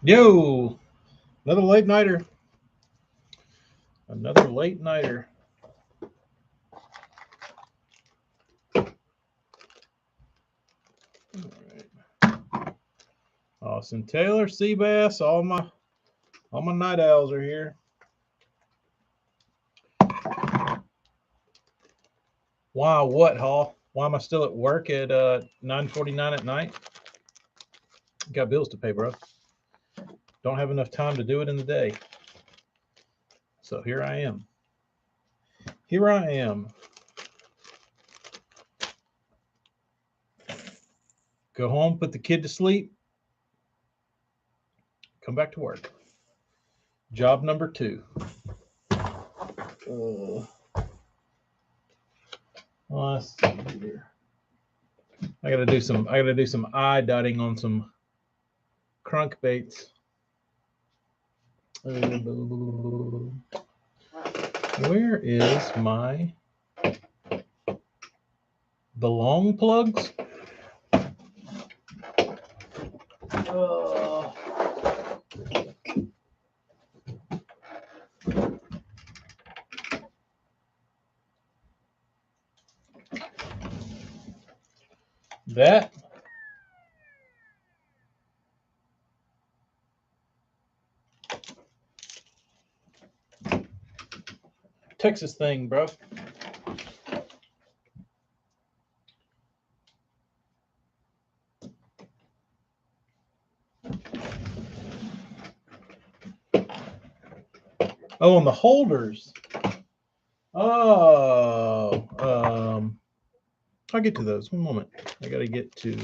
Yo, another late nighter. Another late nighter. All right. Austin Taylor, Seabass, all my night owls are here. Wow, what, Hall? Why am I still at work at 9:49 at night? Got bills to pay, bro. Don't have enough time to do it in the day. So here I am. Here I am. Go home, put the kid to sleep, come back to work. Job number 2. Let's see here. I gotta do some eye dotting on some crankbaits. Where is my belong plugs? That Texas thing, bro. Oh, and the holders. Oh, I'll get to those. One moment. I got to get to.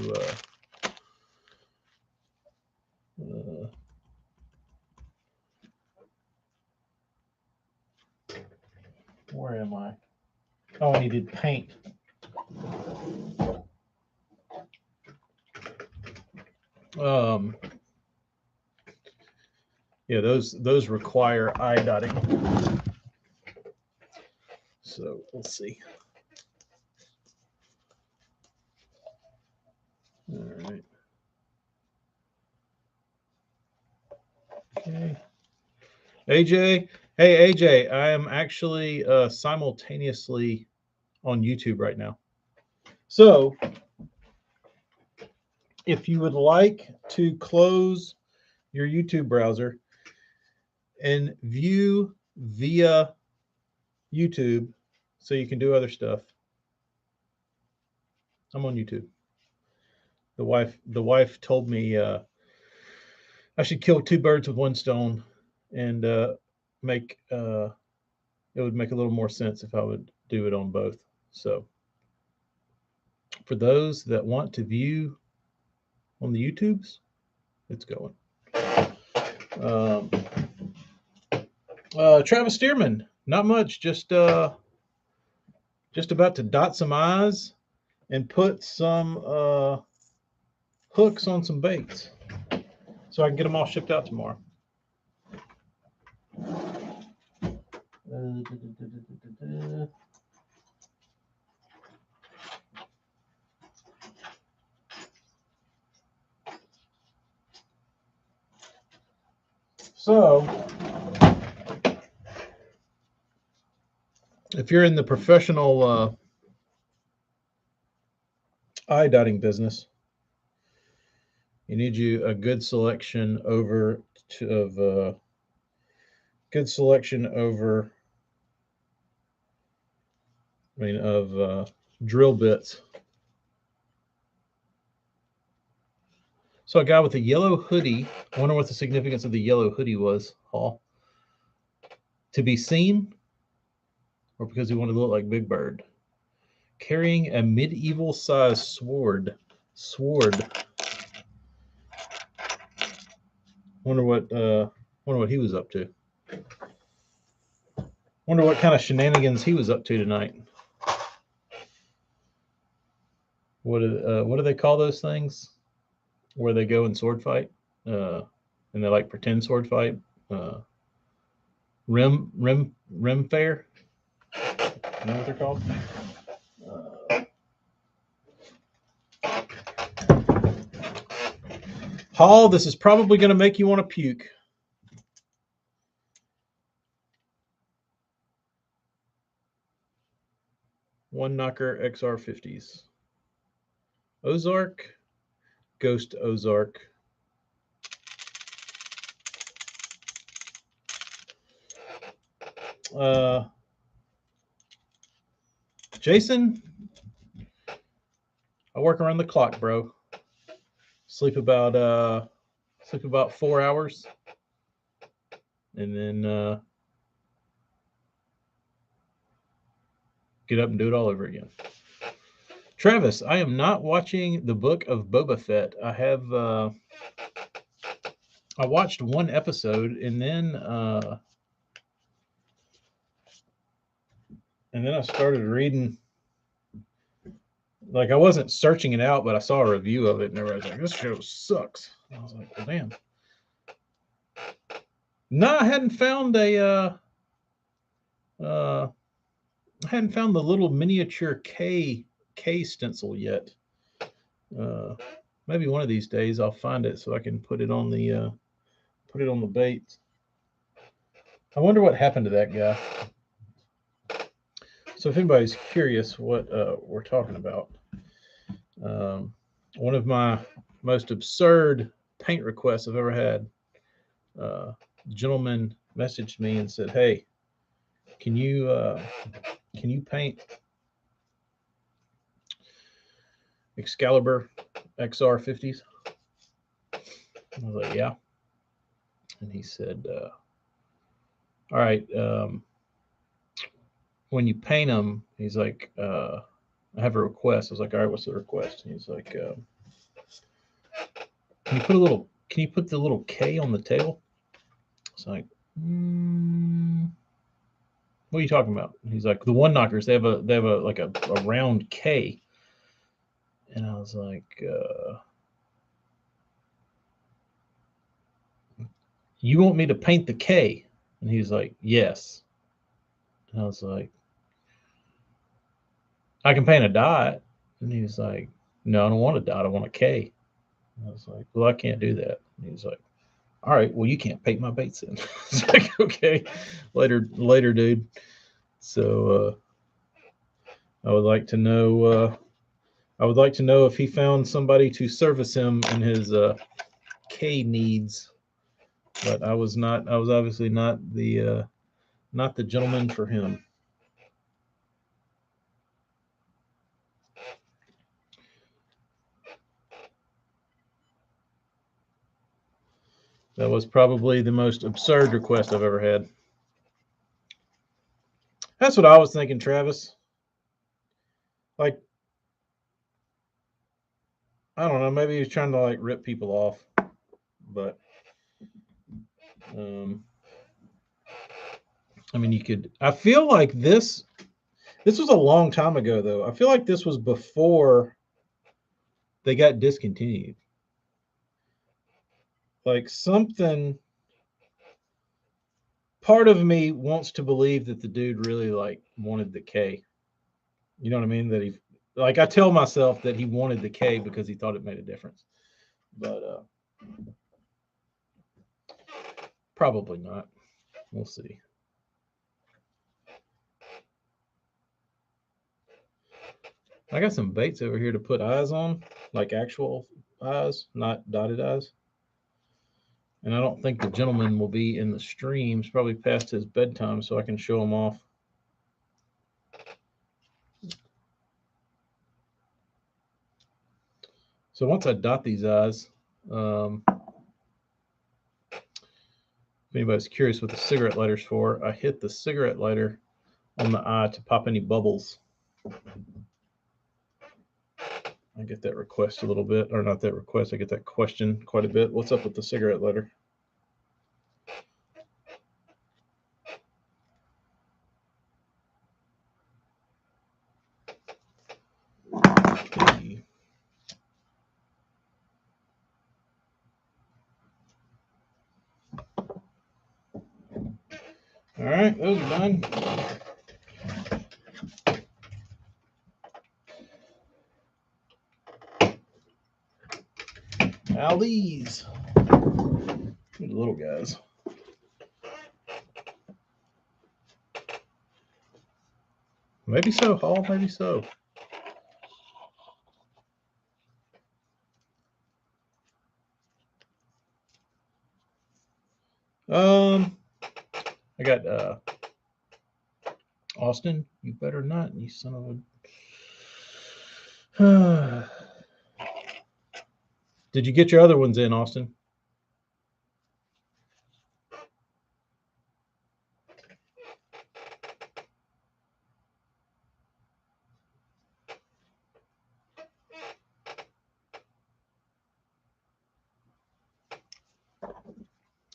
Where am I? Oh, I needed paint. Yeah, those require eye dotting. So we'll see. All right. Okay. AJ, hey AJ, I am actually simultaneously on YouTube right now. So if you would like to close your YouTube browser and view via YouTube so you can do other stuff, I'm on YouTube. The wife told me I should kill 2 birds with 1 stone, and it would make a little more sense if I would do it on both. So for those that want to view on the YouTubes, it's going. Travis Stearman, not much, just about to dot some I's and put some hooks on some baits so I can get them all shipped out tomorrow. So if you're in the professional eye dotting business, you need a good selection of drill bits. So a guy with a yellow hoodie, I wonder what the significance of the yellow hoodie was, Hall. To be seen, or because he wanted to look like Big Bird? Carrying a medieval sized sword. Wonder what he was up to. Wonder what kind of shenanigans he was up to tonight. What do they call those things? Where they go and sword fight, and they like pretend sword fight. Rim fair. You know what they're called? Hall, this is probably going to make you want to puke. One knocker XR50s. Ozark, Ghost Ozark. Jason, I work around the clock, bro. Sleep about 4 hours, and then get up and do it all over again. Travis, I am not watching the Book of Boba Fett. I watched one episode, and then I started reading. Like, I wasn't searching it out, but I saw a review of it, and everybody was like, "This show sucks." I was like, "Well, damn." No, I hadn't found I hadn't found the little miniature K stencil yet. Maybe one of these days I'll find it so I can put it on the bait. I wonder what happened to that guy. So if anybody's curious what we're talking about, one of my most absurd paint requests I've ever had. A gentleman messaged me and said, "Hey, can you paint Excalibur XR50s?" I was like, "Yeah." And he said, "All right, when you paint them," he's like, "I have a request." I was like, "All right, what's the request?" And he's like, "Can you put the little K on the tail?" It's like, what are you talking about? And he's like, "The one knockers, they have a round K." And I was like, "You want me to paint the K?" And he's like, "Yes." And I was like, "I can paint a dot." And he's like, "No, I don't want a dot. I want a K." And I was like, "Well, I can't do that." And he's like, "All right, well, you can't paint my baits then." It's like, "Okay, later, dude." So I would like to know. I would like to know if he found somebody to service him in his K needs. But I was not. I was obviously not the gentleman for him. That was probably the most absurd request I've ever had. That's what I was thinking, Travis. Like, I don't know, maybe he's trying to like rip people off, but I mean, you could. I feel like this was a long time ago, though. I feel like this was before they got discontinued. Like, something. Part of me wants to believe that the dude really like wanted the K. You know what I mean? That he, like, I tell myself that he wanted the K because he thought it made a difference, but probably not. We'll see. I got some baits over here to put eyes on, like actual eyes, not dotted eyes. And I don't think the gentleman will be in the stream. It's probably past his bedtime, so I can show him off. So once I dot these eyes, if anybody's curious what the cigarette lighter's for, I hit the cigarette lighter on the eye to pop any bubbles. I get that request a little bit, or not that request, I get that question quite a bit. What's up with the cigarette lighter? Okay. All right, those are done. Now these. The little guys. Maybe so, Hall, maybe so. I got Austin, you better not, you son of a. Did you get your other ones in, Austin?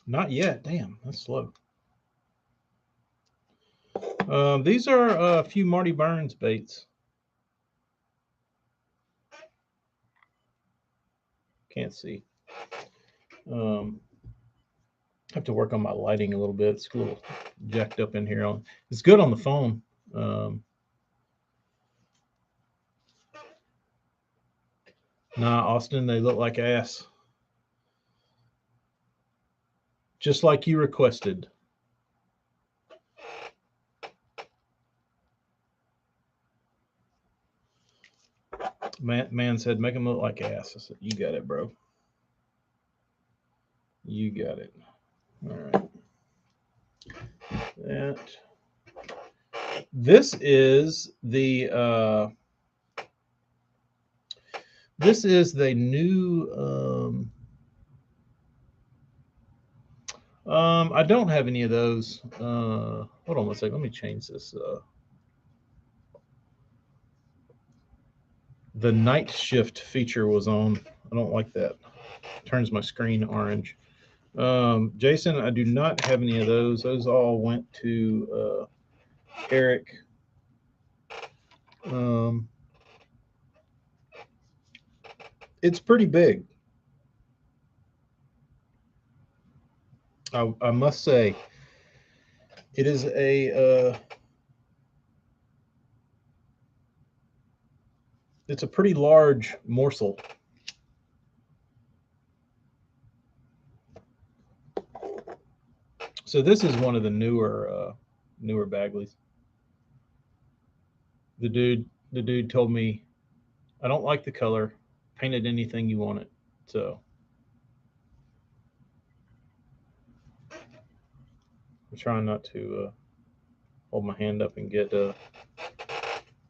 Not yet. Damn, that's slow. These are a few Marty Burns baits. Can't see. Have to work on my lighting a little bit. It's a little jacked up in here. It's good on the phone. Nah, Austin, they look like ass. Just like you requested. Man said, make them look like ass. I said, you got it, bro. You got it. All right. That. This is the new. I don't have any of those. Hold on one second. Let me change this. The night shift feature was on. I don't like that. Turns my screen orange. Jason, I do not have any of those. Those all went to Eric. It's pretty big. I must say, it is a. It's a pretty large morsel. So this is one of the newer Bagleys. The dude told me, I don't like the color. Paint it anything you want it. So I'm trying not to hold my hand up and get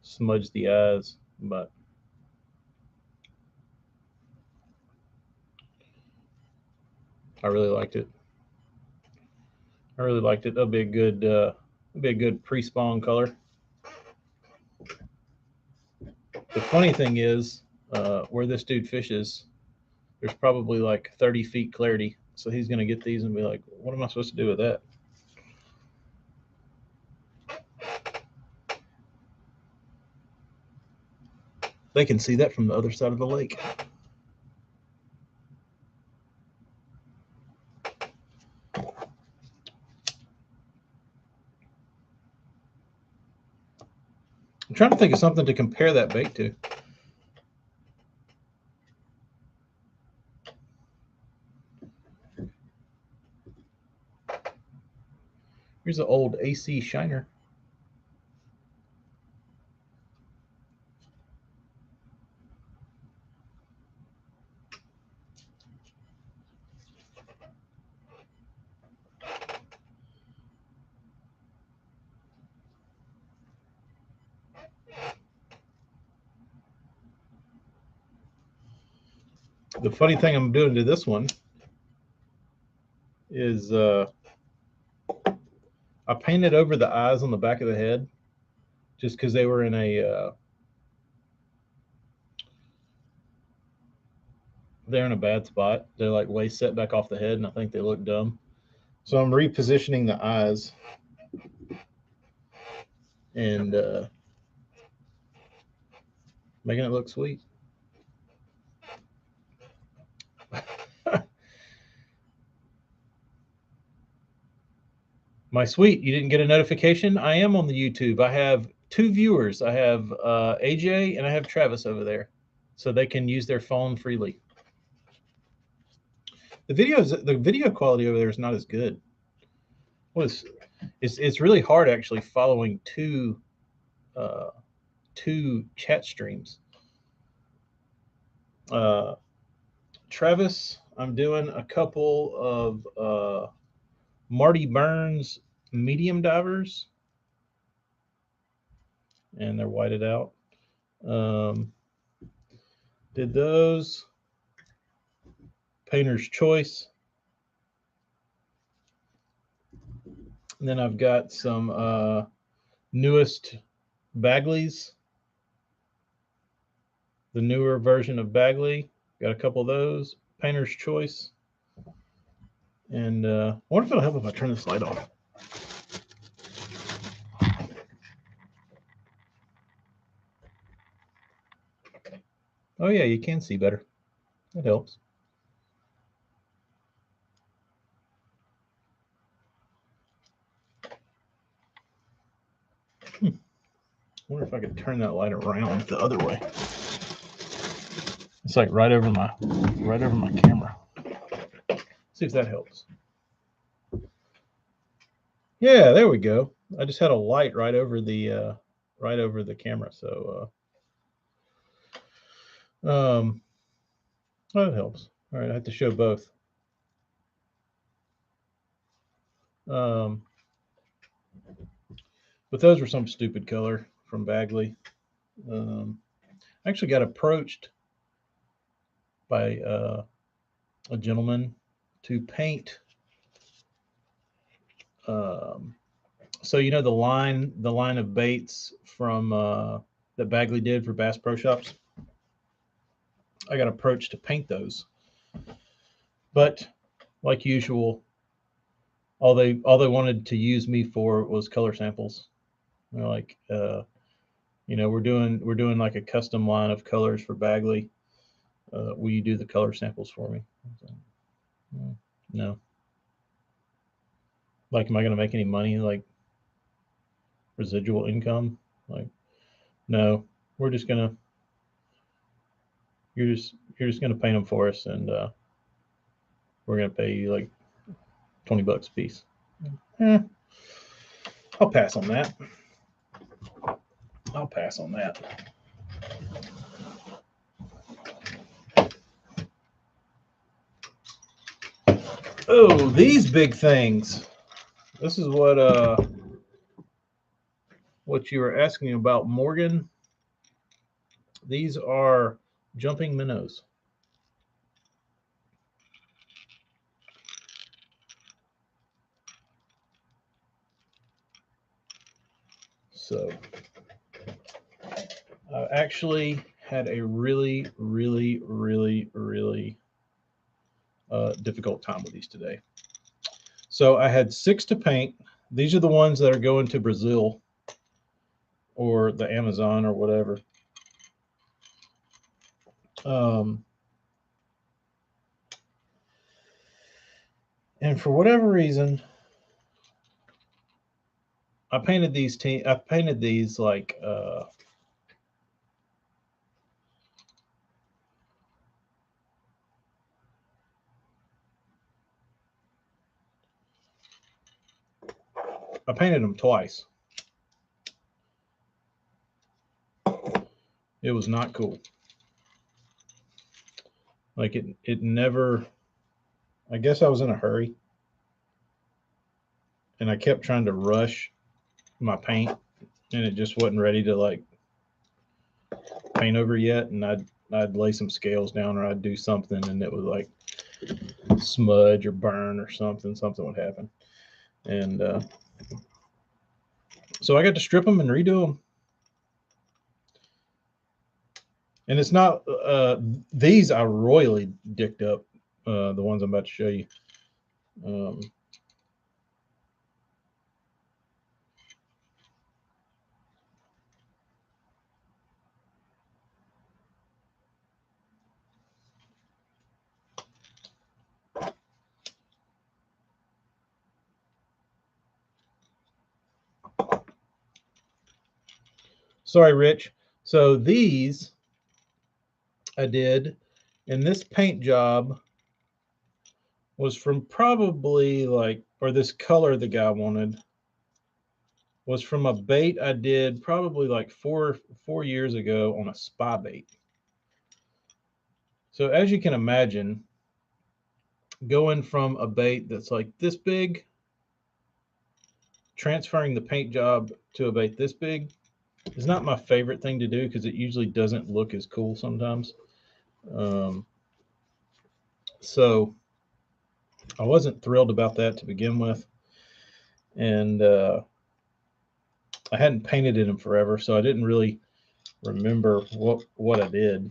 smudge the eyes, but I really liked it. That'll be a good pre-spawn color. The funny thing is, where this dude fishes, there's probably like 30 feet clarity. So he's gonna get these and be like, what am I supposed to do with that? They can see that from the other side of the lake. I'm trying to think of something to compare that bait to. Here's an old AC shiner. The funny thing I'm doing to this one is I painted over the eyes on the back of the head just because they were in they're in a bad spot. They're like way set back off the head, and I think they look dumb. So I'm repositioning the eyes, and Making it look sweet. My sweet, you didn't get a notification? I am on the YouTube. I have 2 viewers. I have AJ and I have Travis over there, so they can use their phone freely. The video quality over there is not as good. It's really hard actually following two chat streams. Travis, I'm doing a couple of Marty Burns medium divers, and they're whited out. Did those. Painter's Choice. And then I've got some newest Bagleys, the newer version of Bagley. Got a couple of those. Painter's Choice. And I wonder if it'll help if I turn this light off. Oh yeah, you can see better. That helps. I wonder if I could turn that light around the other way. It's like right over my camera. See if that helps. Yeah, there we go. I just had a light right over the camera, so that helps. All right, I have to show both. But those were some stupid color from Bagley. I actually got approached by a gentleman to paint. So you know the line of baits from that Bagley did for Bass Pro Shops. I got approached to paint those, but like usual, all they wanted to use me for was color samples. They're like, we're doing like a custom line of colors for Bagley. Will you do the color samples for me? No. Like, am I going to make any money? Like residual income? Like, no. We're just gonna. You're just gonna paint them for us, and we're gonna pay you like $20 a piece. I'll pass on that. Oh, these big things. This is what you were asking about, Morgan. These are jumping minnows. So I actually had a really difficult time with these today. So I had 6 to paint. These are the ones that are going to Brazil or the Amazon or whatever. And for whatever reason, I painted these like I painted them twice. It was not cool. Like it never. I guess I was in a hurry, and I kept trying to rush my paint, and it just wasn't ready to like paint over yet. And I'd lay some scales down, or I'd do something, and it would like smudge or burn or something. Something would happen, and so I got to strip them and redo them. And it's not these I royally dicked up, the ones I'm about to show you. Sorry, Rich. So these I did, and this paint job was from probably like, or this color the guy wanted was from a bait I did probably like four years ago on a spa bait. So as you can imagine, going from a bait that's like this big, transferring the paint job to a bait this big is not my favorite thing to do because it usually doesn't look as cool sometimes. So I wasn't thrilled about that to begin with. And I hadn't painted in them forever, so I didn't really remember what I did.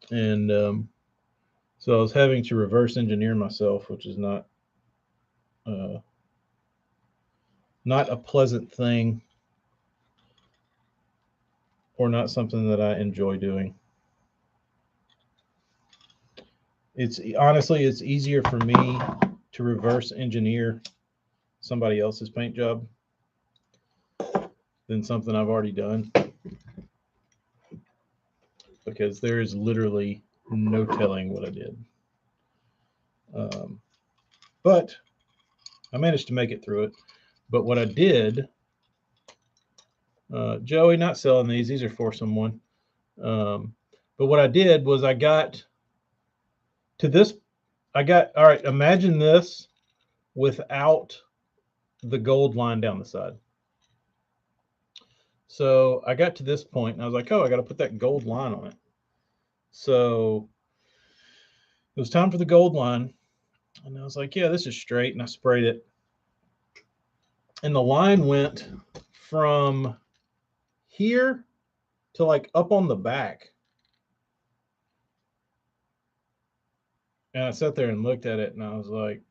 And so I was having to reverse engineer myself, which is not a pleasant thing, or not something that I enjoy doing. It's honestly, it's easier for me to reverse engineer somebody else's paint job than something I've already done, because there is literally no telling what I did. But I managed to make it through it. But what I did, Joey, not selling these are for someone. But what I did was I got to this. All right, imagine this without the gold line down the side. So I got to this point and I was like, oh, I got to put that gold line on it. So it was time for the gold line. And I was like, yeah, this is straight. And I sprayed it. And the line went from here to like up on the back. And I sat there and looked at it and I was like,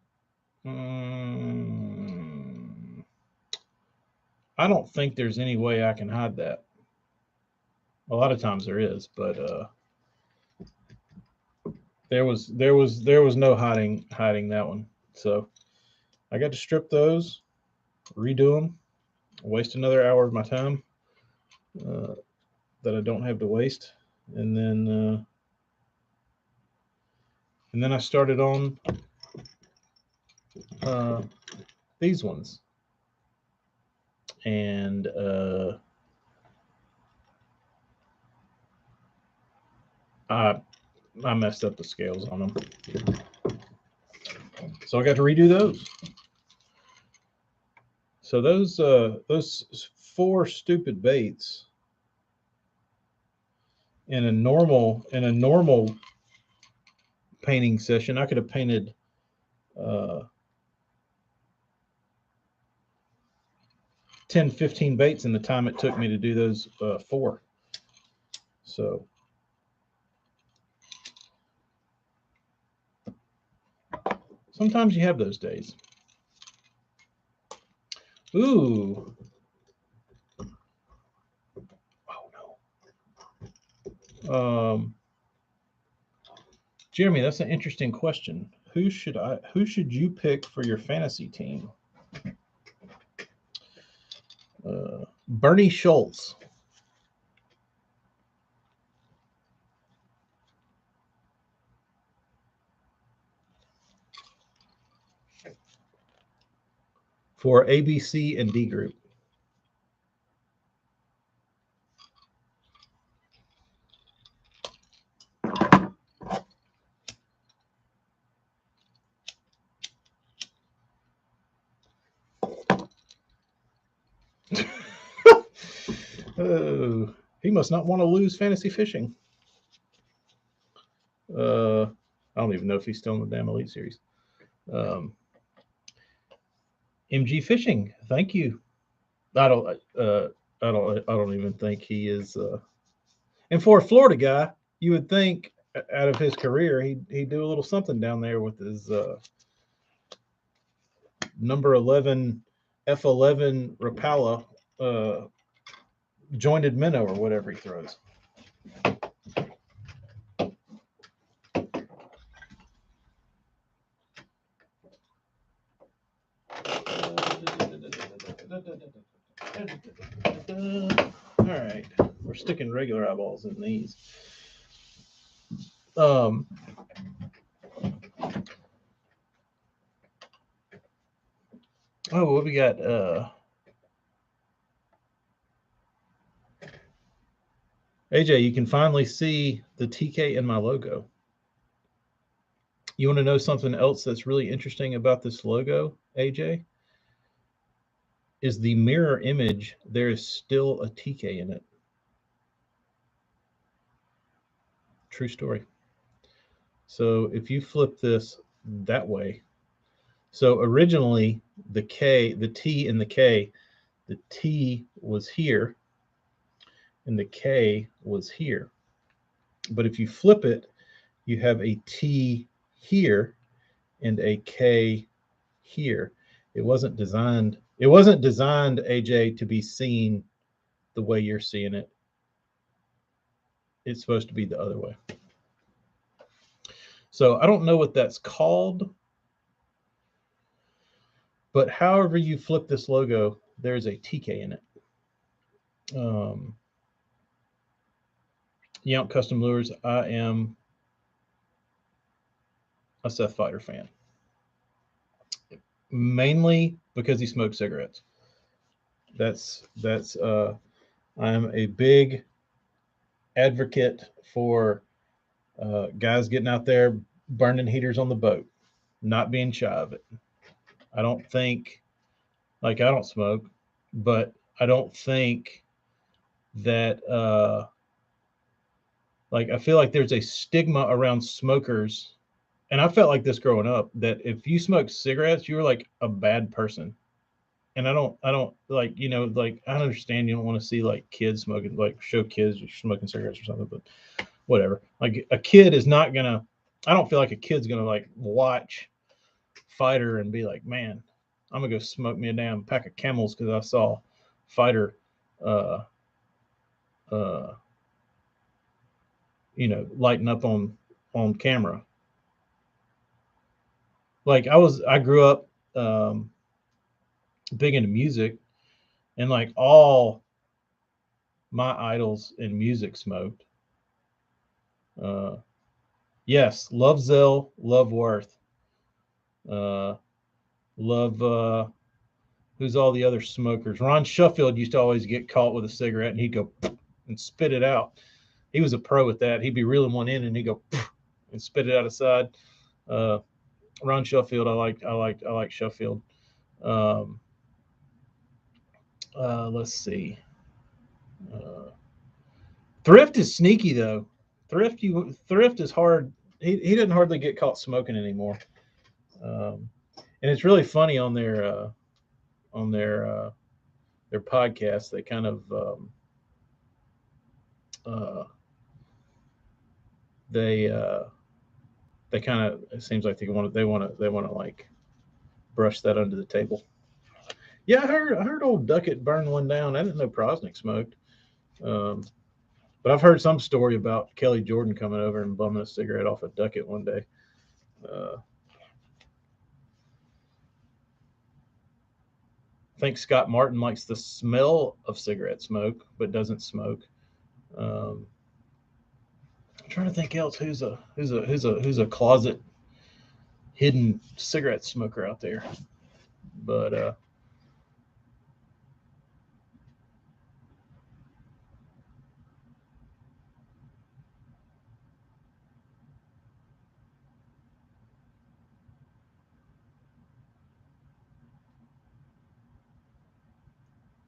I don't think there's any way I can hide that. A lot of times there is, but there was no hiding that one. So I got to strip those, redo them, waste another hour of my time that I don't have to waste, and then I started on these ones, and I messed up the scales on them, so I got to redo those. So those 4 stupid baits in a normal painting session, I could have painted 10, 15 baits in the time it took me to do those 4. So sometimes you have those days. Ooh. Oh no. Jeremy, that's an interesting question. Who should you pick for your fantasy team? Bernie Schultz. For ABC and D group. Oh, he must not want to lose fantasy fishing. I don't even know if he's still in the damn Elite Series. MG Fishing, thank you. I don't even think he is. And for a Florida guy, you would think out of his career he'd do a little something down there with his number 11 F11 Rapala jointed minnow or whatever he throws. All right. sticking regular eyeballs in these. Oh, what we got? AJ, you can finally see the TK in my logo. You want to know something else that's really interesting about this logo, AJ? Is the mirror image, there is still a TK in it. True story. So if you flip this that way, so originally the K, the T and the K, the T was here and the K was here. But if you flip it, you have a T here and a K here. It wasn't designed, AJ, to be seen the way you're seeing it. It's supposed to be the other way. So I don't know what that's called, but however you flip this logo, there's a TK in it. Yount Custom Lures, I am a Seth Fighter fan. Mainly because he smokes cigarettes. I'm a big advocate for guys getting out there burning heaters on the boat, not being shy of it. I don't think, I don't smoke, but I don't think that I feel like there's a stigma around smokers, and I felt like this growing up, that if you smoke cigarettes, you're like a bad person. And I don't I understand you don't want to see like kids smoking, like show kids you're smoking cigarettes or something, but whatever. Like a kid is not gonna, I don't feel like a kid's gonna like watch Fighter and be like, man, I'm gonna go smoke me a damn pack of Camels because I saw Fighter lighting up on camera. Like I grew up big into music, and like all my idols in music smoked. Yes, love Zell, love Worth, love who's all the other smokers. Ron Sheffield used to always get caught with a cigarette and he'd go and spit it out. He was a pro at that. He'd be reeling one in and he'd go and spit it out aside. Ron Sheffield, I like Sheffield. Let's see. Thrift is sneaky though. Thrift is hard. He doesn't hardly get caught smoking anymore. And it's really funny on their podcast. They kind of they kind of, it seems like they want to like brush that under the table. Yeah, I heard old Duckett burned one down. I didn't know Prosnick smoked. But I've heard some story about Kelly Jordan coming over and bumming a cigarette off a Duckett one day. I think Scott Martin likes the smell of cigarette smoke, but doesn't smoke. I'm trying to think else who's a closet hidden cigarette smoker out there. But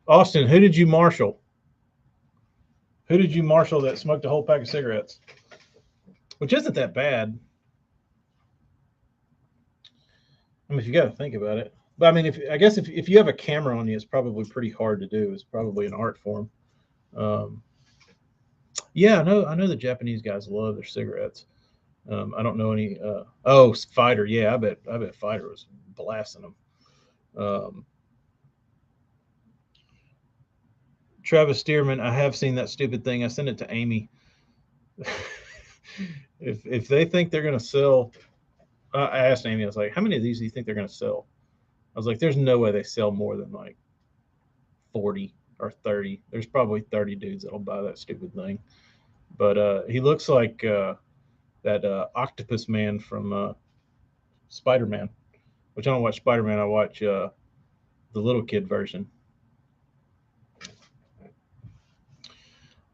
Austin, who did you marshal? Who did you marshal that smoked a whole pack of cigarettes? Which isn't that bad. I mean, if you got to think about it. But I mean, if you have a camera on you, it's probably pretty hard to do. It's probably an art form. Yeah, I know the Japanese guys love their cigarettes. I don't know any. Fighter. Yeah, I bet Fighter was blasting them. Travis Stearman, I have seen that stupid thing. I sent it to Amy. if they think they're going to sell, I asked Amy, I was like, how many of these do you think they're going to sell? I was like, there's no way they sell more than like 40. or 30. There's probably 30 dudes that'll buy that stupid thing. But he looks like that octopus man from Spider-Man, which I don't watch Spider-Man. I watch the little kid version.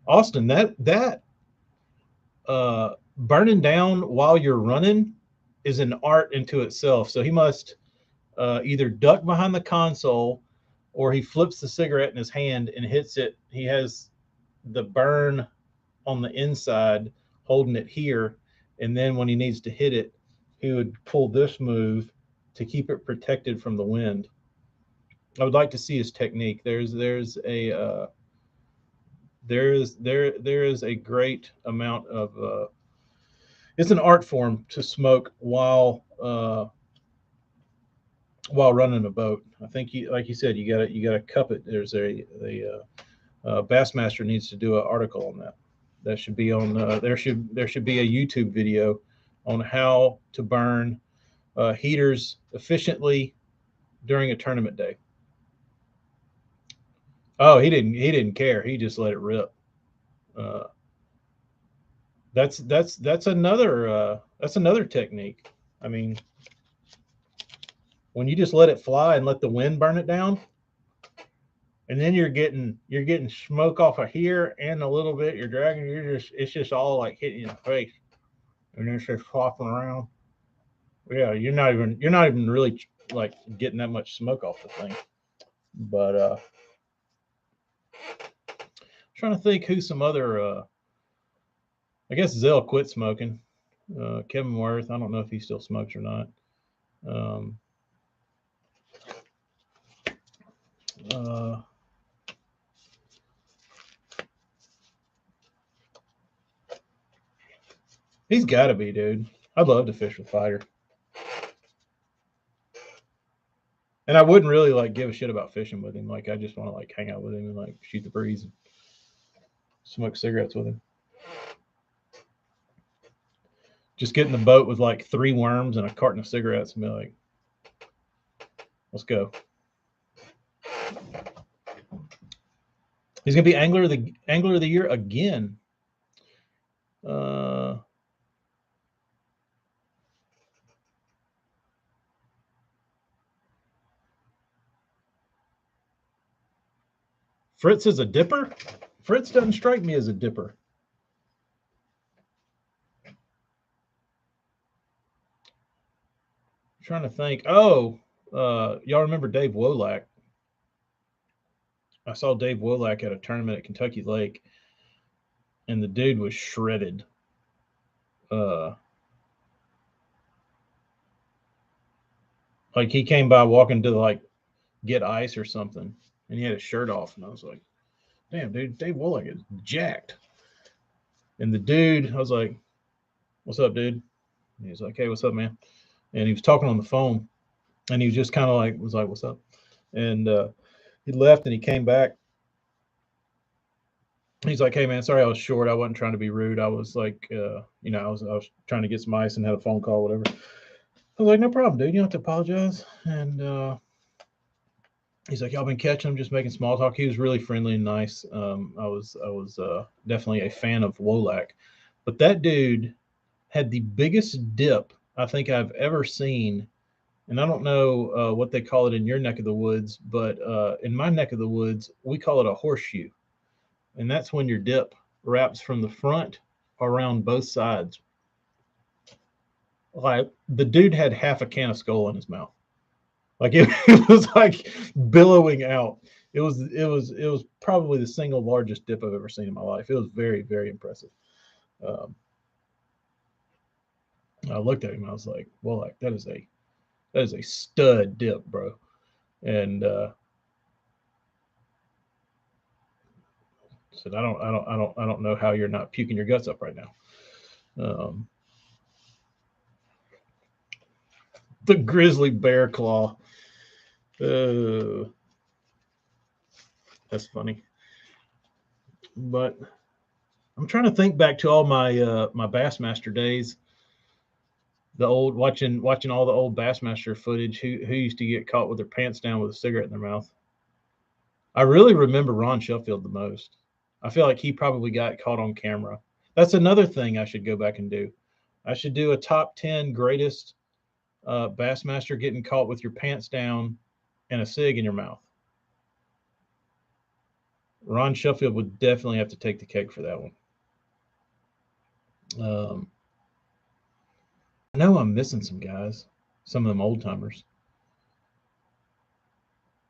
Austin, that burning down while you're running is an art into itself. So he must either duck behind the console or he flips the cigarette in his hand and hits it. He has the burn on the inside holding it here, and then when he needs to hit it, he would pull this move to keep it protected from the wind. I would like to see his technique. There's a there is a great amount of it's an art form to smoke while running a boat. I think like you said, you gotta cup it. There's a Bassmaster needs to do an article on that. That should be on. There should be a YouTube video on how to burn heaters efficiently during a tournament day. Oh, he didn't care. He just let it rip. Uh, that's another technique. I mean, when you just let it fly and let the wind burn it down, and then you're getting smoke off of here and a little bit you're dragging. It's just all like hitting you in the face, and then it's just flopping around. Yeah, you're not even really like getting that much smoke off the thing. But trying to think who some other. I guess Zell quit smoking. Kevin Worth. I don't know if he still smokes or not. He's got to be, dude. I'd love to fish with Fighter. And I wouldn't really like give a shit about fishing with him. Like I just want to like hang out with him and like shoot the breeze and smoke cigarettes with him. Just get in the boat with like 3 worms and a carton of cigarettes and be like, let's go. He's gonna be angler of the year again. Fritz is a dipper? Fritz doesn't strike me as a dipper. I'm trying to think. Oh, y'all remember Dave Wolak? I saw Dave Wolak at a tournament at Kentucky Lake, and the dude was shredded. Like he came by walking to like get ice or something, and he had his shirt off, and I was like, damn, dude, Dave Wolak is jacked. And the dude, I was like, what's up, dude? And he was like, hey, what's up, man? And he was talking on the phone, and he was just kind of like, was like, what's up? And he left, and he came back. He's like, hey, man, sorry I was short. I wasn't trying to be rude. I was like, I was trying to get some ice and had a phone call, whatever. I was like, no problem, dude. You don't have to apologize. And he's like, y'all been catching him, just making small talk. He was really friendly and nice. I was definitely a fan of Wolak, but that dude had the biggest dip I think I've ever seen. And I don't know what they call it in your neck of the woods, but in my neck of the woods, we call it a horseshoe. And that's when your dip wraps from the front around both sides. Like the dude had half a can of Skull in his mouth. Like it was like billowing out. It was probably the single largest dip I've ever seen in my life. It was very, very impressive. I looked at him. I was like, well, like that is a stud dip, bro. And said, I don't know how you're not puking your guts up right now. The grizzly bear claw. That's funny. But I'm trying to think back to all my my Bassmaster days. The old watching all the old Bassmaster footage. Who used to get caught with their pants down with a cigarette in their mouth? I really remember Ron Sheffield the most. I feel like he probably got caught on camera. That's another thing I should go back and do. I should do a top 10 greatest Bassmaster getting caught with your pants down and a cig in your mouth. Ron Sheffield would definitely have to take the cake for that one. I know I'm missing some guys, some of them old timers.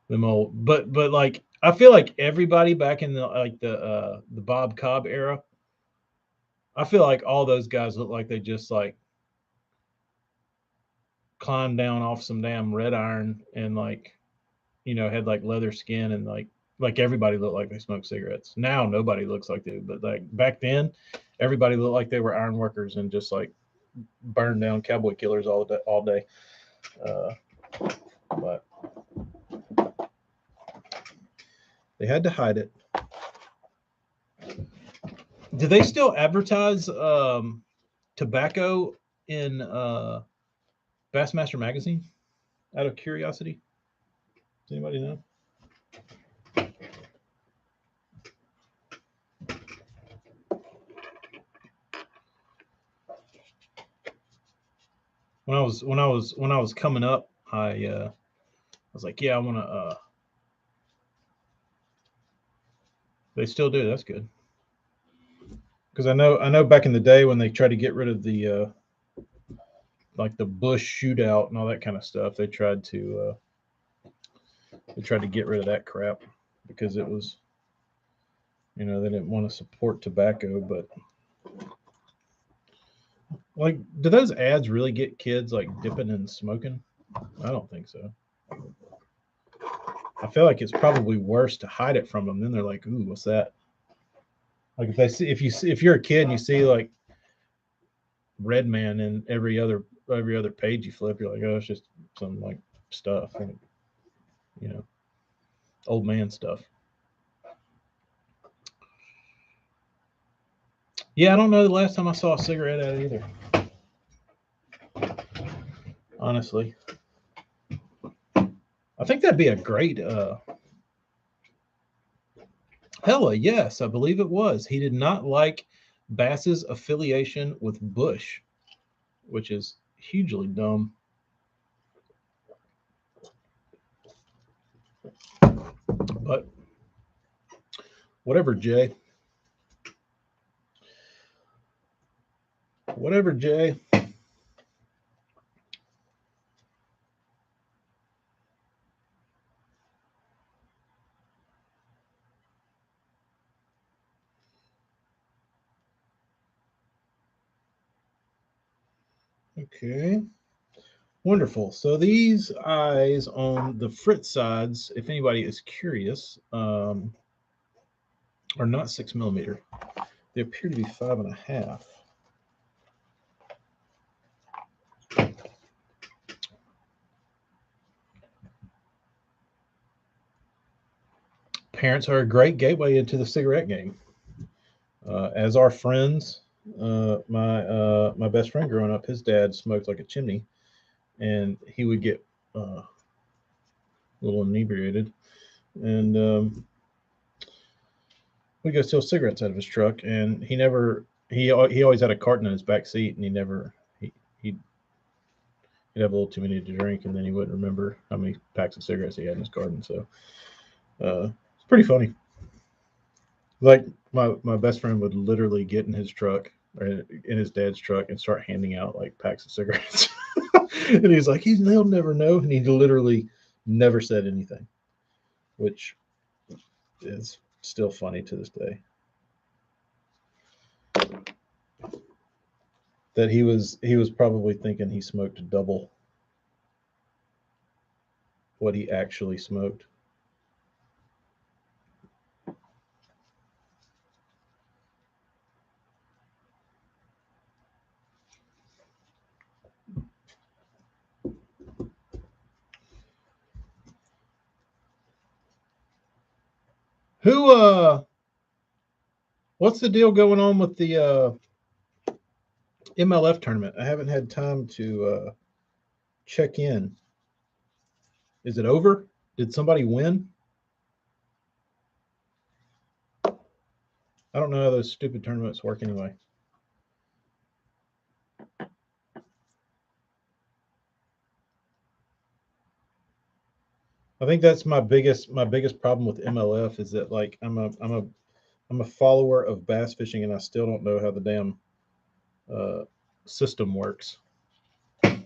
Them old, but like I feel like everybody back in the Bob Cobb era, I feel like all those guys look like they just like climbed down off some damn red iron and like had like leather skin and like everybody looked like they smoked cigarettes. Now nobody looks like they do, but like back then, everybody looked like they were iron workers and just like burned down cowboy killers all day. But they had to hide it. Do they still advertise tobacco in Bassmaster magazine? Out of curiosity, does anybody know? When I was coming up, I was like, yeah, I want to. They still do. That's good. Because I know back in the day when they tried to get rid of the like the Bush shootout and all that kind of stuff, they tried to get rid of that crap because it was, they didn't want to support tobacco. But like, do those ads really get kids like dipping and smoking? I don't think so. I feel like it's probably worse to hide it from them. Then they're like, "Ooh, what's that?" Like if you're a kid and you see like Red Man in every other page you flip, you're like, "Oh, it's just some like stuff, and, old man stuff." Yeah, I don't know the last time I saw a cigarette ad either. Honestly, I think that'd be a great. Hella, yes, I believe it was. He did not like Bass's affiliation with Bush, which is hugely dumb. But whatever, Jay. Whatever, Jay. Okay. Wonderful. So these eyes on the Fritz sides, if anybody is curious, are not 6mm. They appear to be 5.5. Parents are a great gateway into the cigarette game. As our friends, my best friend growing up, his dad smoked like a chimney, and he would get a little inebriated, and we go steal cigarettes out of his truck, and he always had a carton in his back seat, and he'd have a little too many to drink, and then he wouldn't remember how many packs of cigarettes he had in his carton. So it's pretty funny. Like my best friend would literally get in his truck or in his dad's truck and start handing out like packs of cigarettes. And he's like, he'll never know. And he literally never said anything, which is still funny to this day. That he was probably thinking he smoked double what he actually smoked. Who what's the deal going on with the MLF tournament? I haven't had time to check in. Is it over? Did somebody win? I don't know how those stupid tournaments work anyway. I think that's my biggest problem with MLF is that like I'm a follower of bass fishing and I still don't know how the damn system works. I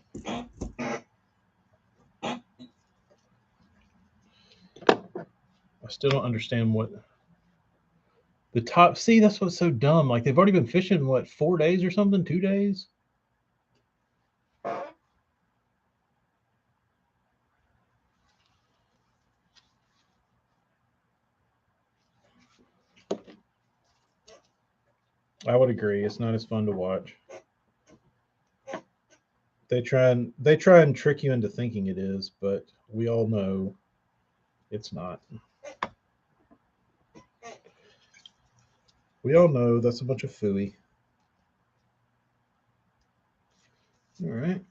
still don't understand what the top. See, that's what's so dumb. Like they've already been fishing what 4 days or something, 2 days. I would agree. It's not as fun to watch. They try and trick you into thinking it is, but we all know it's not. We all know that's a bunch of phooey. All right.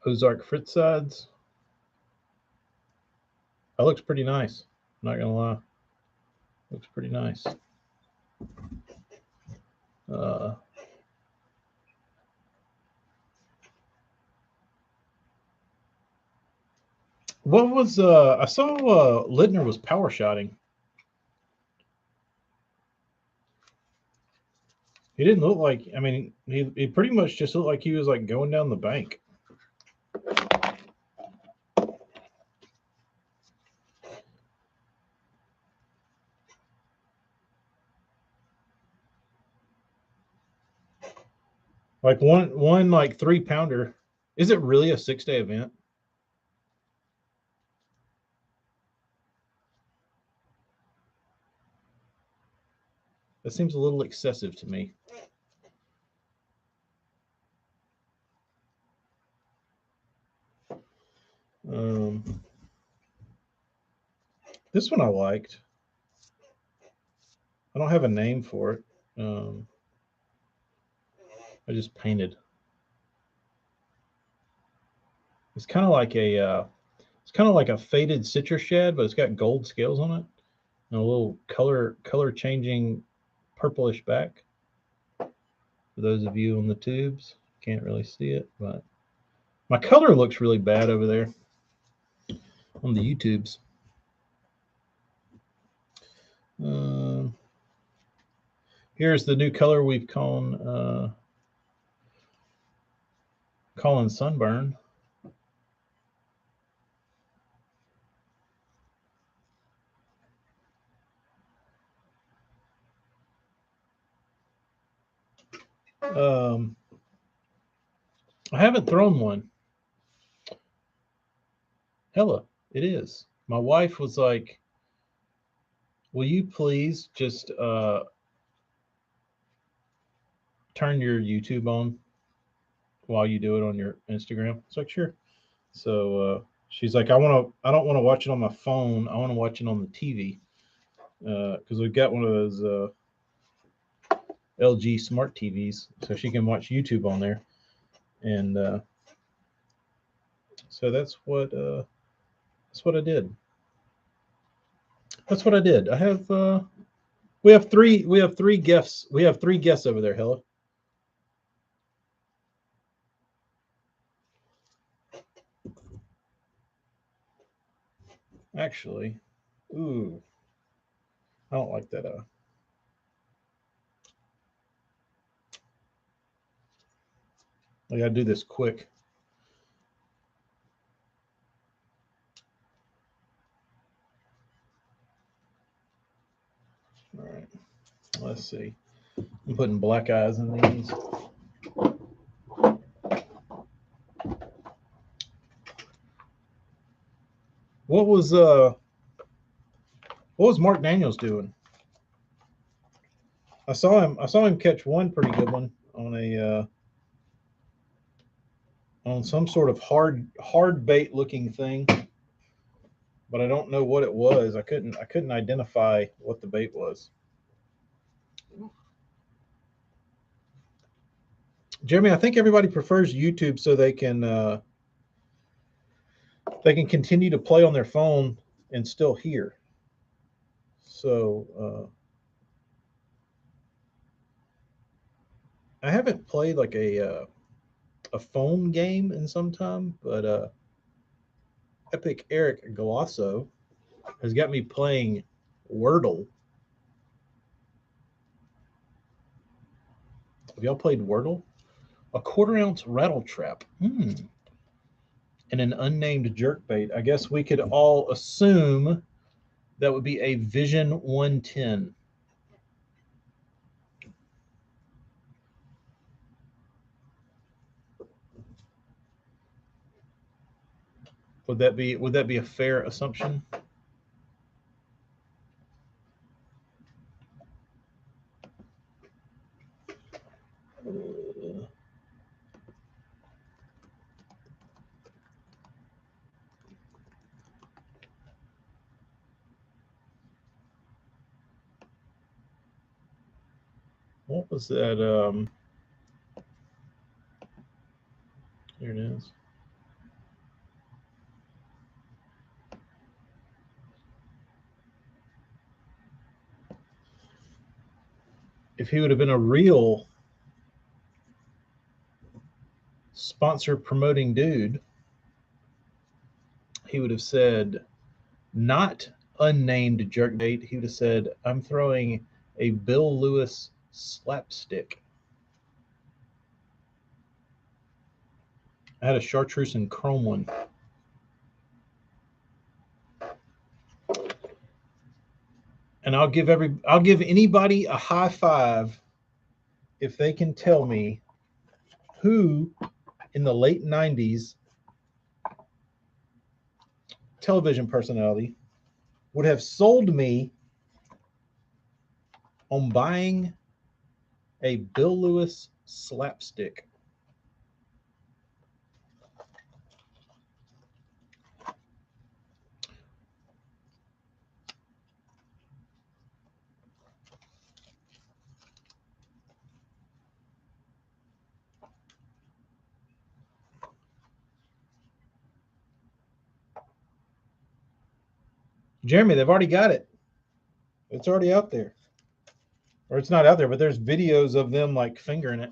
Ozark Fritz sides. That looks pretty nice. I'm not gonna lie. Looks pretty nice. What was I saw Lidner was power shotting. He didn't look like I mean he pretty much just looked like he was like going down the bank. Like one like 3-pounder. Is it really a 6-day event? That seems a little excessive to me. This one I liked. I don't have a name for it. I just painted. It's kind of like a faded citrus shad, but it's got gold scales on it and a little color changing purplish back. For those of you on the tubes, can't really see it, but my color looks really bad over there on the YouTubes. Here's the new color we've calling sunburn. I haven't thrown one. Hella, it is. My wife was like, "Will you please just turn your YouTube on while you do it on your Instagram?" It's like, "Sure." So she's like, I don't want to watch it on my phone. I want to watch it on the TV because we've got one of those LG smart TVs, so she can watch YouTube on there." And so that's what I did. That's what I did. I have we have three guests. We have 3 guests over there, Hella. Actually, ooh, I don't like that. I gotta do this quick. All right, let's see. I'm putting black eyes in these. What was Mark Daniels doing? I saw him catch one pretty good one on some sort of hard bait looking thing, but I don't know what it was. I couldn't identify what the bait was. Jeremy, I think everybody prefers YouTube so they can continue to play on their phone and still hear. So I haven't played like a phone game in some time, but Epic Eric Golosso has got me playing Wordle. Have y'all played Wordle? A quarter-ounce rattle trap. And an unnamed jerkbait. I guess we could all assume that would be a Vision 110. Would that be a fair assumption? What was that? Here it is. If he would have been a real sponsor promoting dude, he would have said, not unnamed jerkbait. He would have said, I'm throwing a Bill Lewis slapstick. I had a chartreuse and chrome one. And I'll give anybody a high five if they can tell me who in the late 90s television personality would have sold me on buying a Bill Lewis slapstick. Jeremy, they've already got it. It's already out there. Or it's not out there, but there's videos of them like fingering it.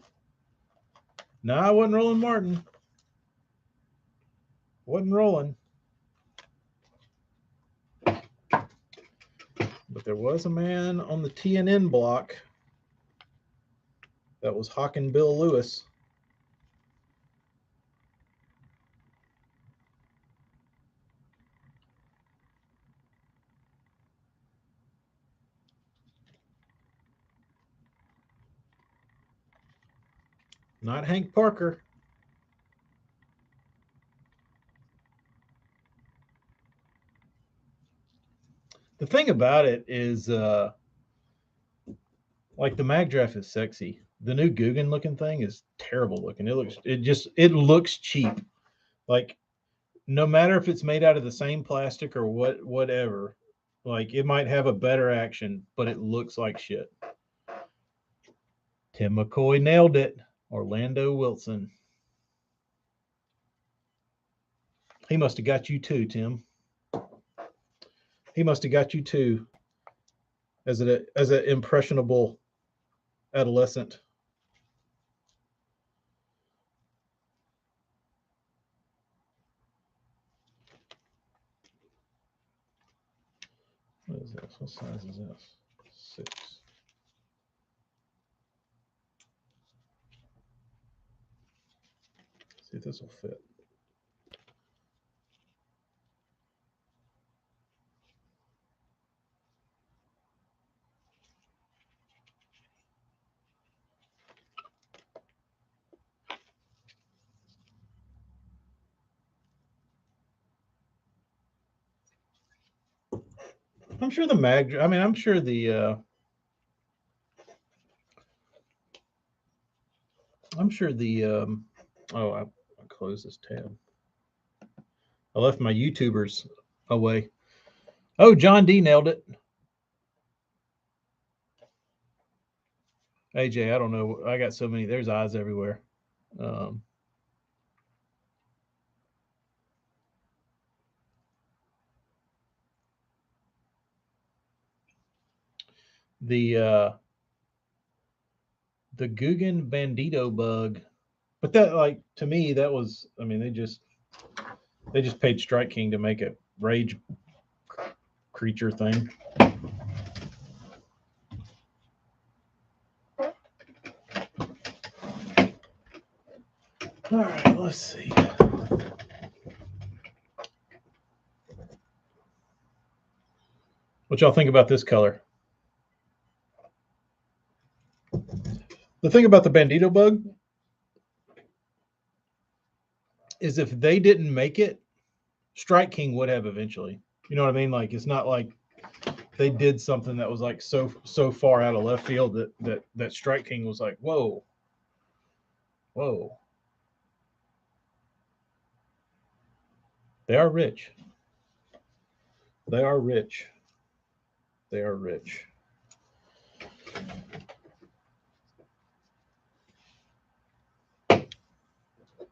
No, I wasn't Roland Martin. Wasn't rolling. But there was a man on the TNN block that was hawking Bill Lewis. Not Hank Parker. The thing about it is, like the mag draft is sexy. The new Guggen looking thing is terrible looking. It looks cheap. Like no matter if it's made out of the same plastic or whatever, like it might have a better action, but it looks like shit. Tim McCoy nailed it. Orlando Wilson. He must have got you too, Tim. He must have got you too as an impressionable adolescent. What is this? What size is this? 6. See if this will fit. I'm sure the mag. I mean, I'm sure the. I'm sure the. Oh, I closed this tab. I left my YouTubers away. Oh, John D nailed it. AJ, I don't know. I got so many. There's eyes everywhere. the Guggen Bandito bug. But that, like, to me, that was, I mean, they just paid Strike King to make a rage creature thing. All right, let's see. What y'all think about this color? The thing about the Bandito bug is if they didn't make it, Strike King would have eventually. You know what I mean? Like, it's not like they did something that was like so far out of left field that Strike King was like, whoa. They are rich. They are rich. They are rich.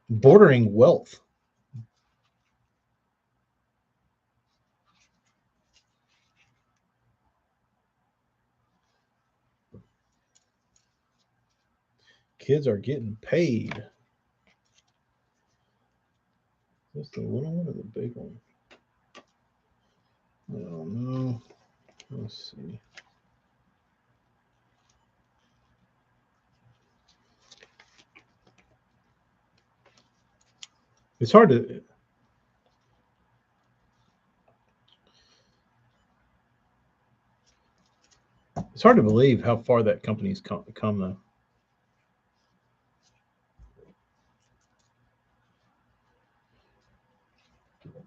Bordering wealth. Kids are getting paid. Is this the little one or the big one? I don't know. Let's see. It's hard to believe how far that company's come though.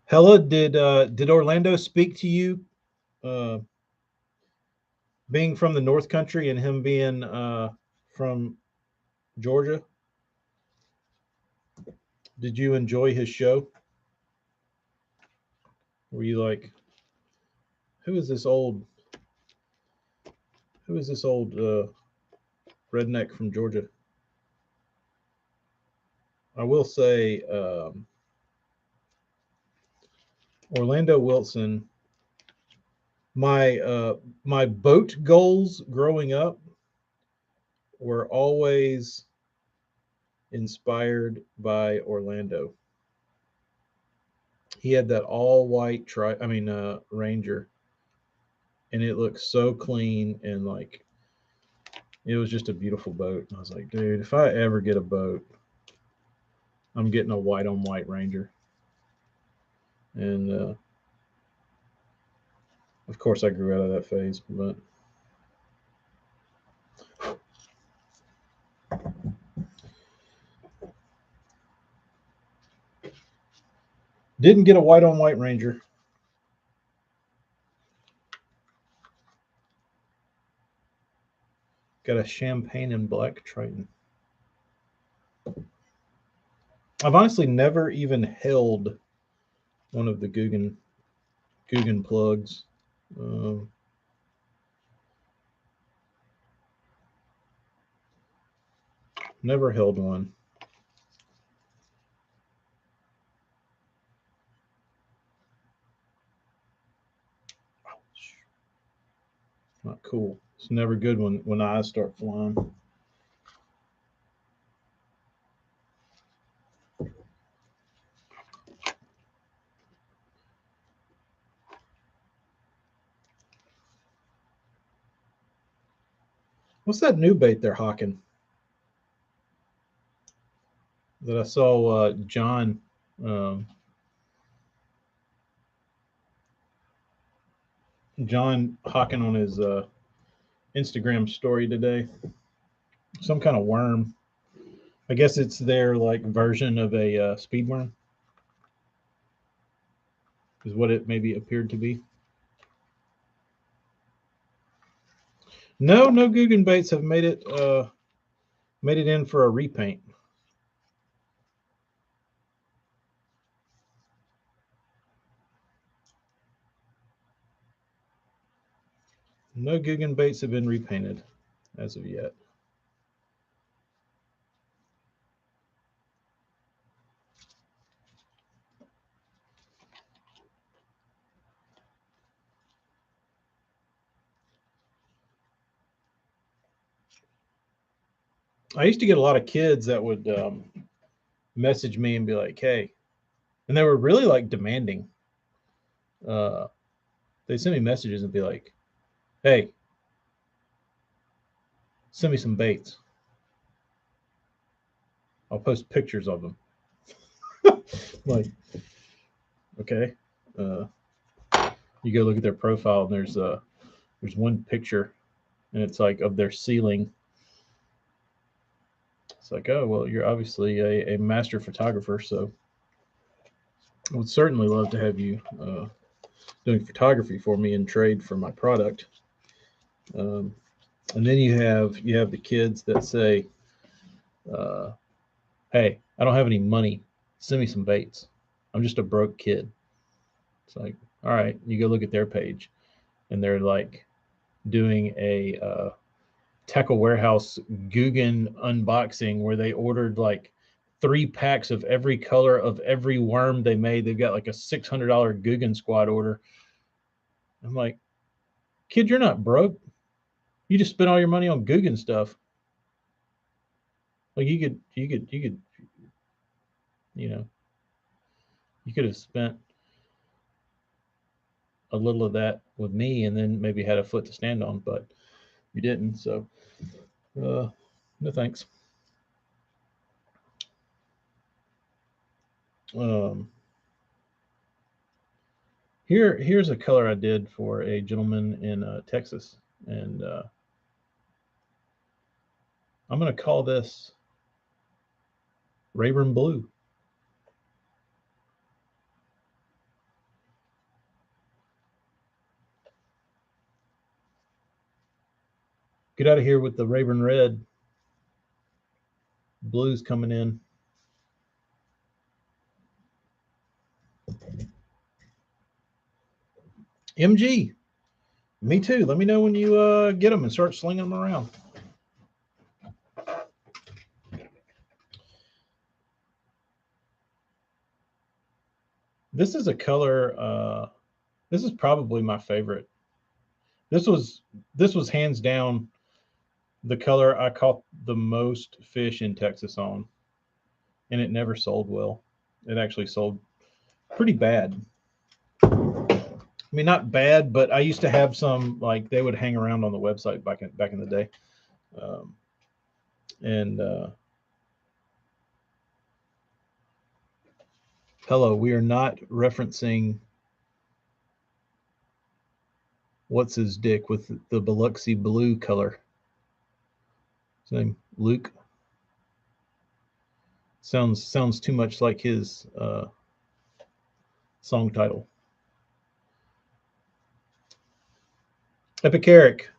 Hella, did Orlando speak to you? Being from the North Country and him being from Georgia, did you enjoy his show? Were you like, who is this old redneck from Georgia? I will say, Orlando Wilson. My boat goals growing up were always inspired by Orlando. He had that all white Ranger, and it looked so clean, and like it was just a beautiful boat. And I was like, dude, if I ever get a boat, I'm getting a white on white Ranger. And of course, I grew out of that phase, but didn't get a white on white Ranger. Got a champagne and black Triton. I've honestly never even held one of the Guggen plugs. Never held one. Not cool. It's never good when eyes start flying. What's that new bait they're hawking? That I saw John hawking on his Instagram story today. Some kind of worm. I guess it's their like version of a speed worm. Is what it maybe appeared to be. No Guggen baits have made it in for a repaint. No Guggen baits have been repainted as of yet. I used to get a lot of kids that would message me and be like, "Hey," and they were really like demanding. They'd send me messages and be like, "Hey, send me some baits. I'll post pictures of them." Like, okay. Uh, you go look at their profile and there's one picture and it's like of their ceiling. It's like, oh well, you're obviously a master photographer, so I would certainly love to have you doing photography for me in trade for my product. Um, and then you have the kids that say, uh, "Hey, I don't have any money. Send me some baits. I'm just a broke kid." It's like, all right, you go look at their page, and they're like doing a Tackle Warehouse Guggen unboxing where they ordered like 3 packs of every color of every worm they made. They've got like a $600 Guggen squad order. I'm like, kid, you're not broke. You just spent all your money on Guggen stuff. Like you know, you could have spent a little of that with me and then maybe had a foot to stand on, but you didn't. So, no thanks. Um, here's a color I did for a gentleman in Texas, and I'm going to call this Rayburn Blue. Get out of here with the Rayburn Red. Blue's coming in. MG, me too. Let me know when you get them and start slinging them around. This is a color. This is probably my favorite. This was hands down the color I caught the most fish in Texas on, and it never sold well. It actually sold pretty bad. I mean, not bad, but I used to have some like they would hang around on the website back in the day, um, and hello, we are not referencing what's his dick with the Biloxi blue color. His name Luke. Sounds too much like his song title. Epic Eric,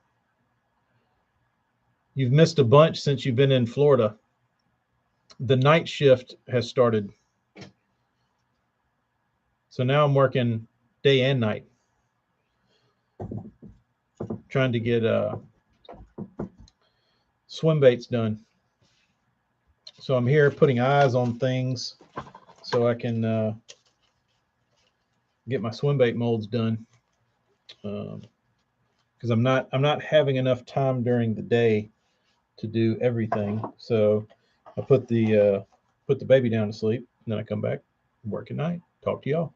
you've missed a bunch since you've been in Florida. The night shift has started. So now I'm working day and night, trying to get swim baits done. So I'm here putting eyes on things so I can get my swim bait molds done. Because I'm not having enough time during the day to do everything. So I put the baby down to sleep, and then I come back, work at night, talk to y'all.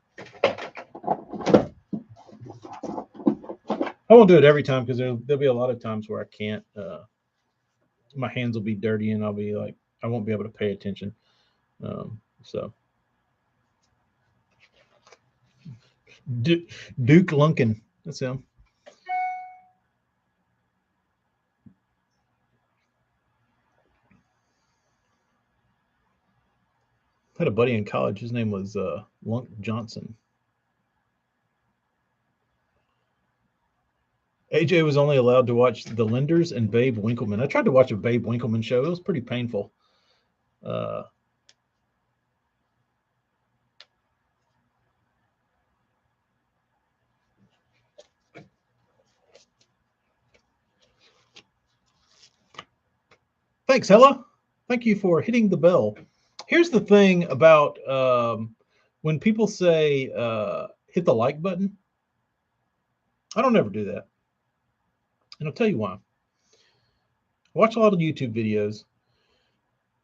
I won't do it every time because there'll be a lot of times where I can't. My hands will be dirty, and I'll be like, I won't be able to pay attention. So Duke Lunkin, that's him. I had a buddy in college. His name was Lunk Johnson. AJ was only allowed to watch The Lenders and Babe Winkleman. I tried to watch a Babe Winkleman show. It was pretty painful. Thanks, Hella. Thank you for hitting the bell. Here's the thing about when people say hit the like button, I don't ever do that. And I'll tell you why. I watch a lot of YouTube videos,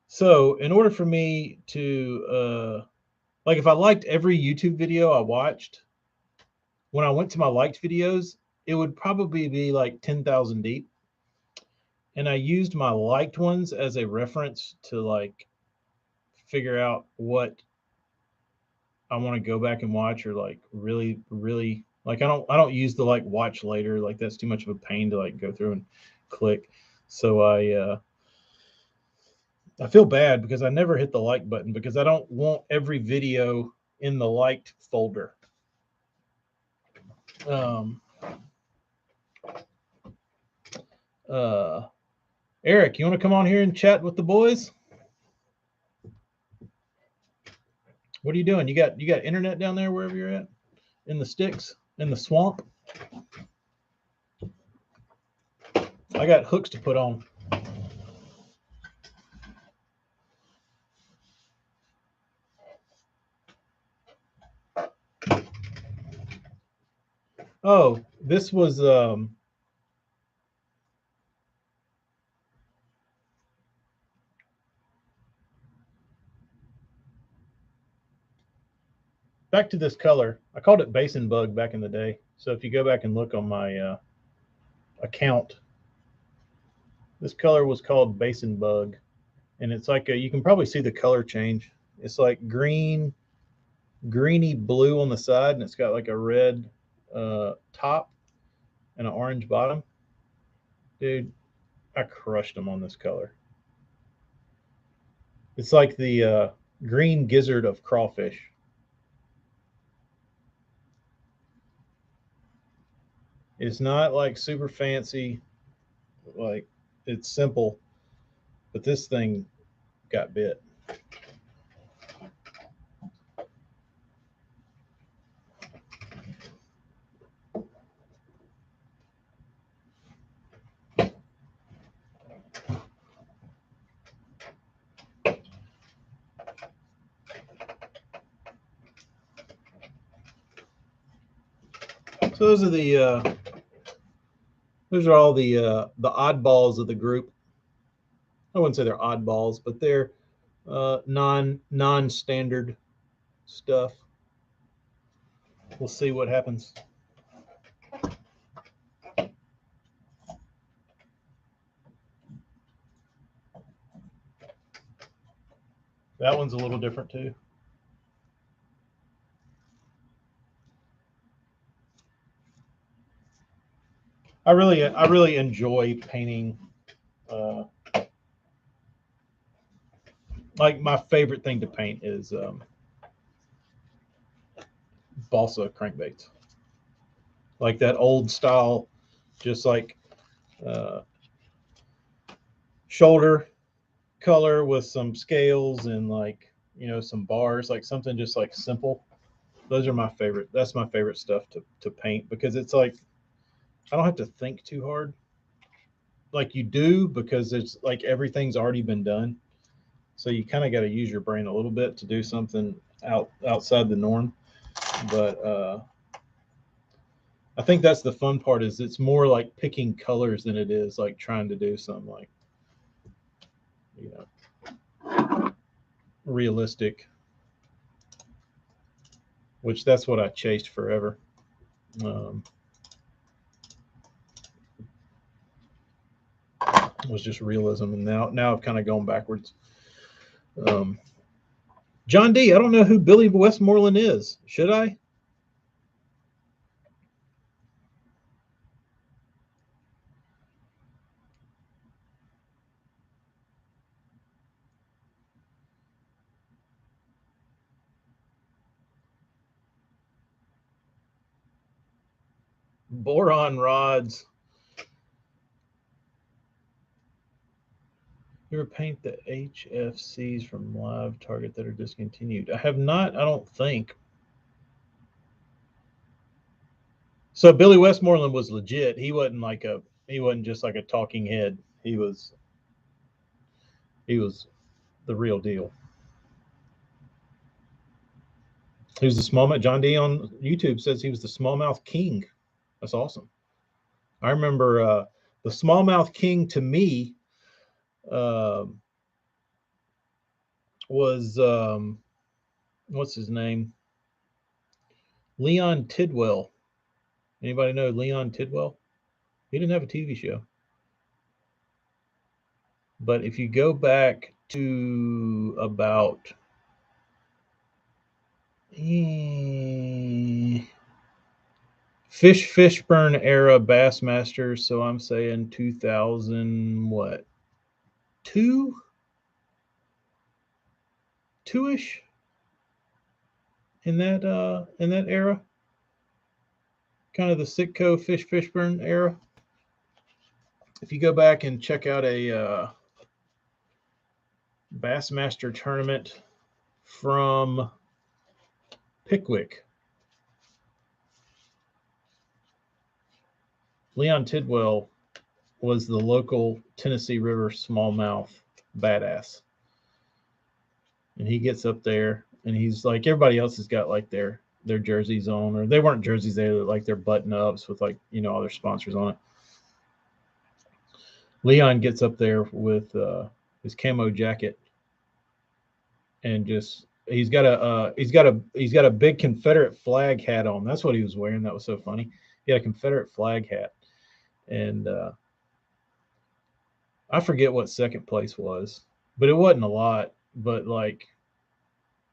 So in order for me to like, if I liked every YouTube video I watched, when I went to my liked videos, it would probably be like 10,000 deep. And I used my liked ones as a reference to like figure out what I want to go back and watch, or like really like I don't use the like watch later, like that's too much of a pain to like go through and click. So I feel bad because I never hit the like button because I don't want every video in the liked folder. Um, uh, Eric, you want to come on here and chat with the boys? What are you doing? You got internet down there wherever you're at? In the sticks? In the swamp? I got hooks to put on. Oh, this was back to this color. I called it basin bug back in the day. So if you go back and look on my account, this color was called basin bug, and it's like you can probably see the color change. It's like greeny blue on the side, and it's got like a red top and an orange bottom. Dude, I crushed them on this color. It's like the green gizzard of crawfish. It's not like super fancy, like it's simple, but this thing got bit. So those are all the oddballs of the group. I wouldn't say they're oddballs, but they're non-standard stuff. We'll see what happens. That one's a little different too. I really enjoy painting. Like my favorite thing to paint is balsa crankbaits, like that old style, just like uh, shoulder color with some scales and like some bars, like something just like simple. Those are my favorite. That's my favorite stuff to paint because it's like I don't have to think too hard. Like you do because it's like everything's already been done. So you kind of got to use your brain a little bit to do something outside the norm. But I think that's the fun part is it's more like picking colors than it is like trying to do some like realistic, which that's what I chased forever. Was just realism, and now I've kind of gone backwards. John D, I don't know who Billy Westmoreland is. Should I? Boron rods. You ever paint the HFCs from live target that are discontinued? I have not, I don't think. So Billy Westmoreland was legit. He wasn't just like a talking head. He was the real deal. He was the smallmouth. John D on YouTube says he was the smallmouth king. That's awesome. I remember the smallmouth king to me. was what's his name? Leon Tidwell. Anybody know Leon Tidwell? He didn't have a TV show. But if you go back to about Fishburne era Bassmasters, so I'm saying 2000 what? 2-ish in that era, kind of the Sitco Fishburne era. If you go back and check out a Bassmaster tournament from Pickwick, Leon Tidwell was the local Tennessee River smallmouth badass. And he gets up there and he's like, everybody else has got like their jerseys on, or they weren't jerseys, they were like their button ups with like, all their sponsors on it. Leon gets up there with his camo jacket and just he's got a big Confederate flag hat on. That's what he was wearing. That was so funny. He had a Confederate flag hat, and I forget what second place was, but it wasn't a lot. But like,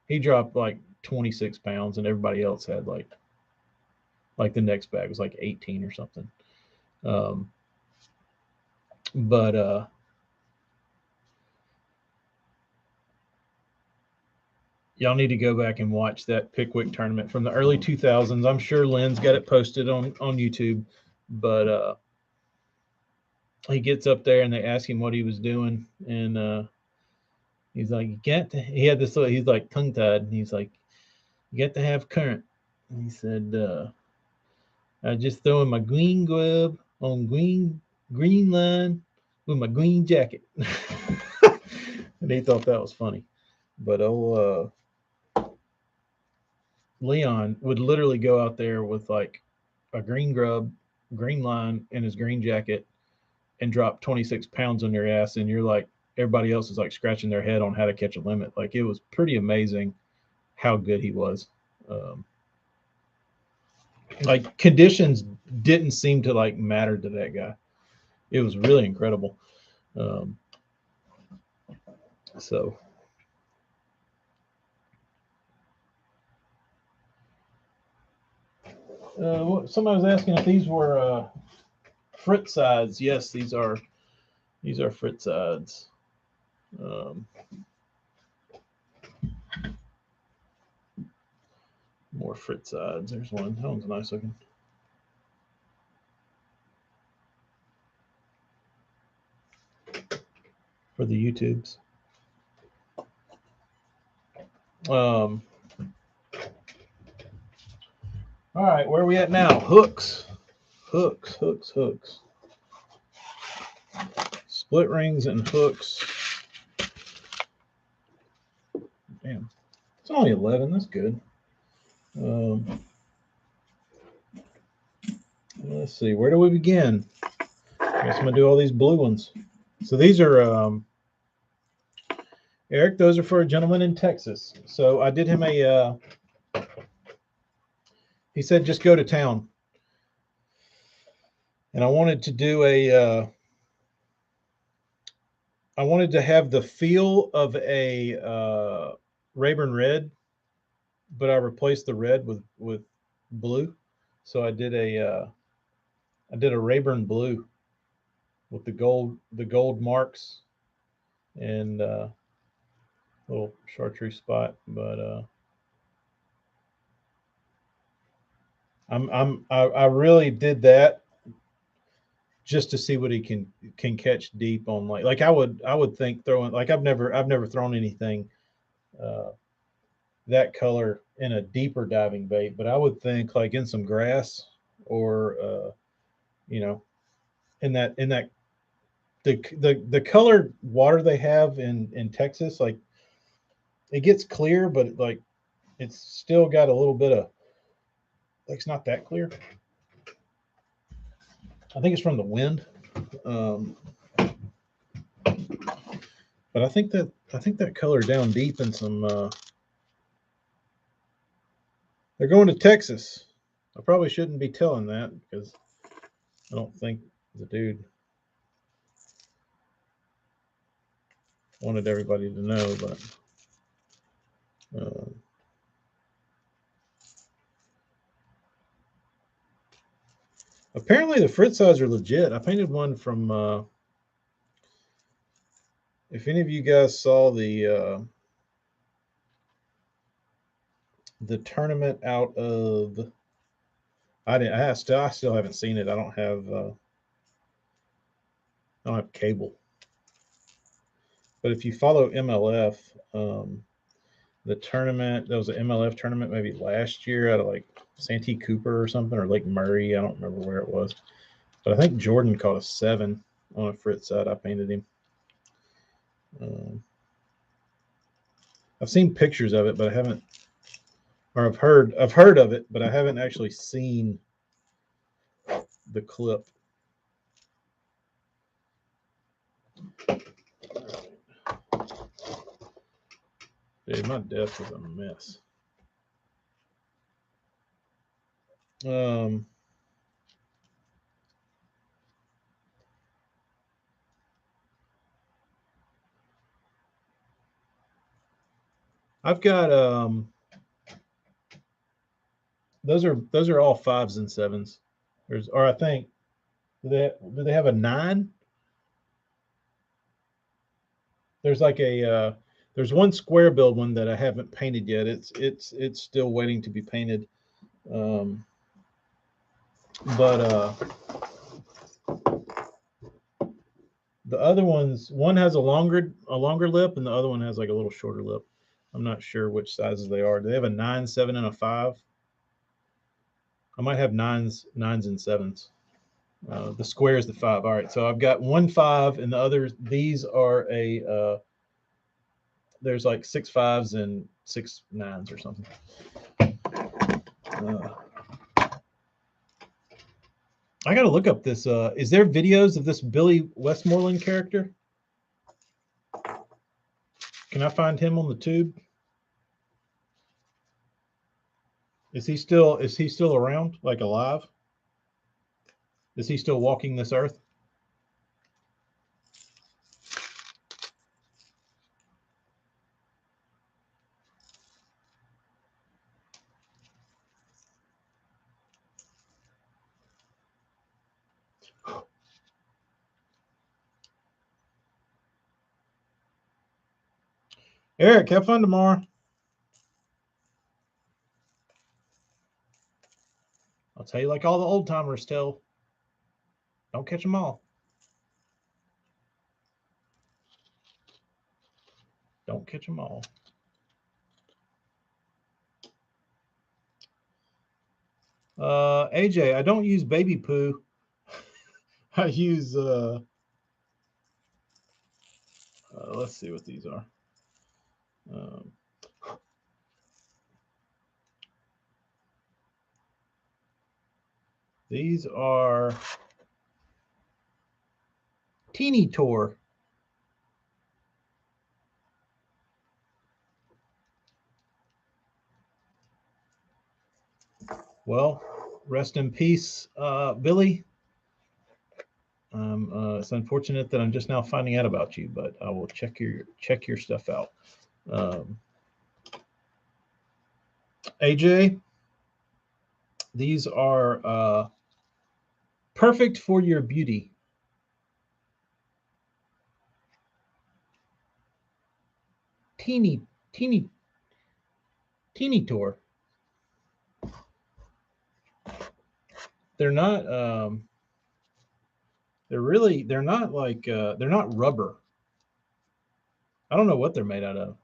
he dropped like 26 pounds, and everybody else had like the next bag was like 18 or something. But y'all need to go back and watch that Pickwick tournament from the early 2000s. I'm sure Lynn's got it posted on YouTube, but he gets up there and they ask him what he was doing, and he's like, he had this little, he's like tongue tied, and he's like, you got to have current. And he said, I just throwing my green grub on green line with my green jacket. And he thought that was funny. But Leon would literally go out there with like a green grub, green line, and his green jacket and drop 26 pounds on your ass. And you're like, everybody else is like scratching their head on how to catch a limit. Like, it was pretty amazing how good he was. Like, conditions didn't seem to like matter to that guy. It was really incredible. So somebody was asking if these were Fritz sides. Yes, these are Fritz sides. More Fritz sides. There's one. That one's nice looking. For the YouTubes. All right, where are we at now? Hooks. Split rings and hooks. Damn, it's only 11. That's good. Let's see. Where do we begin? I guess I'm gonna do all these blue ones. So these are Eric. Those are for a gentleman in Texas. So I did him a. He said just go to town, and I wanted to do a. I wanted to have the feel of a Rayburn red, but I replaced the red with blue. So I did a Rayburn blue with the gold marks and little chartreuse spot. But I really did that just to see what he can catch deep on, like I would think throwing, like I've never thrown anything that color in a deeper diving bait, but I would think like in some grass or in that the colored water they have in Texas, like it gets clear, but like it's still got a little bit of, like, it's not that clear. I think it's from the wind. But I think that color down deep in some. They're going to Texas. I probably shouldn't be telling that because I don't think the dude wanted everybody to know. But apparently the frit size are legit. I painted one from. If any of you guys saw the tournament out of, I didn't. I still haven't seen it. I don't have cable. But if you follow MLF, the tournament, there was an MLF tournament maybe last year out of like Santee Cooper or something, or Lake Murray. I don't remember where it was. But I think Jordan caught a 7 on a frit side. I painted him. I've seen pictures of it, but I haven't, or I've heard of it, but I haven't actually seen the clip. Dude, my desk is a mess. I've got those are all 5s and 7s. Or I think do they have a 9? There's like a there's one square build one that I haven't painted yet. It's still waiting to be painted. But the other ones, one has a longer lip, and the other one has like a little shorter lip. I'm not sure which sizes they are. Do they have a 9, 7, and a 5? I might have 9s and 7s. The square is the 5. All right, so I've got 1 5, and the others. These are a. There's like 6 5s and 6 9s or something. I got to look up this. Is there videos of this Billy Westmoreland character? Can I find him on the tube? Is he still around, like alive? Is he still walking this earth? Eric, have fun tomorrow. I'll tell you like all the old timers tell. Don't catch them all. Don't catch them all. AJ, I don't use baby poo. I use let's see what these are. These are Teeny Tour. Well, rest in peace, Billy. It's unfortunate that I'm just now finding out about you, but I will check your stuff out. AJ, these are perfect for your beauty. Teeny Tour. They're not. They're not like they're not rubber. I don't know what they're made out of.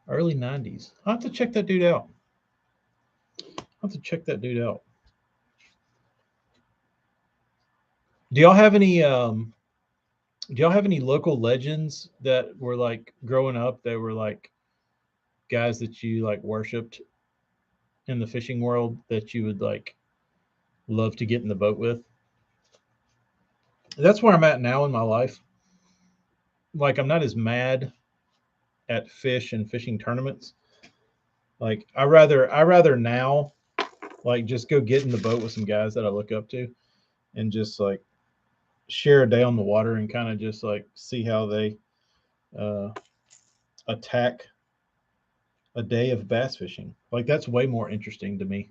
Early 90s. I'll have to check that dude out. Do y'all have any local legends that were like growing up that were like guys that you like worshipped in the fishing world that you would like love to get in the boat with? That's where I'm at now in my life. Like, I'm not as mad at fish and fishing tournaments. Like, I rather now, like, just go get in the boat with some guys that I look up to and just like share a day on the water and kind of just like see how they uh, attack a day of bass fishing. Like, that's way more interesting to me.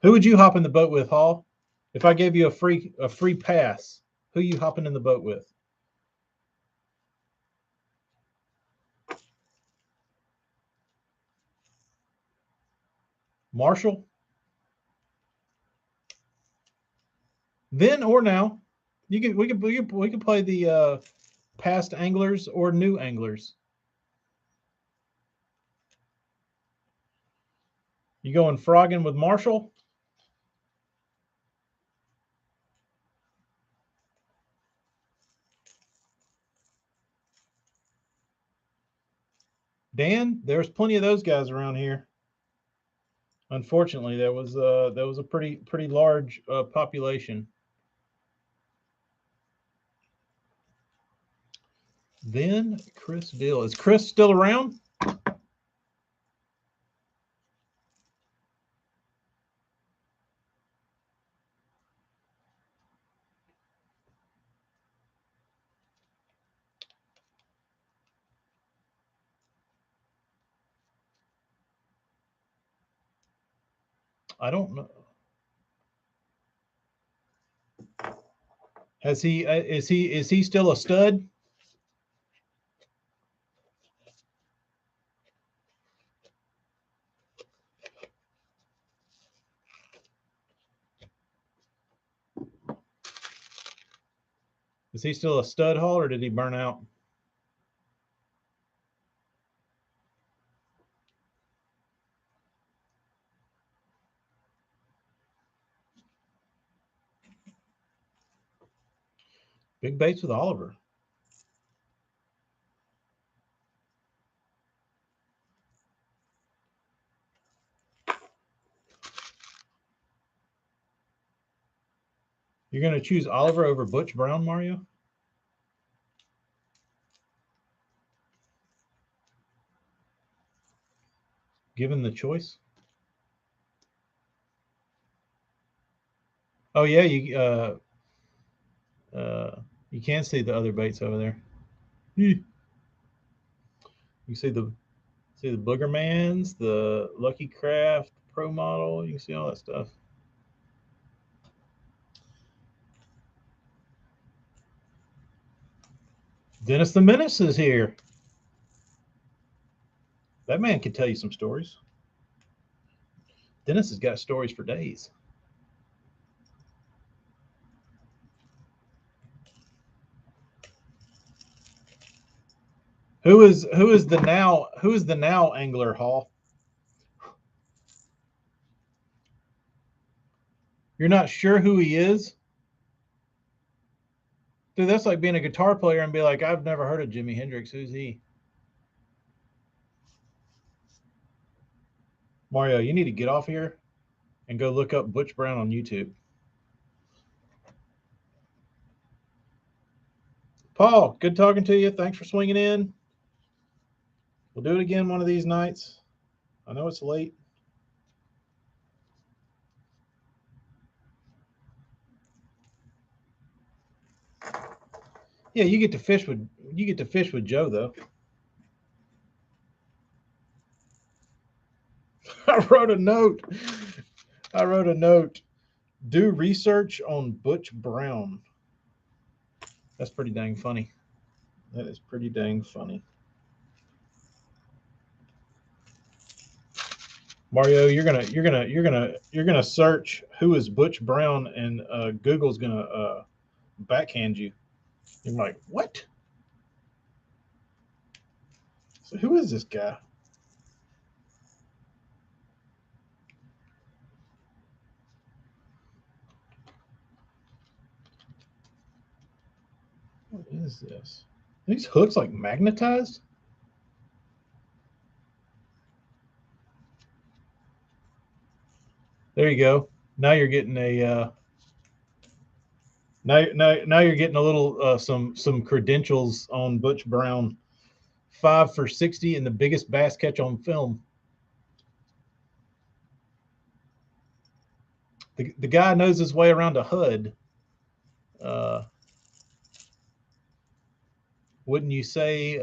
Who would you hop in the boat with, Hall? If I gave you a free pass, who you hopping in the boat with? Marshall? Then or now? We could play the past anglers or new anglers. You going frogging with Marshall? Dan? There's plenty of those guys around here. Unfortunately, there was a pretty large population. Then Chris Dill. Is Chris still around? I don't know. Has he? Is he still a stud? Is he still a stud, Hall, or did he burn out? Big baits with Oliver. You're going to choose Oliver over Butch Brown, Mario? Given the choice? Oh yeah, you can see the other baits over there. You see the Boogermans, the Lucky Craft Pro Model. You can see all that stuff. Dennis the Menace is here. That man can tell you some stories. Dennis has got stories for days. Who is the now angler, Hall? You're not sure who he is? Dude, that's like being a guitar player and be like, I've never heard of Jimi Hendrix. Who's he? Mario, you need to get off here and go look up Butch Brown on YouTube. Paul, good talking to you. Thanks for swinging in. We'll do it again one of these nights. I know it's late. Yeah, you get to fish with Joe though. I wrote a note. I wrote a note. Do research on Butch Brown. That's pretty dang funny. That is pretty dang funny. Mario, you're gonna search who is Butch Brown, and Google's gonna backhand you. You're like, what? So who is this guy? What is this? These hooks like magnetized? There you go. Now you're getting a Now you're getting a little some credentials on Butch Brown. 5 for 60 and the biggest bass catch on film. The guy knows his way around a hood. Uh, wouldn't you say,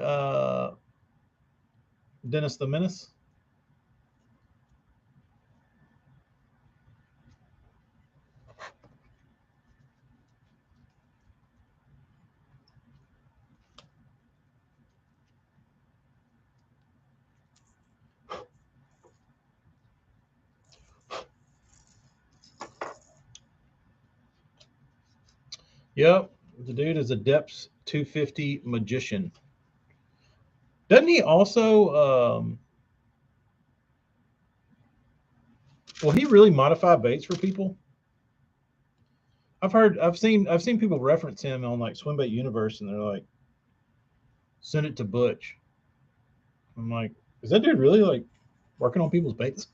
Dennis the Menace? Yep, the dude is a depths 250 magician. Doesn't he also? Will he really modify baits for people? I've seen people reference him on like Swimbait Universe, and they're like, send it to Butch. I'm like, is that dude really like working on people's baits?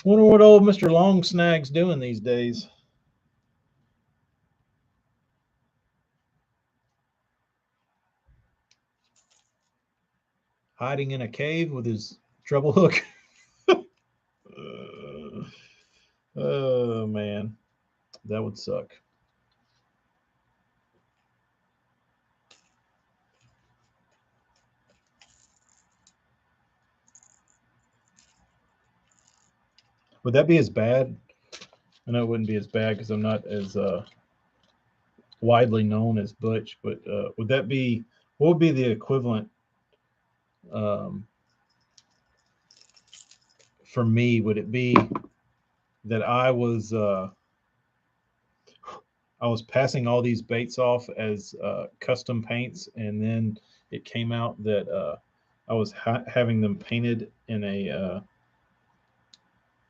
Wonder what old Mr. Long Snag's doing these days. Hiding in a cave with his treble hook. Oh man, that would suck. Would that be as bad? I know it wouldn't be as bad because I'm not as widely known as Butch, but would that be what would be the equivalent um, for me? Would it be that I was passing all these baits off as custom paints, and then it came out that I was having them painted in a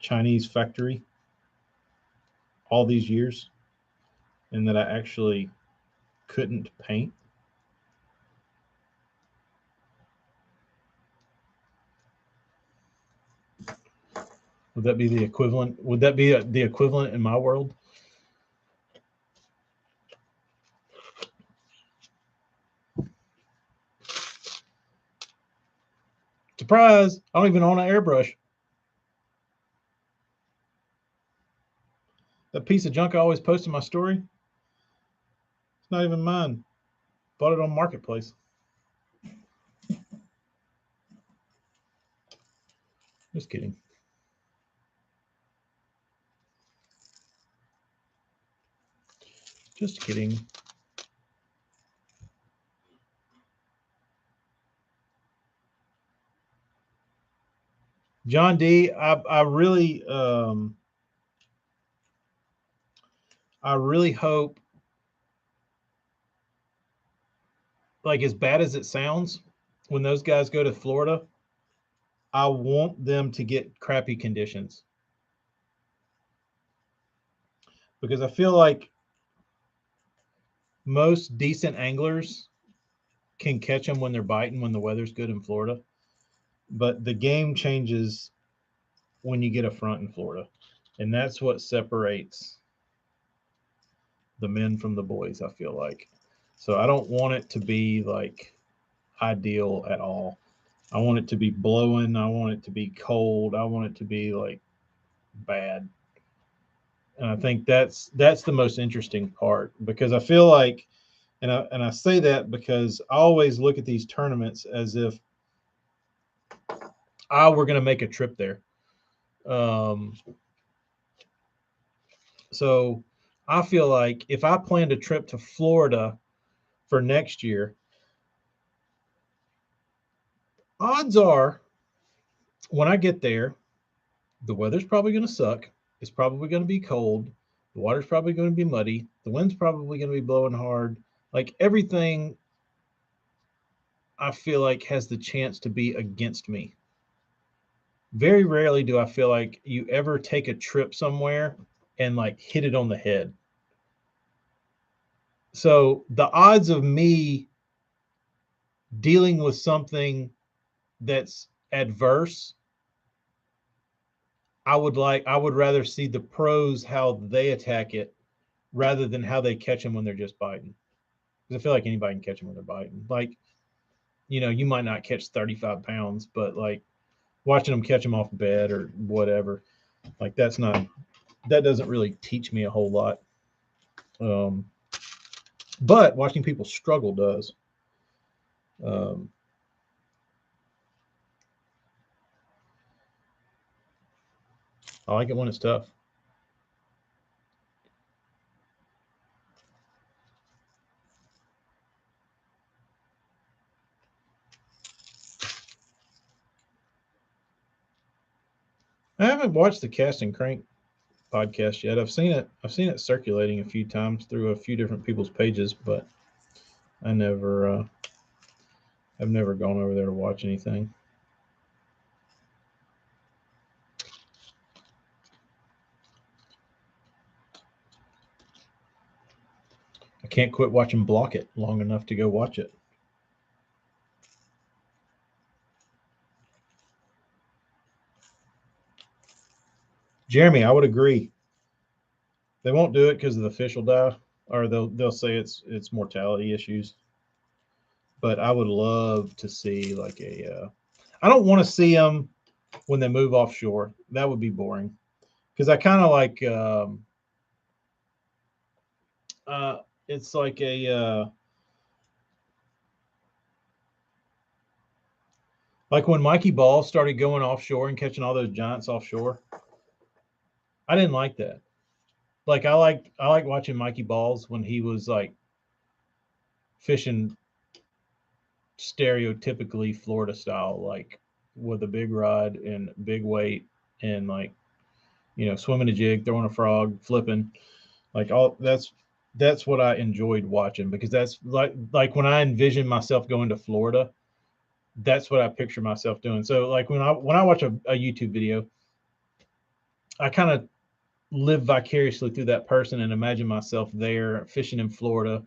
Chinese factory all these years, and that I actually couldn't paint? Would that be the equivalent? Would that be the equivalent in my world? Surprise! I don't even own an airbrush. That piece of junk I always post in my story, it's not even mine. Bought it on Marketplace. Just kidding. Just kidding. John D, I really hope, like as bad as it sounds, when those guys go to Florida, I want them to get crappy conditions because I feel like most decent anglers can catch them when they're biting when the weather's good in Florida, but the game changes when you get a front in Florida, and that's what separates the men from the boys. I feel like, so I don't want it to be like ideal at all. I want it to be blowing. I want it to be cold. I want it to be like bad. And I think that's the most interesting part because I feel like, and I say that because I always look at these tournaments as if we're going to make a trip there. Um, so I feel like if I planned a trip to Florida for next year, odds are when I get there, the weather's probably going to suck. It's probably going to be cold. The water's probably going to be muddy. The wind's probably going to be blowing hard. Like everything, I feel like has the chance to be against me. Very rarely do I feel like you ever take a trip somewhere and like hit it on the head. So the odds of me dealing with something that's adverse I would rather see the pros how they attack it rather than how they catch them when they're just biting. Because I feel like anybody can catch them when they're biting. Like, you might not catch 35 pounds, but like watching them catch them off bed or whatever, like that doesn't really teach me a whole lot. But watching people struggle does. I like it when it's tough. I haven't watched the Cast and Crank podcast yet. I've seen it. I've seen it circulating a few times through a few different people's pages, but I never. I've never gone over there to watch anything. I can't quit watching Block It long enough to go watch it. Jeremy, I would agree. They won't do it because of the fish will die, or they'll say it's mortality issues. But I would love to see like a. I don't want to see them when they move offshore. That would be boring. Because I kind of like. It's like a. Like when Mikey Ball started going offshore and catching all those giants offshore. I didn't like that. Like I like watching Mikey Balls when he was like fishing stereotypically Florida style, like with a big rod and big weight and like swimming a jig, throwing a frog, flipping, like all that's what I enjoyed watching because that's like when I envision myself going to Florida, that's what I picture myself doing. So like when I watch a YouTube video, I kind of live vicariously through that person and imagine myself there fishing in Florida,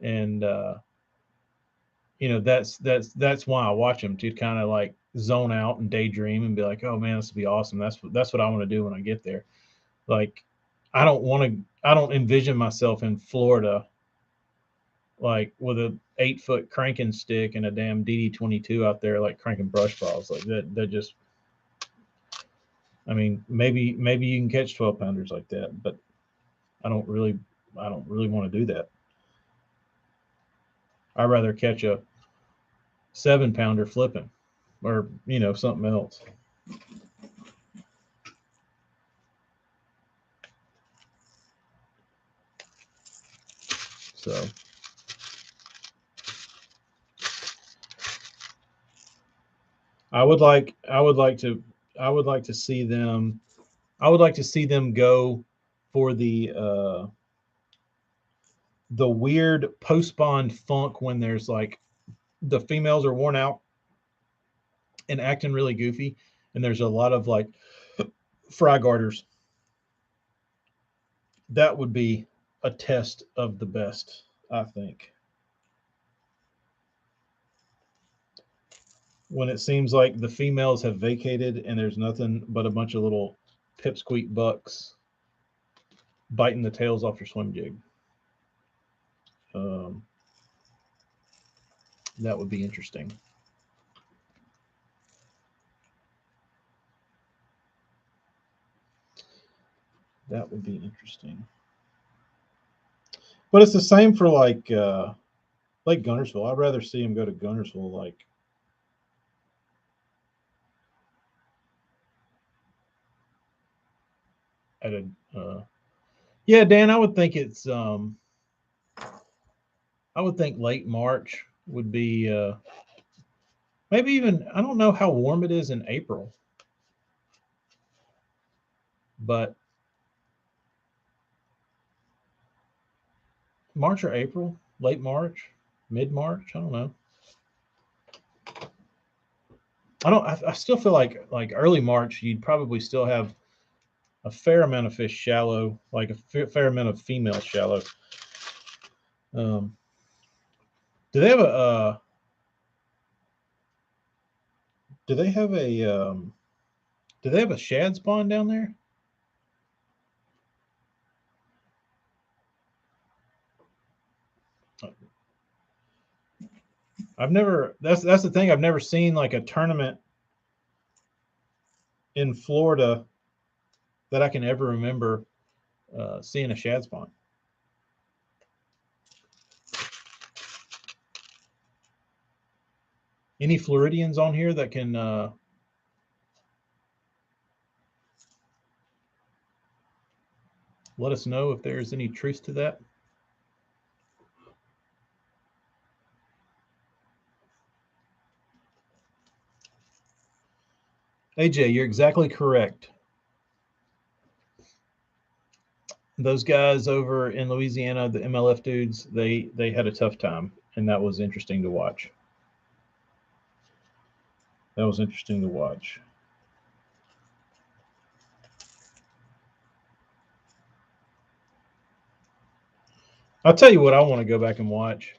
and that's why I watch them, to kind of like zone out and daydream and be like, oh man, this would be awesome. That's what I want to do when I get there. Like, I don't envision myself in Florida like with a 8-foot cranking stick and a damn DD22 out there like cranking brush balls like that. Just, I mean, maybe you can catch 12-pounders like that, but I don't really want to do that. I'd rather catch a 7-pounder flipping or something else. So I would like to see them. I would like to see them go for the weird post spawn funk when there's like the females are worn out and acting really goofy, and there's a lot of like fry garters. That would be a test of the best, I think. When it seems like the females have vacated and there's nothing but a bunch of little pipsqueak bucks biting the tails off your swim jig. Um, that would be interesting. That would be interesting. But it's the same for like Gunnersville. I'd rather see him go to Gunnersville like at a yeah, Dan, I would think late March would be maybe even, I don't know how warm it is in April, but March or April, late March, mid March, I don't know. I still feel like early March you'd probably still have a fair amount of fish shallow, like a fair amount of female shallow. Um, do they have a do they have a Do they have a shad spawn down there? I've never. That's the thing. I've never seen like a tournament in Florida that I can ever remember seeing a shad spawn. Any Floridians on here that can let us know if there's any truth to that? AJ, you're exactly correct. Those guys over in Louisiana, the MLF dudes, they had a tough time, and that was interesting to watch. That was interesting to watch. I'll tell you what I want to go back and watch.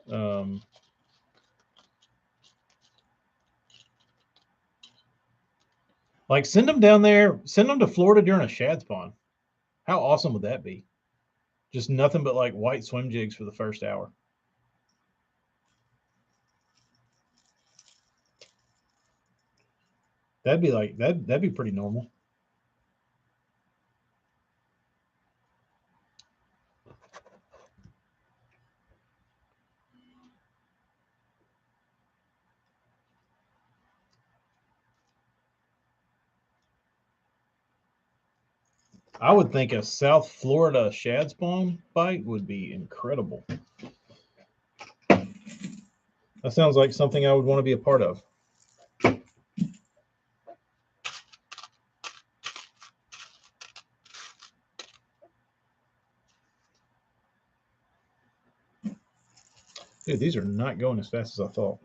Like send them down there, send them to Florida during a shad spawn. How awesome would that be? Just nothing but like white swim jigs for the first hour. That'd be like that'd be pretty normal. I would think a South Florida shad spawn bite would be incredible. That sounds like something I would want to be a part of. Dude, these are not going as fast as I thought.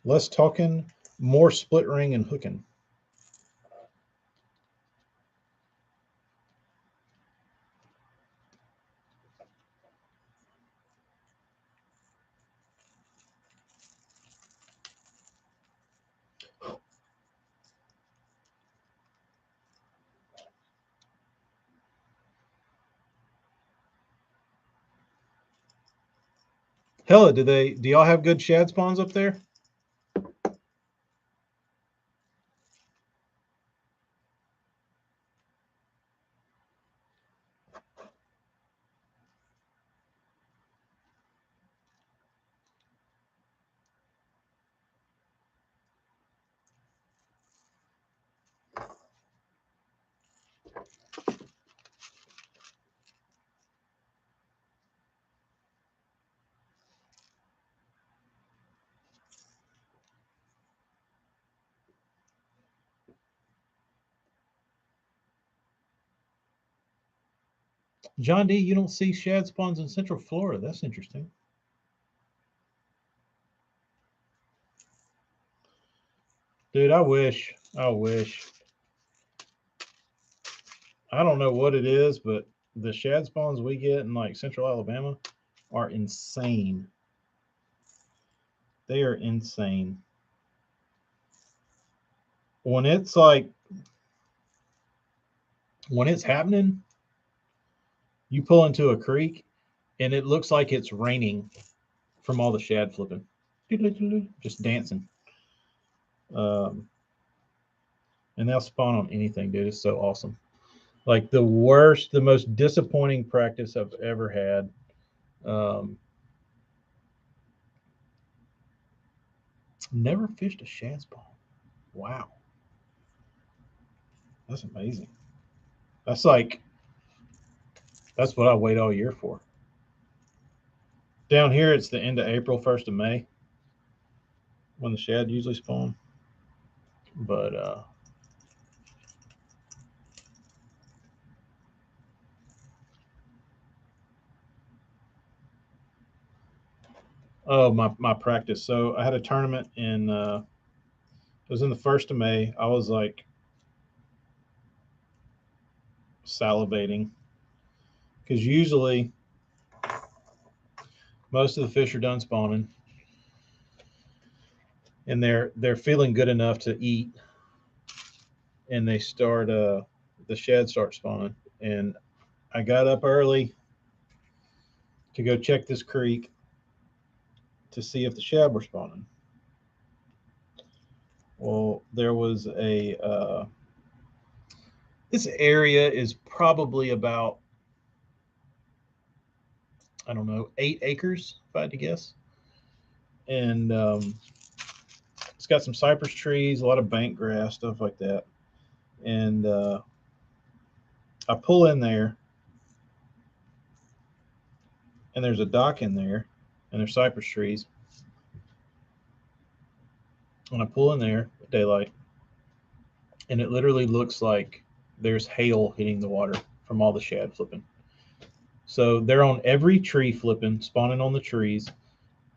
Less talking, more split ring and hooking. Hella, do y'all have good shad spawns up there? John D, you don't see shad spawns in Central Florida. That's interesting. Dude, I wish. I wish. I don't know what it is, but the shad spawns we get in like Central Alabama are insane. They are insane. When it's happening, you pull into a creek and it looks like it's raining from all the shad flipping, just dancing. And they'll spawn on anything, dude. It's so awesome. Like the most disappointing practice I've ever had. Never fished a shad spawn. Wow, that's amazing. That's what I wait all year for. Down here, it's the end of April, 1st of May, when the shad usually spawn. But oh, my practice. So I had a tournament in it was in the 1st of May. I was like salivating. because usually most of the fish are done spawning, and they're feeling good enough to eat, and they start the shad start spawning. And I got up early to go check this creek to see if the shad were spawning. Well, there was this area is probably about, I don't know, 8 acres, if I had to guess. And it's got some cypress trees, a lot of bank grass, stuff like that. And I pull in there, and there's a dock in there, and there's cypress trees. And I pull in there at daylight, and it literally looks like there's hail hitting the water from all the shad flipping. So they're on every tree flipping, spawning on the trees.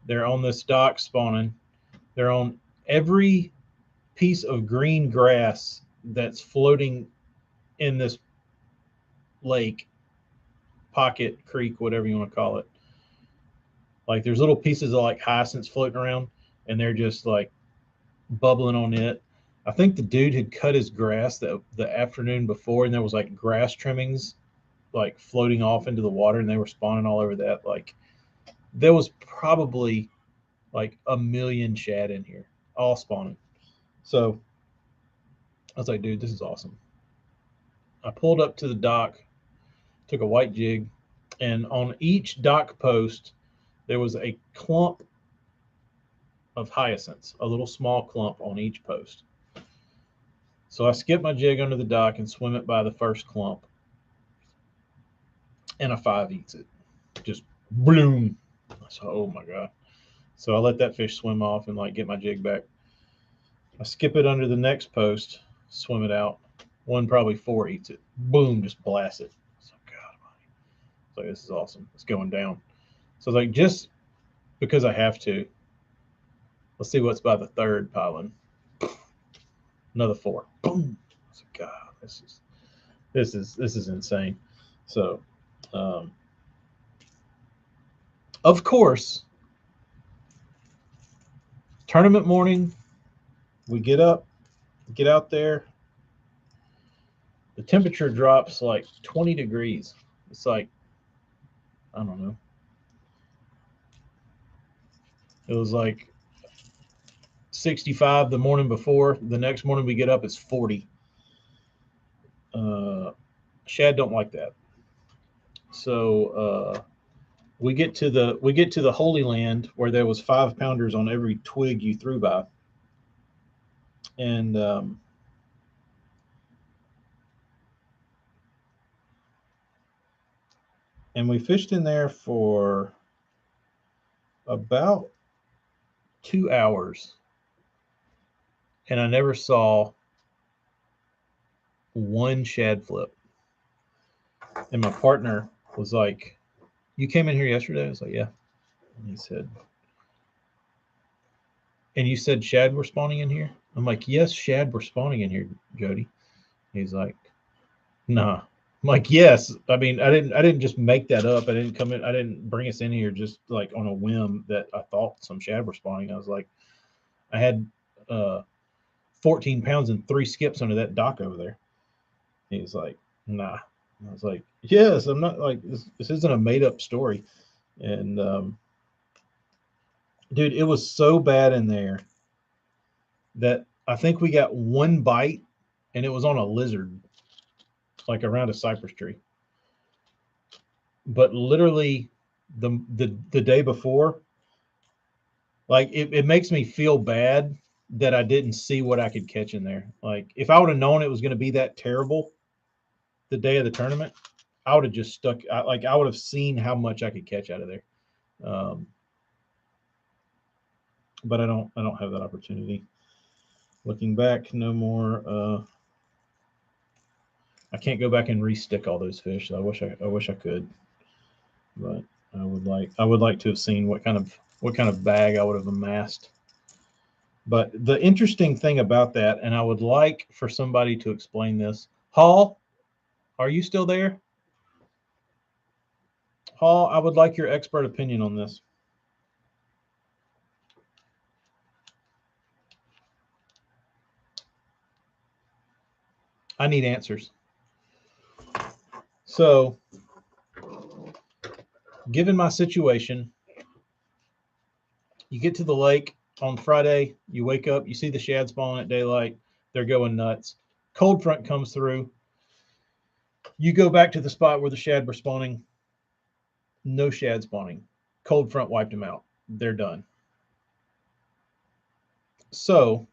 They're on this dock spawning. They're on every piece of green grass that's floating in this lake, pocket, creek, whatever you want to call it. Like there's little pieces of like hyacinths floating around, and they're just like bubbling on it. I think the dude had cut his grass the afternoon before, and there was like grass trimmings like floating off into the water, and they were spawning all over that. Like there was probably like 1 million shad in here, all spawning. So I was like, dude, this is awesome. I pulled up to the dock, took a white jig, and on each dock post there was a clump of hyacinths, a little small clump on each post. So I skip my jig under the dock and swim it by the first clump, and a 5 eats it. Just bloom. So, oh my God. So I let that fish swim off and like get my jig back. I skip it under the next post, swim it out. One, probably 4 eats it. Boom, just blast it. So God, it's like, this is awesome. It's going down. So like, just because I have to, let's see what's by the third piling. Another 4. Boom. So God, this is insane. So, of course, tournament morning, we get up, get out there. The temperature drops like 20 degrees. It's like, I don't know. It was like 65 the morning before. The next morning we get up, it's 40. Shad don't like that. So we get to the Holy Land where there was 5-pounders on every twig you threw by, and we fished in there for about 2 hours, and I never saw one shad flip. And my partner was like, "You came in here yesterday?" I was like, "Yeah." And he said, "And you said shad were spawning in here?" I'm like, "Yes, shad were spawning in here, Jody." He's like, "Nah." I'm like, "Yes." I mean, I didn't just make that up. I didn't come in. I didn't bring us in here just like on a whim that I thought some shad were spawning. I was like, I had 14 pounds and 3 skips under that dock over there. He was like, "Nah." And I was like, "Yes, I'm not like this isn't a made up story." And dude, it was so bad in there that I think we got one bite, and it was on a lizard, like around a cypress tree. But literally the day before, like it makes me feel bad that I didn't see what I could catch in there. Like if I would have known it was going to be that terrible the day of the tournament, I would have just stuck. I would have seen how much I could catch out of there. But I don't have that opportunity. Looking back, no more. I can't go back and re-stick all those fish. I wish I could, but I would like to have seen what kind of bag I would have amassed. But the interesting thing about that, and I would like for somebody to explain this. Hall, are you still there? Hall, I would like your expert opinion on this. I need answers. So, given my situation, you get to the lake on Friday, you wake up, you see the shad spawn at daylight, they're going nuts. Cold front comes through. You go back to the spot where the shad were spawning, no shad spawning. Cold front wiped them out. They're done. So,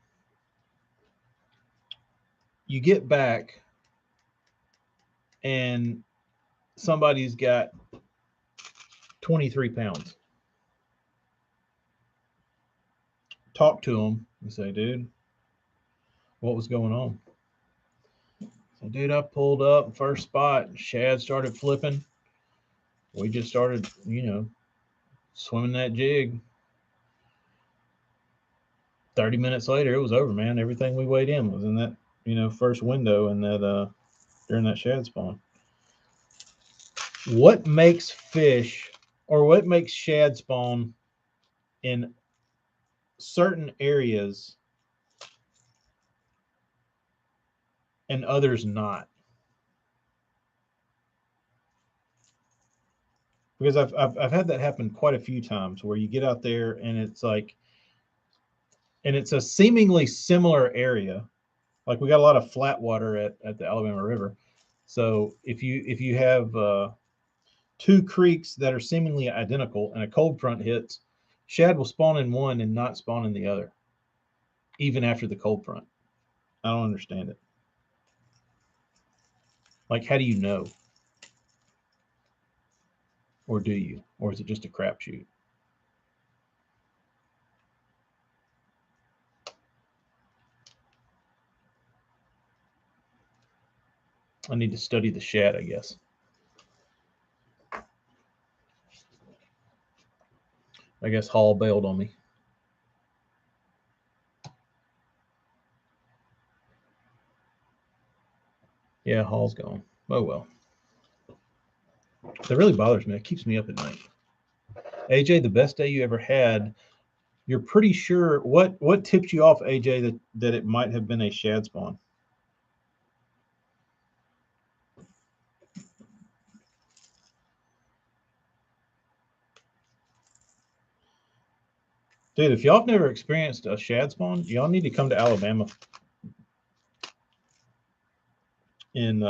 you get back and somebody's got 23 pounds. Talk to them and say, dude, what was going on? So, dude, I pulled up first spot. Shad started flipping. We just started, swimming that jig. 30 minutes later, it was over, man. Everything we weighed in was in that, first window and that during that shad spawn. What makes fish or what makes shad spawn in certain areas and others not? Because I've had that happen quite a few times where you get out there and it's like, and it's a seemingly similar area. Like we got a lot of flat water at the Alabama River. So if you have two creeks that are seemingly identical and a cold front hits, shad will spawn in one and not spawn in the other, even after the cold front. I don't understand it. Like, how do you know? Or do you? Or is it just a crapshoot? I need to study the shad, I guess. I guess Hall bailed on me. Yeah, Hall's gone. Oh well. That really bothers me. It keeps me up at night. AJ, the best day you ever had. You're pretty sure what tipped you off, AJ, that it might have been a shad spawn? Dude, if y'all have never experienced a shad spawn, y'all need to come to Alabama in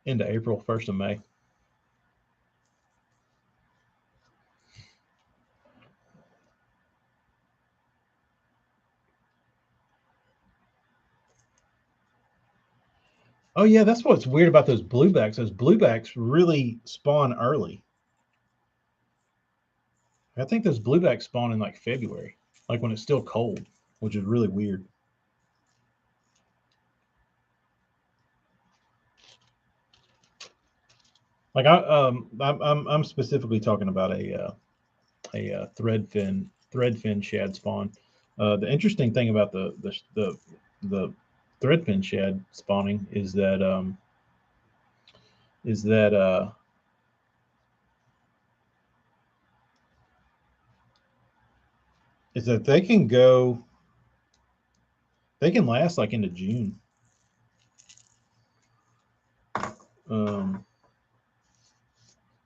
into April, 1st of May. Oh yeah, that's what's weird about those bluebacks. Those bluebacks really spawn early. I think those bluebacks spawn in like February, like when it's still cold, which is really weird. Like I'm specifically talking about a threadfin shad spawn. The interesting thing about the threadfin shad spawning is that is that uh, is that they can last like into June. Um,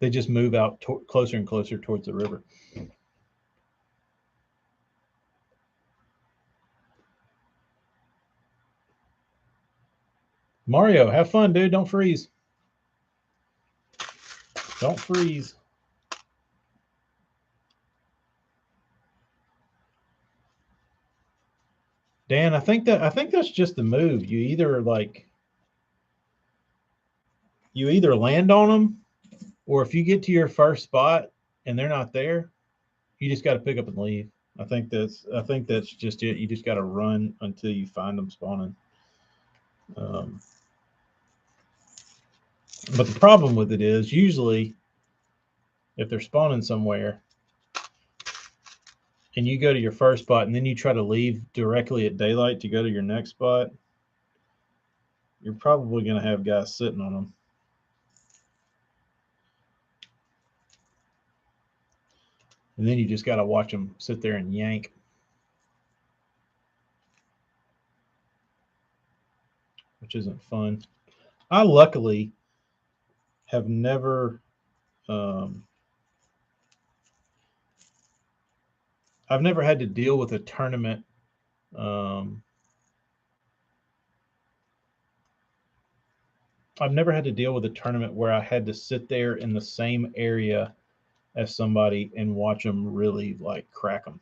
they just move out closer and closer towards the river. Mario, have fun, dude. Don't freeze. Don't freeze. Dan, I think that's just the move. You either land on them, or if you get to your first spot and they're not there, you just got to pick up and leave. I think that's just it. You just got to run until you find them spawning. Um, but the problem with it is usually if they're spawning somewhere and you go to your first spot and then you try to leave directly at daylight to go to your next spot, you're probably going to have guys sitting on them. And then you just got to watch them sit there and yank. Which isn't fun. I luckily have never, I've never had to deal with a tournament. I've never had to deal with a tournament where I had to sit there in the same area as somebody and watch them really like crack them.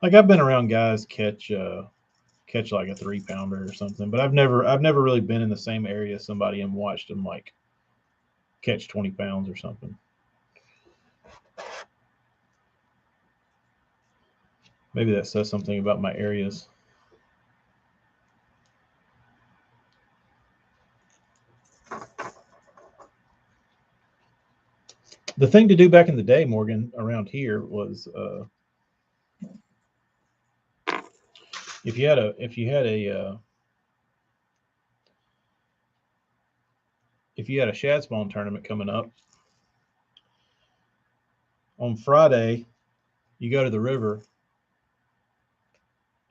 Like I've been around guys catch like a 3-pounder or something, but I've never really been in the same area as somebody and watched them like catch 20 pounds or something. Maybe that says something about my areas. The thing to do back in the day, Morgan, around here was if you had a if you had a shad spawn tournament coming up on Friday, you go to the river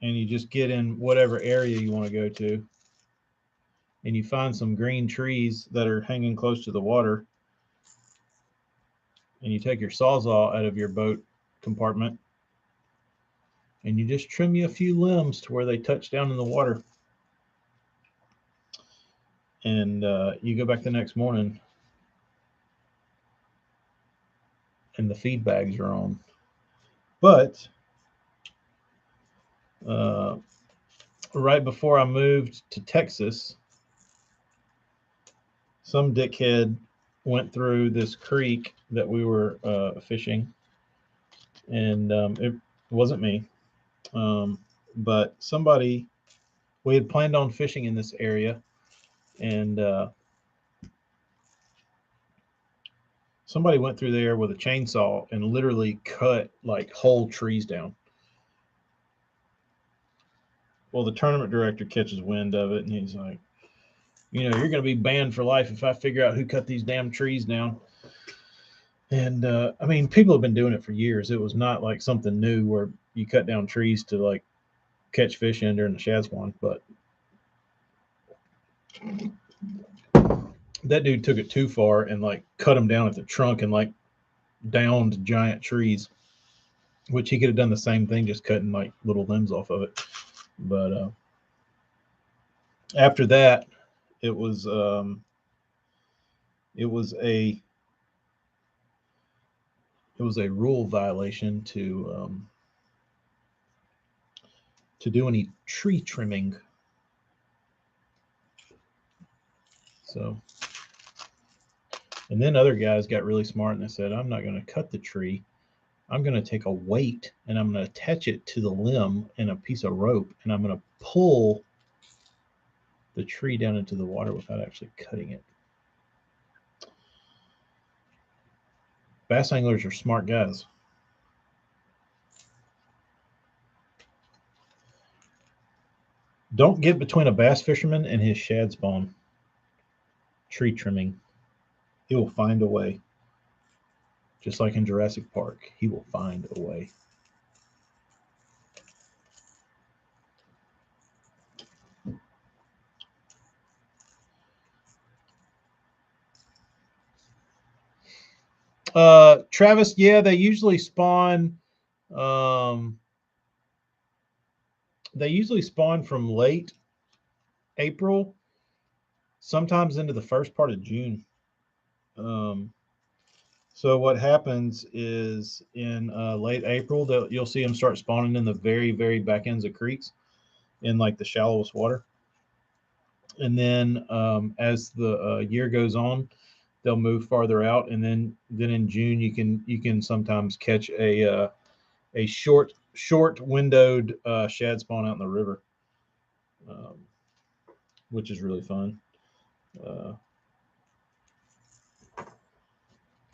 and you just get in whatever area you want to go to, and you find some green trees that are hanging close to the water, and you take your sawzall out of your boat compartment and you just trim you a few limbs to where they touch down in the water, and you go back the next morning and the feed bags are on. But right before I moved to Texas, some dickhead went through this creek that we were fishing, and it wasn't me, but somebody. We had planned on fishing in this area, and somebody went through there with a chainsaw and literally cut like whole trees down. Well, the tournament director catches wind of it, and he's like, you're going to be banned for life if I figure out who cut these damn trees down. And I mean, people have been doing it for years. It was not like something new where you cut down trees to like catch fish in during the shad spawn. But that dude took it too far and like cut them down at the trunk and like downed giant trees, which he could have done the same thing, just cutting like little limbs off of it. But after that, it was a rule violation to do any tree trimming. So, and then other guys got really smart and they said, I'm not going to cut the tree. I'm going to take a weight and I'm going to attach it to the limb and a piece of rope, and I'm going to pull the tree down into the water without actually cutting it. Bass anglers are smart guys. Don't get between a bass fisherman and his shad spawn. Tree trimming. He will find a way. Just like in Jurassic Park, he will find a way. Travis, yeah, they usually spawn. They usually spawn from late April, sometimes into the first part of June. So what happens is in late April, you'll see them start spawning in the very, very back ends of creeks, in like the shallowest water. And then as the year goes on, they'll move farther out, and then in June you can sometimes catch a short windowed shad spawn out in the river, which is really fun.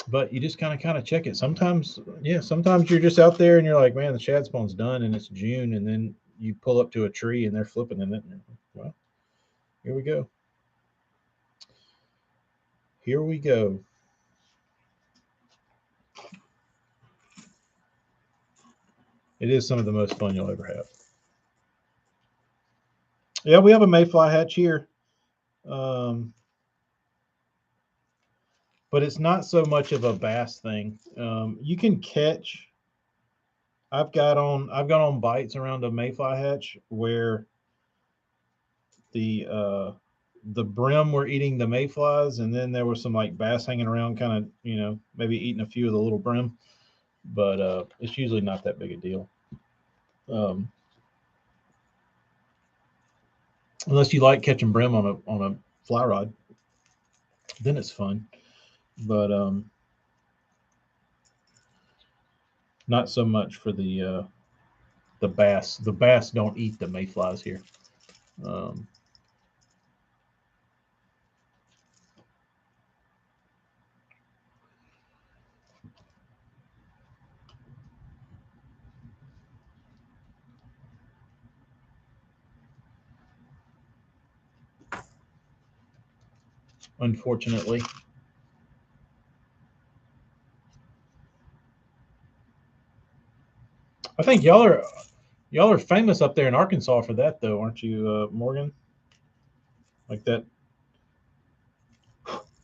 But you just kind of check it. Sometimes you're just out there and you're like, man, the shad spawn's done and it's June, and then you pull up to a tree and they're flipping in it. Well, here we go. Here we go. It is some of the most fun you'll ever have. Yeah, we have a mayfly hatch here. But it's not so much of a bass thing. You can catch. I've got on bites around a mayfly hatch where the brim were eating the mayflies, and then there was some like bass hanging around, kind of maybe eating a few of the little brim. But it's usually not that big a deal, unless you like catching brim on a fly rod. Then it's fun, but not so much for the bass. The bass don't eat the mayflies here. Um, Unfortunately. I think y'all are famous up there in Arkansas for that, though, aren't you, Morgan? Like that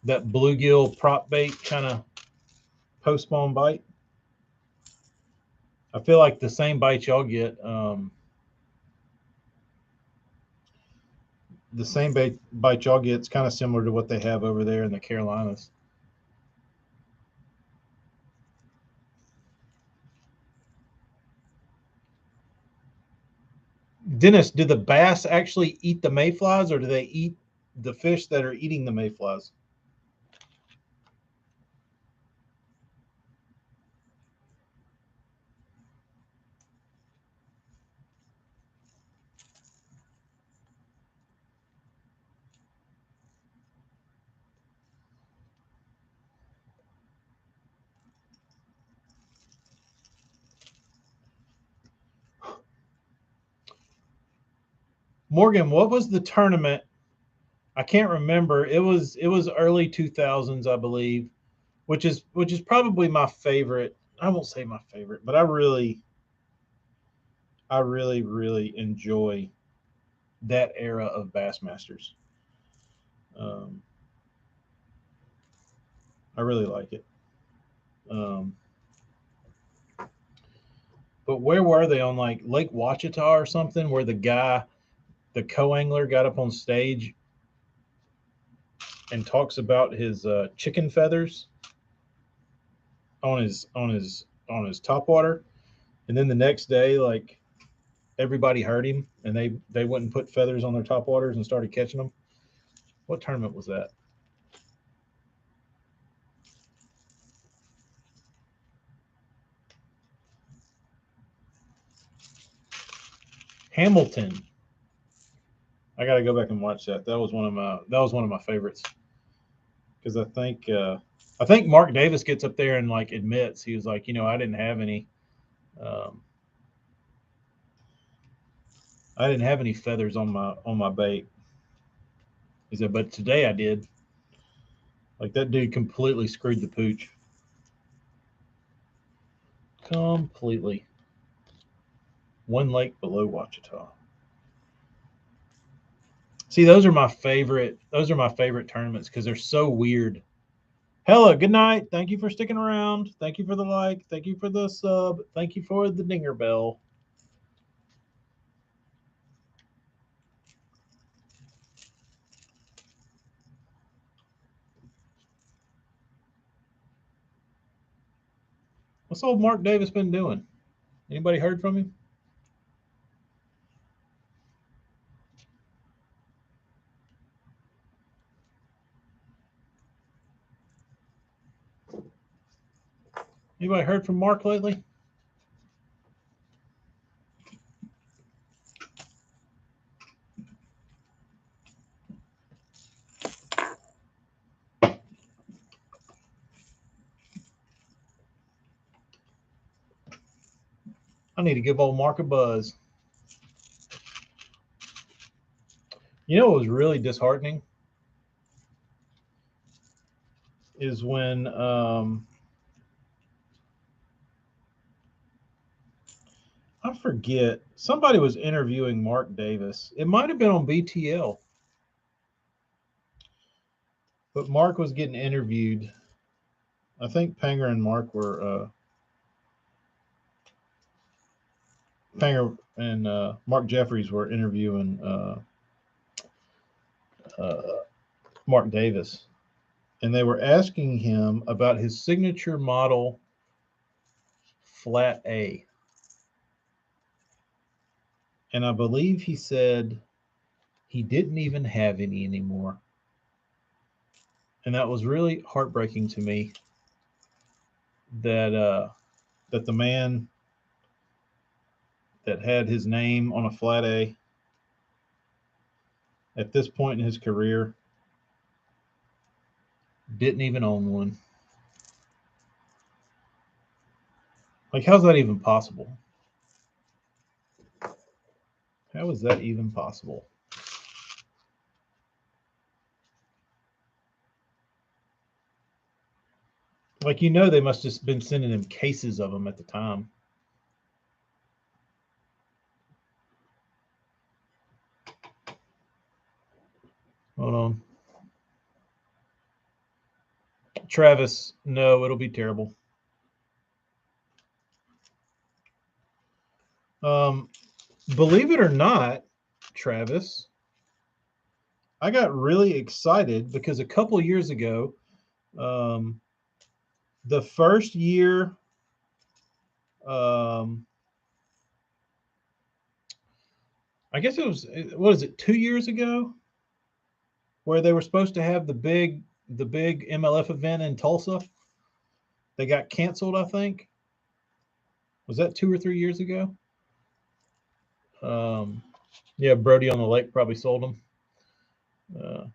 bluegill prop bait kind of post spawn bite. I feel like the same bite y'all get, the same bite y'all get, is kind of similar to what they have over there in the Carolinas. Dennis, do the bass actually eat the mayflies, or do they eat the fish that are eating the mayflies? Morgan, what was the tournament? I can't remember. It was early 2000s, I believe, which is probably my favorite. I won't say my favorite, but I really enjoy that era of Bassmasters. Um, I really like it. Um, but where were they, on like Lake Wachita or something, where the co-angler, got up on stage and talks about his chicken feathers on his top water, and then the next day, like, everybody heard him, and they went and put feathers on their top waters and started catching them. What tournament was that? Hamilton. I got to go back and watch that. That was one of my favorites, because I think Mark Davis gets up there and like admits, he was like, um, I didn't have any feathers on my bait. He said, but today I did. Like, that dude completely screwed the pooch. Completely. One lake below Wachita. See, those are my favorite. Those are my favorite tournaments because they're so weird. Hella, good night. Thank you for sticking around. Thank you for the like. Thank you for the sub. Thank you for the dinger bell. What's old Mark Davis been doing? Anybody heard from him? Anybody heard from Mark lately? I need to give old Mark a buzz. You know what was really disheartening is when I forget. Somebody was interviewing Mark Davis. It might have been on BTL. But Mark was getting interviewed. I think Panger and Mark were Panger and Mark Jeffries were interviewing uh, Mark Davis, and they were asking him about his signature model flat A. And I believe he said he didn't even have any anymore. And that was really heartbreaking to me that the man that had his name on a flat A at this point in his career didn't even own one. Like, how's that even possible? How is that even possible? Like, they must have been sending him cases of them at the time. Hold on. Travis, no, it'll be terrible. Believe it or not, Travis, I got really excited because a couple years ago, um, the first year, I guess it was, what is it, 2 years ago, where they were supposed to have the big MLF event in Tulsa. They got canceled, I think. Was that 2 or 3 years ago? Um, yeah, Brody on the Lake probably sold them. Uh,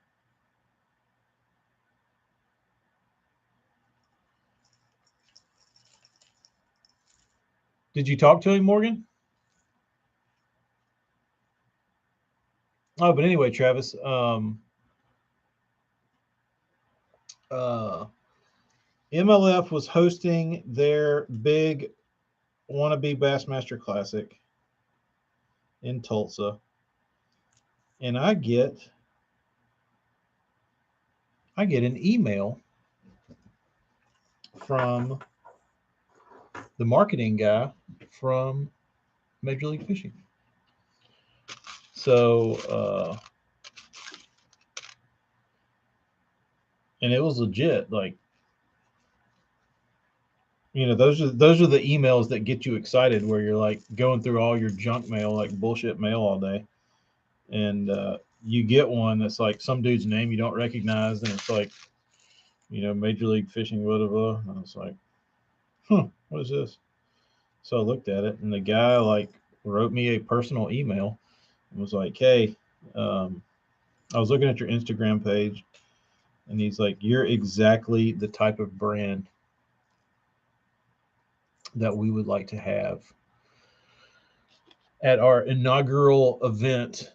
did you talk to him, Morgan? Oh, but anyway, Travis, uh, MLF was hosting their big wannabe Bassmaster Classic in Tulsa, and I get an email from the marketing guy from Major League Fishing. So, and it was legit. Like, those are the emails that get you excited, where you're like going through all your junk mail, like bullshit mail all day, and you get one that's like some dude's name you don't recognize, and it's like, Major League Fishing, blah blah blah. And I was like, what is this? So I looked at it, and the guy like wrote me a personal email and was like, hey, I was looking at your Instagram page, and he's like, you're exactly the type of brand that we would like to have at our inaugural event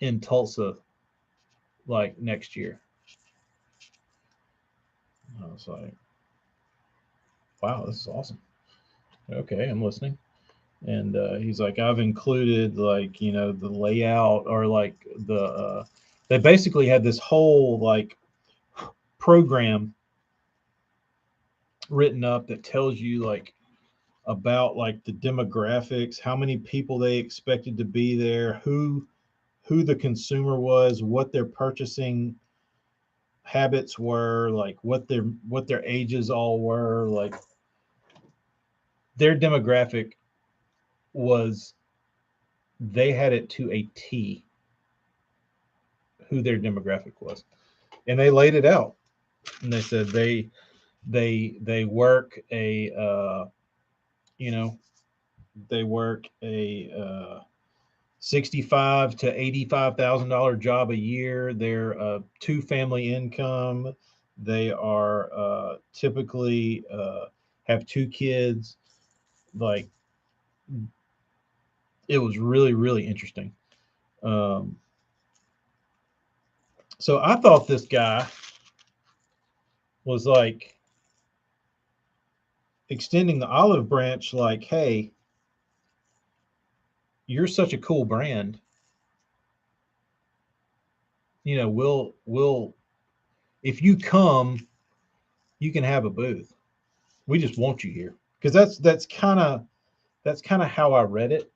in Tulsa, like next year. I was like, wow, this is awesome. Okay, I'm listening. And he's like, I've included like, the layout, or like they basically had this whole like program written up that tells you like about like the demographics, how many people they expected to be there, who the consumer was, what their purchasing habits were, like what their ages all were, like their demographic was, they had it to a T who their demographic was. And they laid it out. And they said they work a they work a 65 to $85,000 job a year. They're two-family income. They are typically have two kids. Like, it was really, really interesting. So I thought this guy was like, extending the olive branch like, hey, you're such a cool brand. You know, we'll if you come, you can have a booth. We just want you here. Because that's kind of how I read it,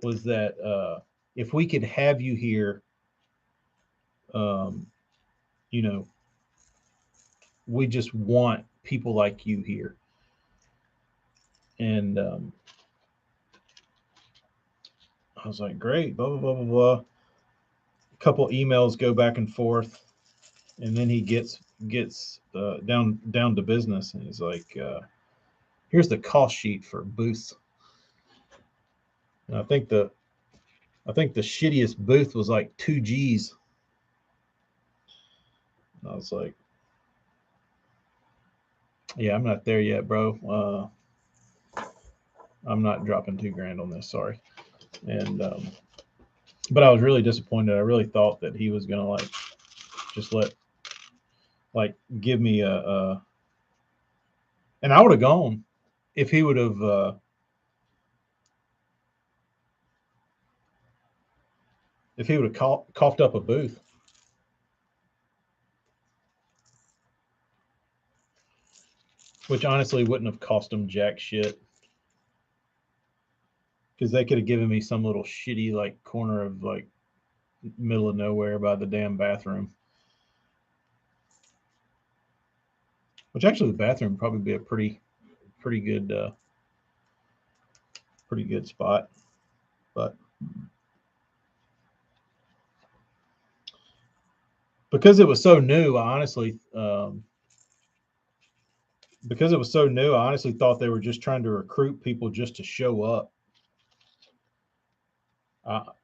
was that if we could have you here, um, you know, we just want people like you here. And I was like, great, blah blah blah blah blah. A couple emails go back and forth, and then he gets down to business, and he's like, here's the cost sheet for booths. And I think the shittiest booth was like 2 G's. And I was like, yeah, I'm not there yet, bro. I'm not dropping 2 grand on this. Sorry. And but I was really disappointed. I really thought that he was gonna like just give me and I would have gone if he would have coughed up a booth. Which honestly wouldn't have cost him jack shit, because they could have given me some little shitty like corner of like middle of nowhere by the damn bathroom. Which actually the bathroom would probably be a pretty good spot. But because it was so new, because it was so new, I honestly thought they were just trying to recruit people just to show up.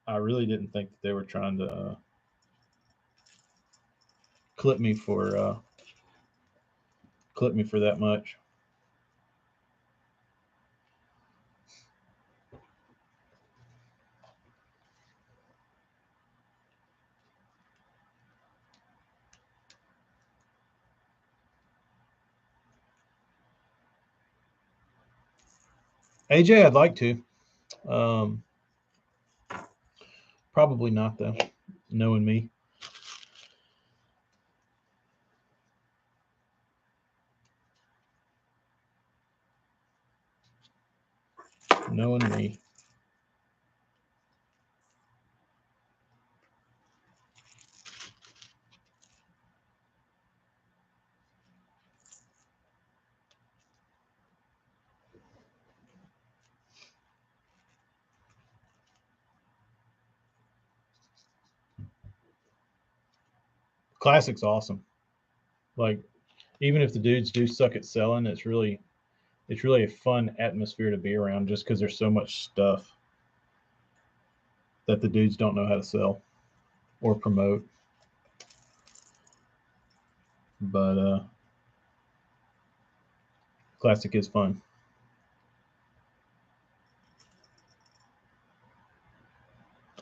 I really didn't think that they were trying to clip me for that much. AJ, I'd like to. Um, Probably not though, knowing me. Knowing me. Classic's awesome. Like, even if the dudes do suck at selling, it's really a fun atmosphere to be around, just because there's so much stuff that the dudes don't know how to sell or promote. But Classic is fun.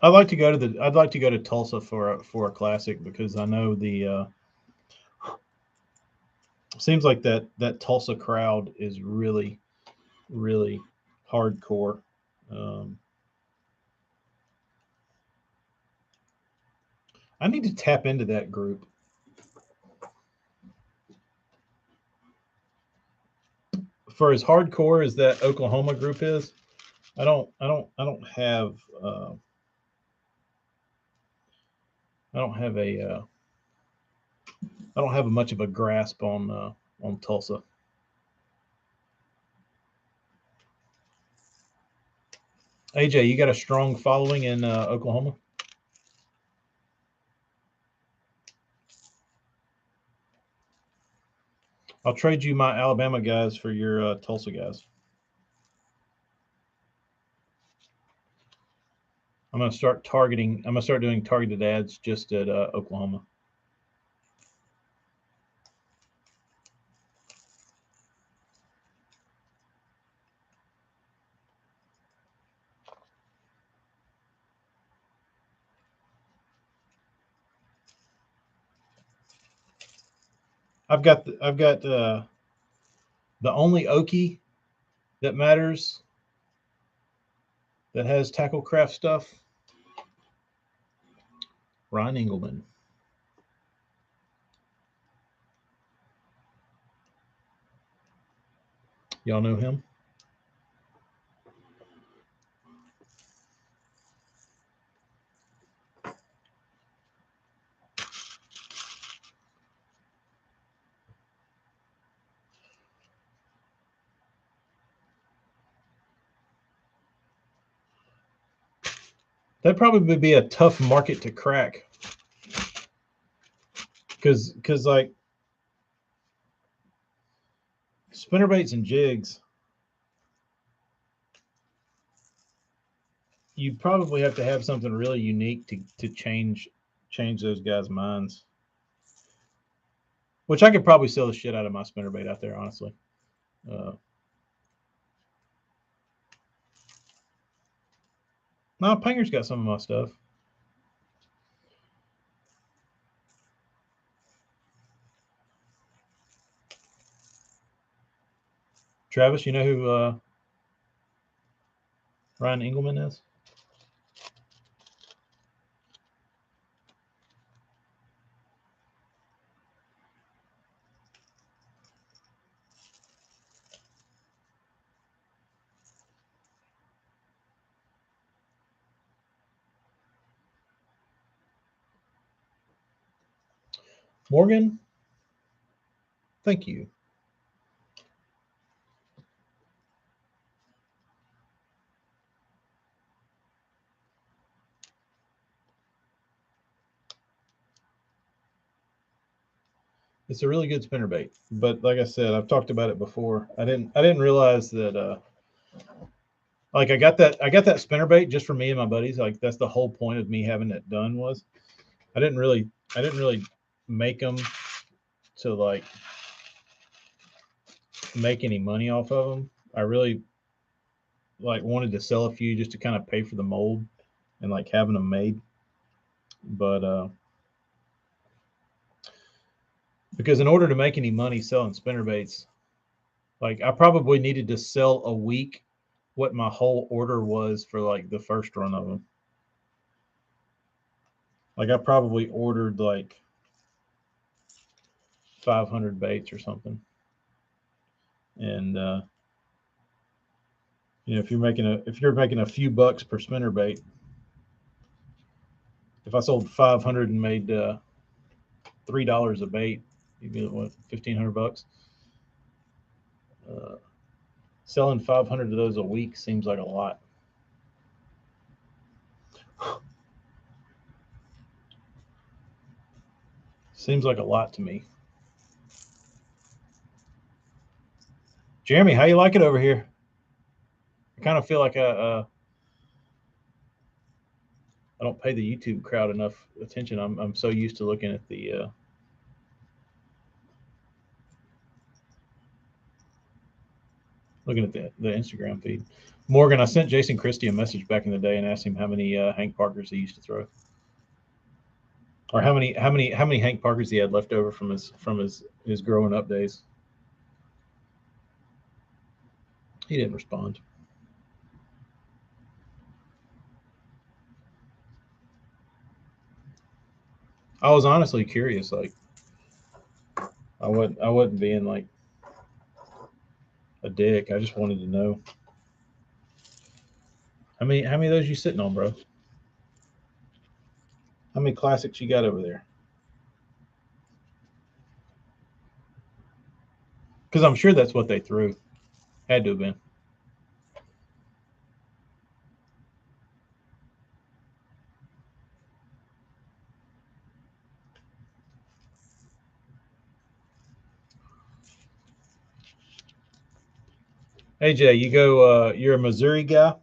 I'd like to go to Tulsa for a Classic, because I know the seems like that Tulsa crowd is really really hardcore. Um, I need to tap into that group. For as hardcore as that Oklahoma group is, I don't have I don't have a I don't have much of a grasp on Tulsa. AJ, you got a strong following in Oklahoma? I'll trade you my Alabama guys for your Tulsa guys. I'm gonna start targeting. I'm gonna start doing targeted ads just at Oklahoma. I've got The only Okie that matters that has tackle craft stuff, Ron Engelman. Y'all know him? That'd probably be a tough market to crack. Because like spinnerbaits and jigs, you'd probably have to have something really unique to change those guys' minds. Which I could probably sell the shit out of my spinnerbait out there, honestly. No, Panger's got some of my stuff. Travis, you know who Ryan Engelman is? Morgan, thank you. It's a really good spinnerbait, but like I said, I've talked about it before. I didn't realize that. Like I got that spinnerbait just for me and my buddies. Like that's the whole point of me having it done was. I didn't really make them to like make any money off of them. I really like wanted to sell a few just to kind of pay for the mold and like having them made. But because in order to make any money selling spinnerbaits, like I probably needed to sell a week what my whole order was for like the first run of them. Like I probably ordered like 500 baits or something. And you know, if you're making a few bucks per spinnerbait, if I sold 500 and made $3 a bait, you'd be what, 1,500 bucks. Selling 500 of those a week seems like a lot. Seems like a lot to me. Jeremy, how you like it over here? I kind of feel like I don't pay the YouTube crowd enough attention. I'm so used to looking at the Instagram feed. Morgan, I sent Jason Christie a message back in the day and asked him how many Hank Parkers he used to throw, or how many Hank Parkers he had left over from his growing up days. He didn't respond. I was honestly curious. Like, I wasn't being like a dick. I just wanted to know how many of those you sitting on, bro? How many classics you got over there? Because I'm sure that's what they threw. Had to have been. AJ, you go. You're a Missouri guy.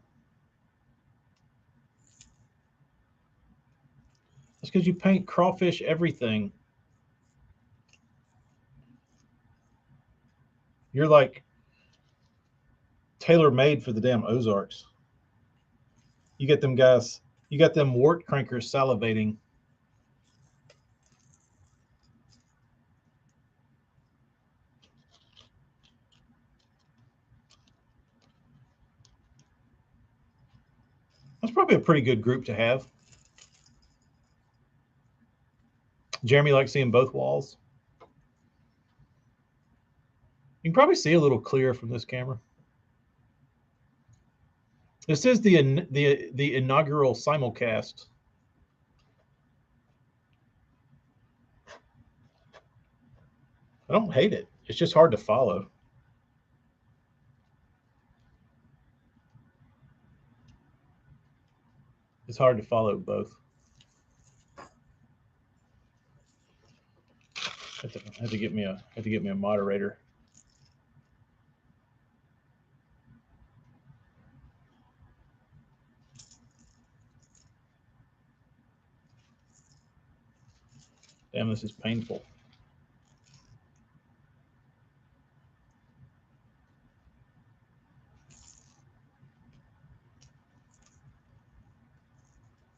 That's because you paint crawfish everything. You're like tailor made for the damn Ozarks. You get them guys. You got them wart crankers salivating. It's probably a pretty good group to have. Jeremy likes seeing both walls. You can probably see a little clearer from this camera. This is the inaugural simulcast. I don't hate it. It's just hard to follow. It's hard to follow both. I have to get me a moderator. Damn, this is painful.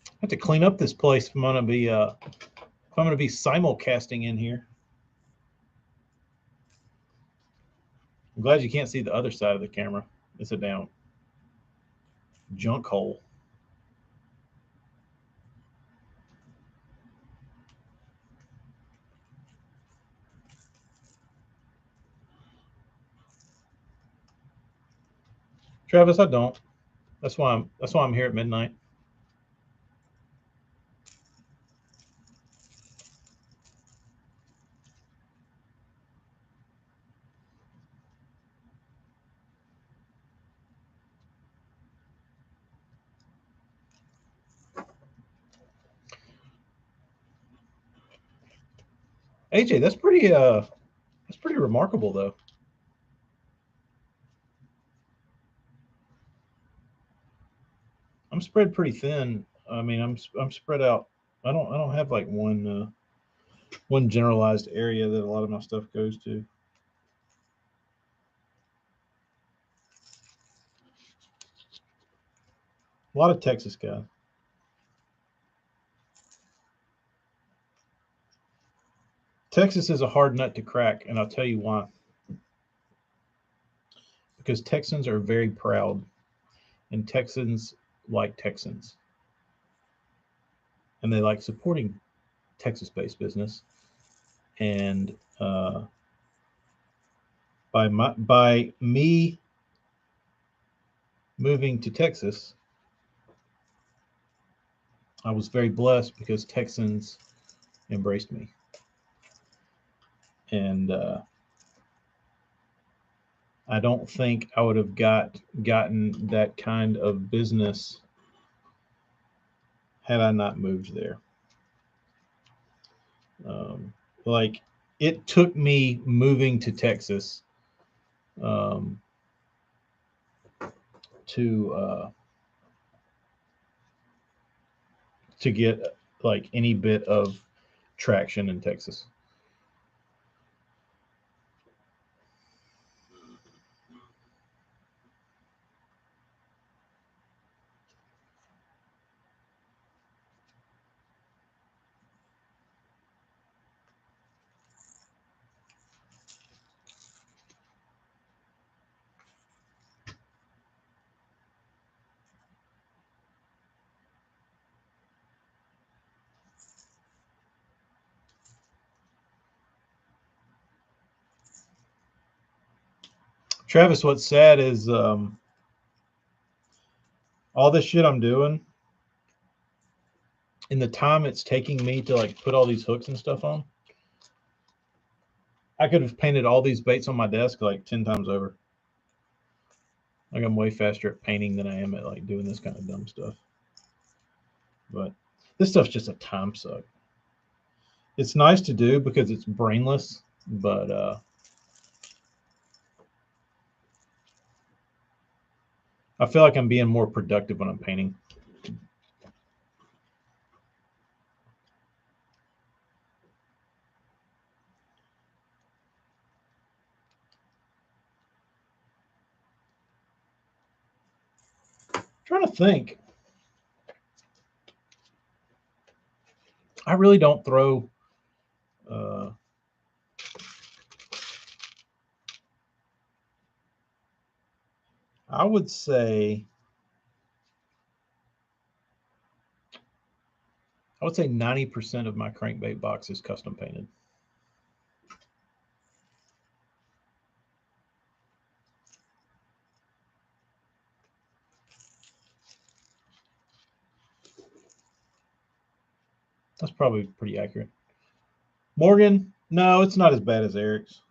I have to clean up this place if I'm gonna be simulcasting in here. I'm glad you can't see the other side of the camera. It's a down junk hole. Travis, I don't. That's why I'm here at midnight. AJ, that's pretty remarkable though. I'm spread pretty thin. I mean, I'm spread out. I don't have like one generalized area that a lot of my stuff goes to. A lot of Texas guys. Texas is a hard nut to crack, and I'll tell you why. Because Texans are very proud, and Texans like Texans, and they like supporting Texas-based business. And by me moving to Texas, I was very blessed because Texans embraced me, and I don't think I would have gotten that kind of business had I not moved there. Like it took me moving to Texas to get like any bit of traction in Texas. Travis, what's sad is all this shit I'm doing in the time it's taking me to like put all these hooks and stuff on. I could have painted all these baits on my desk like 10 times over. Like I'm way faster at painting than I am at like doing this kind of dumb stuff. But this stuff's just a time suck. It's nice to do because it's brainless, but I feel like I'm being more productive when I'm painting. I'm trying to think. I really don't throw I would say I would say 90% of my crankbait box is custom painted. That's probably pretty accurate. Morgan, no, it's not as bad as Eric's.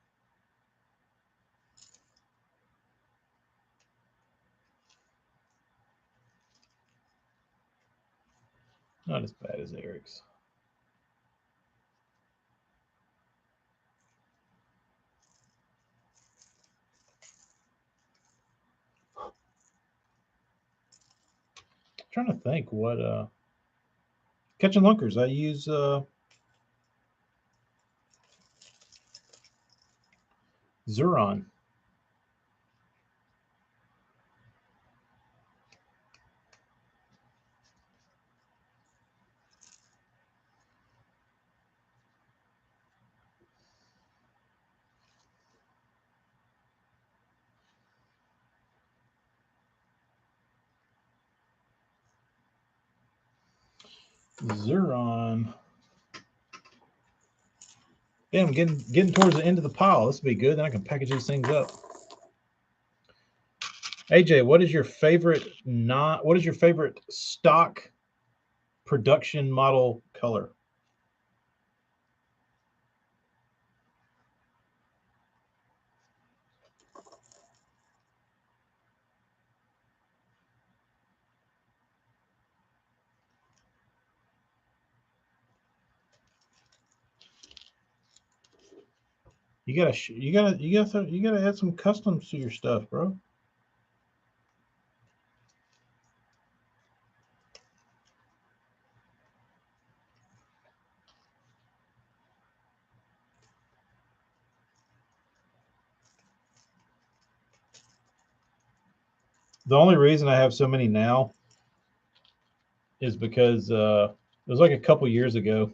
Not as bad as Eric's. I'm trying to think what catching lunkers. I use Zuron. Zuron. Damn, getting towards the end of the pile. This will be good. Then I can package these things up. AJ, what is your favorite stock production model color? You gotta add some customs to your stuff, bro. The only reason I have so many now is because it was like a couple years ago.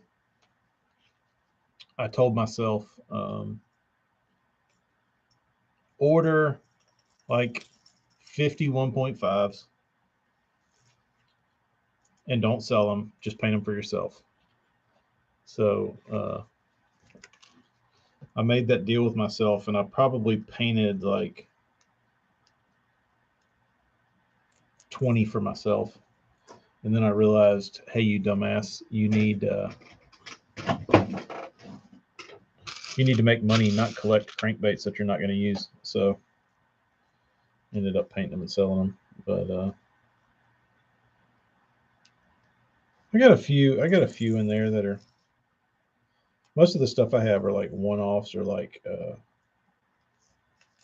I told myself order like 50 1.5s and don't sell them. Just paint them for yourself. So I made that deal with myself, and I probably painted like 20 for myself. And then I realized, hey, you dumbass, you need to make money, not collect crankbaits that you're not going to use. So ended up painting them and selling them. But I got a few in there that are, most of the stuff I have are like one-offs or like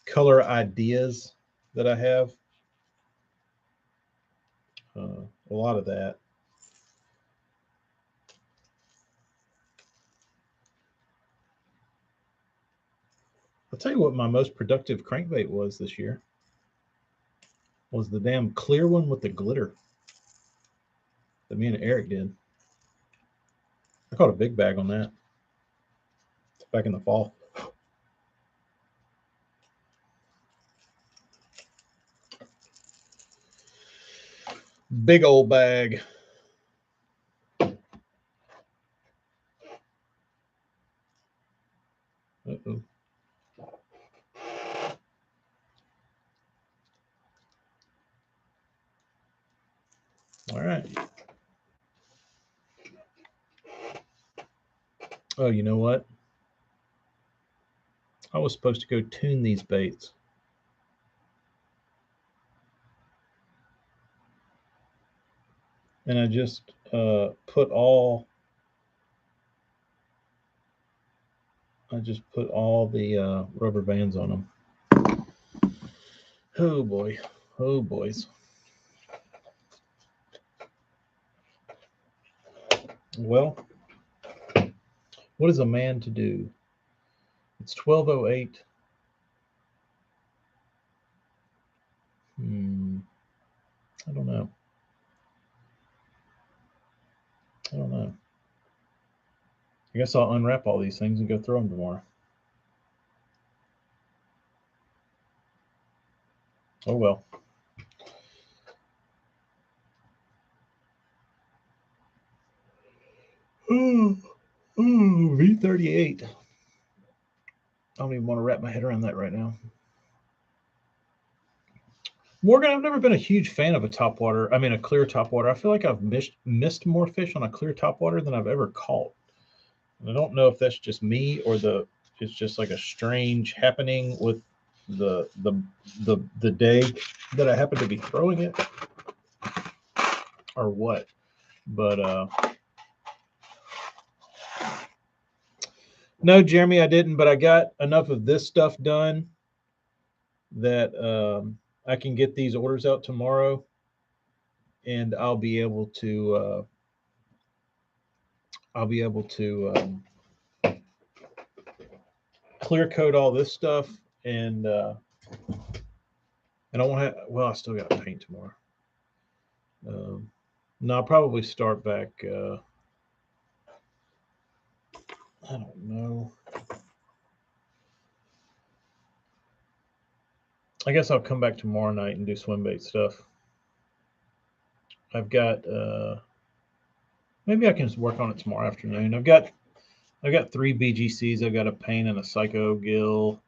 color ideas that I have. A lot of that. I'll tell you what my most productive crankbait was this year. Was the damn clear one with the glitter that me and Eric did. I caught a big bag on that. It's back in the fall. Big old bag. Uh-oh. All right. Oh, you know what? I was supposed to go tune these baits. And I just put all the rubber bands on them. Oh boy. Oh boys. Well, what is a man to do? It's 12:08. I don't know. I don't know. I guess I'll unwrap all these things and go throw them tomorrow. Oh well. V38. I don't even want to wrap my head around that right now. Morgan, I've never been a huge fan of a topwater. I mean, a clear topwater. I feel like I've missed more fish on a clear topwater than I've ever caught. And I don't know if that's just me or it's just like a strange happening with the day that I happen to be throwing it, or what. But no, Jeremy, I didn't. But I got enough of this stuff done that I can get these orders out tomorrow, and I'll be able to clear coat all this stuff, and I won't have. Well, I still got to paint tomorrow. No, I'll probably start back. I don't know. I guess I'll come back tomorrow night and do swim bait stuff. I've got maybe I can just work on it tomorrow afternoon. I've got 3 BGCs. I've got a paint and a psycho gill,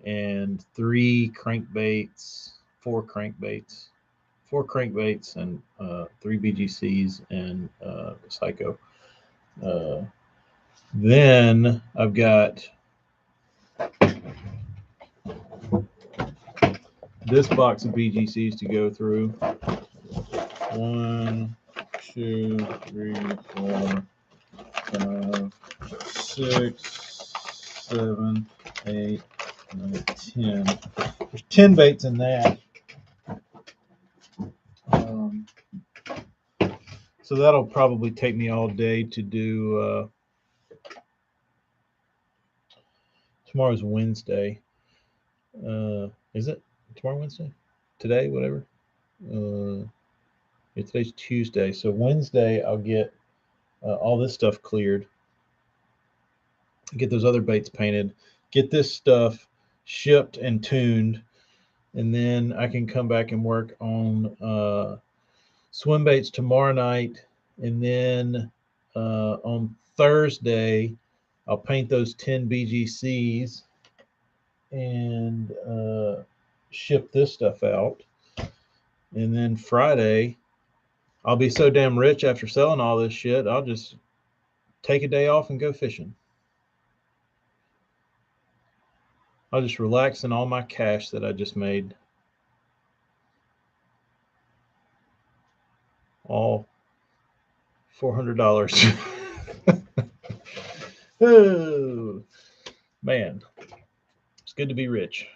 and 3 crankbaits, 4 crankbaits, and 3 BGCs and psycho. Then I've got this box of BGCs to go through. 1, 2, 3, 4, 5, 6, 7, 8, 9, 10. There's 10 baits in that. So that'll probably take me all day to do. Tomorrow's Wednesday. Is it tomorrow Wednesday? Today, whatever. Yeah, today's Tuesday. So Wednesday, I'll get all this stuff cleared, get those other baits painted, get this stuff shipped and tuned, and then I can come back and work on swim baits tomorrow night, and then on Thursday, I'll paint those 10 BGCs and ship this stuff out. And then Friday, I'll be so damn rich after selling all this shit, I'll just take a day off and go fishing. I'll just relax in all my cash that I just made. All $400. Oh, man. It's good to be rich.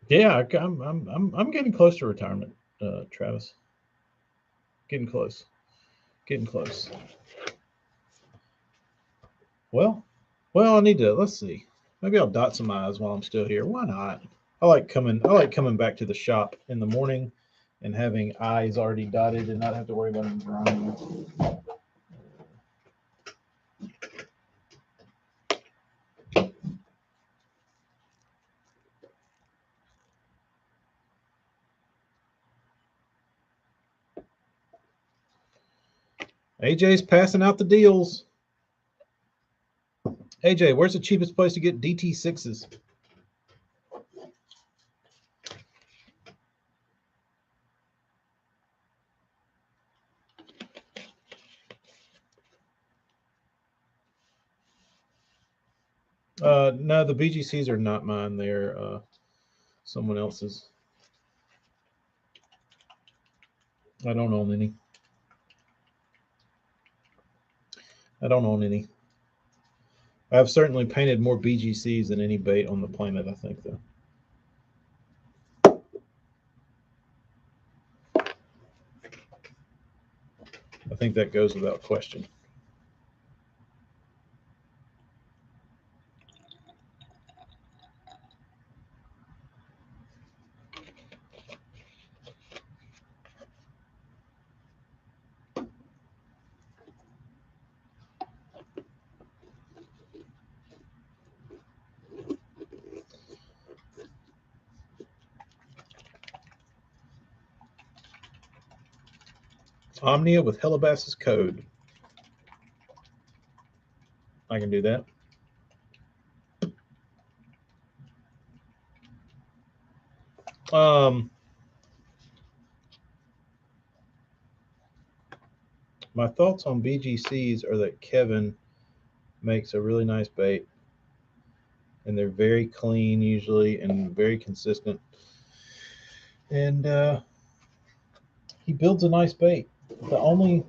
Yeah, I'm getting close to retirement, Travis. Getting close. Well, I need to. Let's see. Maybe I'll dot some I's while I'm still here. Why not? I like coming back to the shop in the morning and having I's already dotted and not have to worry about them drying. AJ's passing out the deals. AJ, where's the cheapest place to get DT6s? No, the BGCs are not mine. They're someone else's. I don't own any. I've certainly painted more BGCs than any bait on the planet, I think, though. I think that goes without question. Omnia with Hellabass's code. I can do that. My thoughts on BGCs are that Kevin makes a really nice bait, and they're very clean usually and very consistent. And he builds a nice bait. The only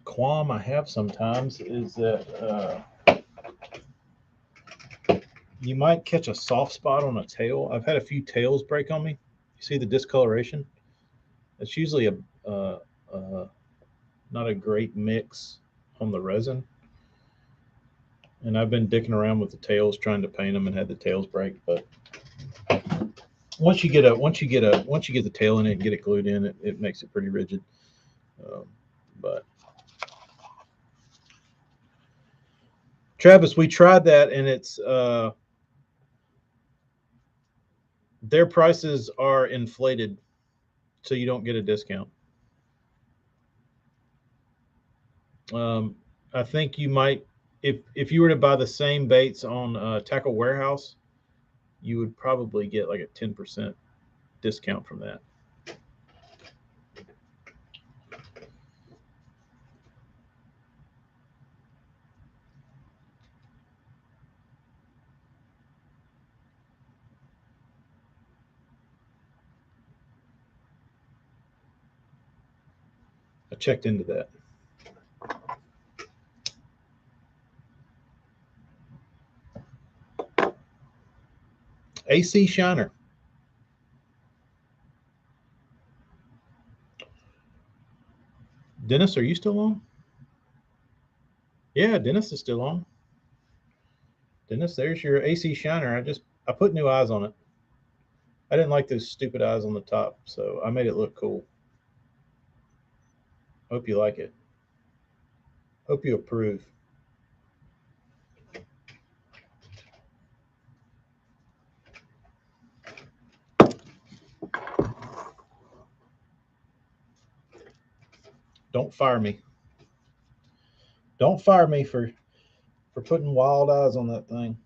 qualm I have sometimes is that you might catch a soft spot on a tail. I've had a few tails break on me. You see the discoloration? It's usually not a great mix on the resin. And I've been dicking around with the tails trying to paint them and had the tails break. But once you get the tail in it and get it glued in, it makes it pretty rigid. But Travis, we tried that, and it's their prices are inflated, so you don't get a discount. I think you might, if you were to buy the same baits on Tackle Warehouse, you would probably get like a 10% discount from that. I checked into that. AC Shiner. Dennis, are you still on? Yeah, Dennis is still on. Dennis, there's your AC Shiner. I put new eyes on it. I didn't like those stupid eyes on the top, so I made it look cool. Hope you like it. Hope you approve. Don't fire me. Don't fire me for putting wild eyes on that thing.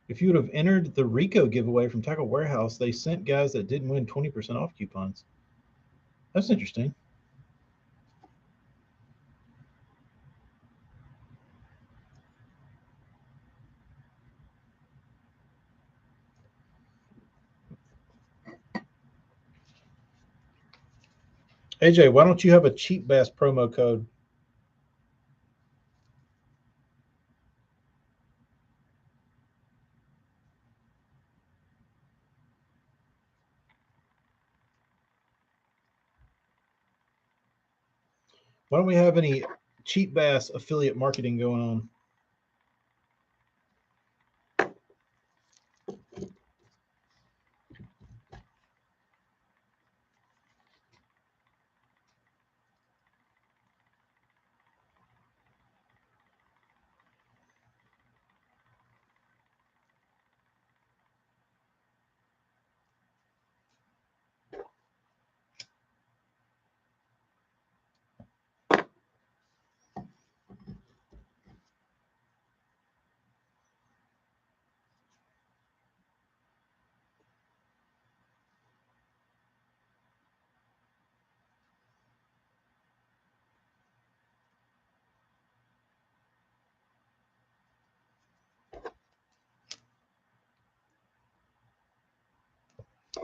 If you would have entered the Rico giveaway from Tackle Warehouse, they sent guys that didn't win 20% off coupons. That's interesting. AJ, why don't you have a Cheap Bass promo code? Why don't we have any Cheap Bass affiliate marketing going on?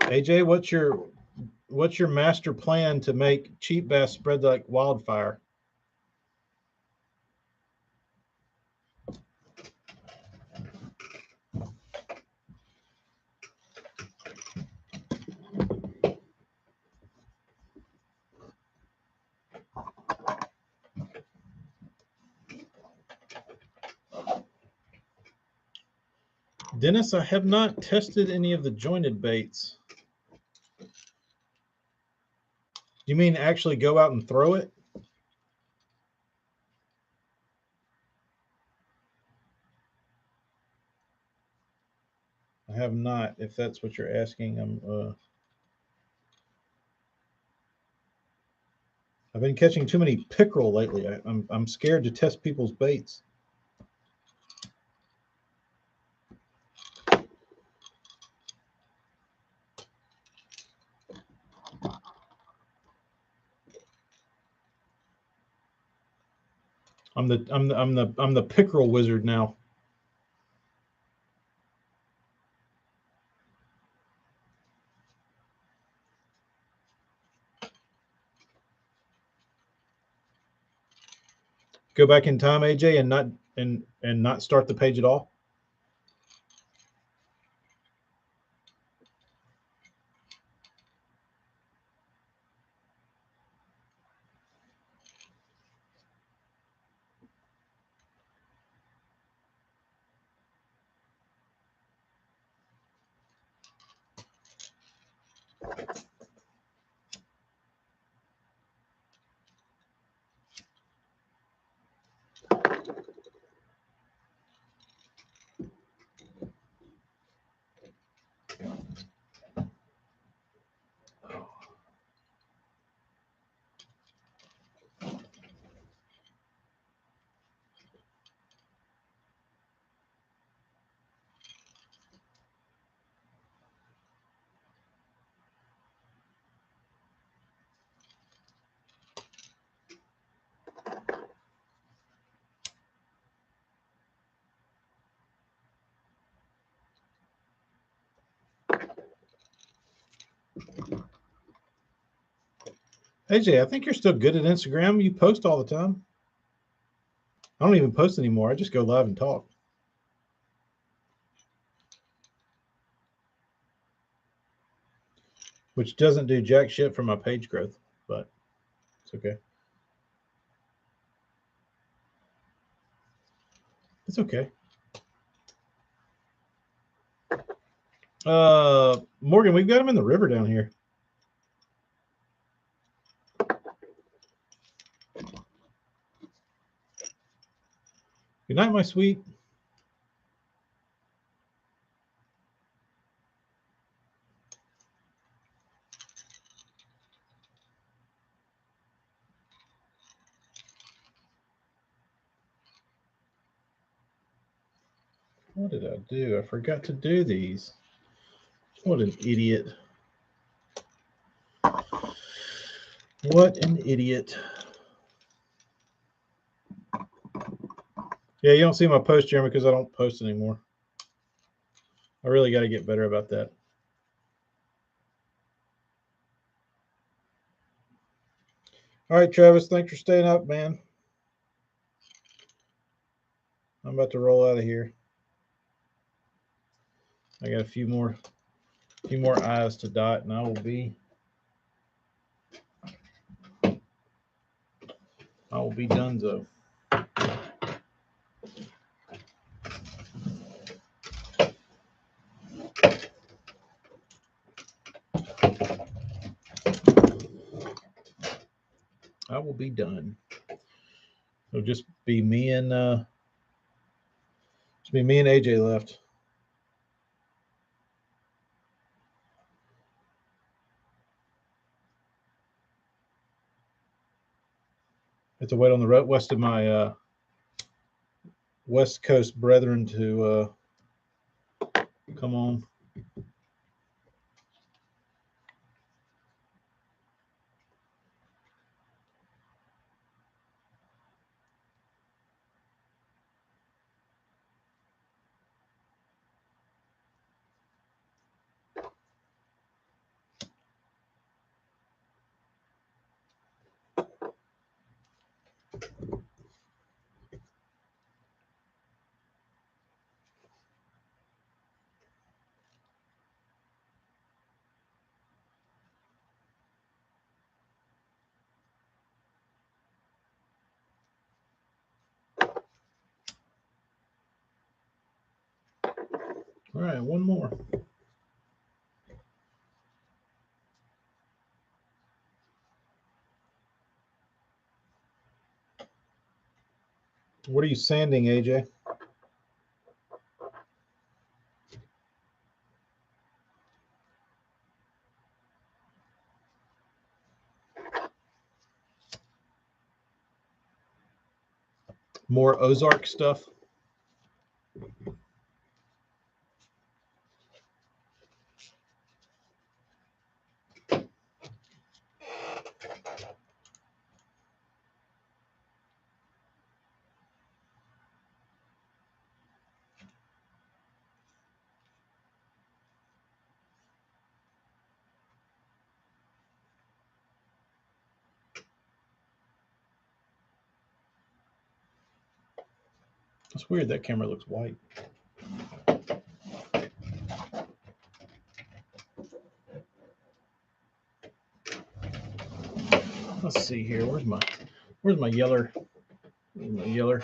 AJ, what's your master plan to make Cheap Bass spread like wildfire? Dennis, I have not tested any of the jointed baits. You mean actually go out and throw it? I have not, if that's what you're asking. I've been catching too many pickerel lately. I'm scared to test people's baits. I'm the pickerel wizard now. Go back in time, AJ, and not start the page at all. AJ, I think you're still good at Instagram. You post all the time. I don't even post anymore. I just go live and talk. Which doesn't do jack shit for my page growth, but it's okay. It's okay. Morgan, we've got them in the river down here. Good night, my sweet. What did I do? I forgot to do these. What an idiot. What an idiot. Yeah, you don't see my post, Jeremy, because I don't post anymore. I really got to get better about that. All right, Travis, thanks for staying up, man. I'm about to roll out of here. I got a few more I's to dot, and I will be donezo. I will be done. It'll just be me and AJ left. Have to wait on the rest of my West Coast brethren to come on. All All right, one more. What are you sanding, AJ? More Ozark stuff. It's weird that camera looks white. Let's see here. Where's my yeller? Where's my yeller?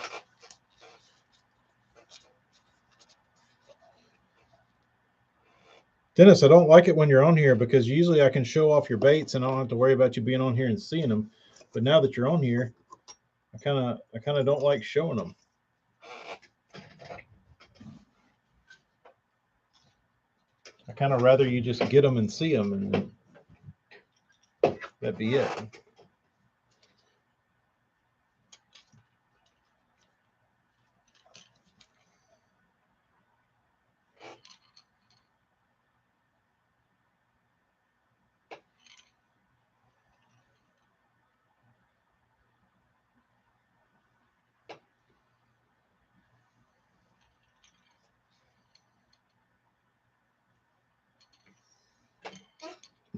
Dennis, I don't like it when you're on here because usually I can show off your baits and I don't have to worry about you being on here and seeing them. But now that you're on here, I kind of don't like showing them. I kind of rather you just get them and see them, and that'd be it.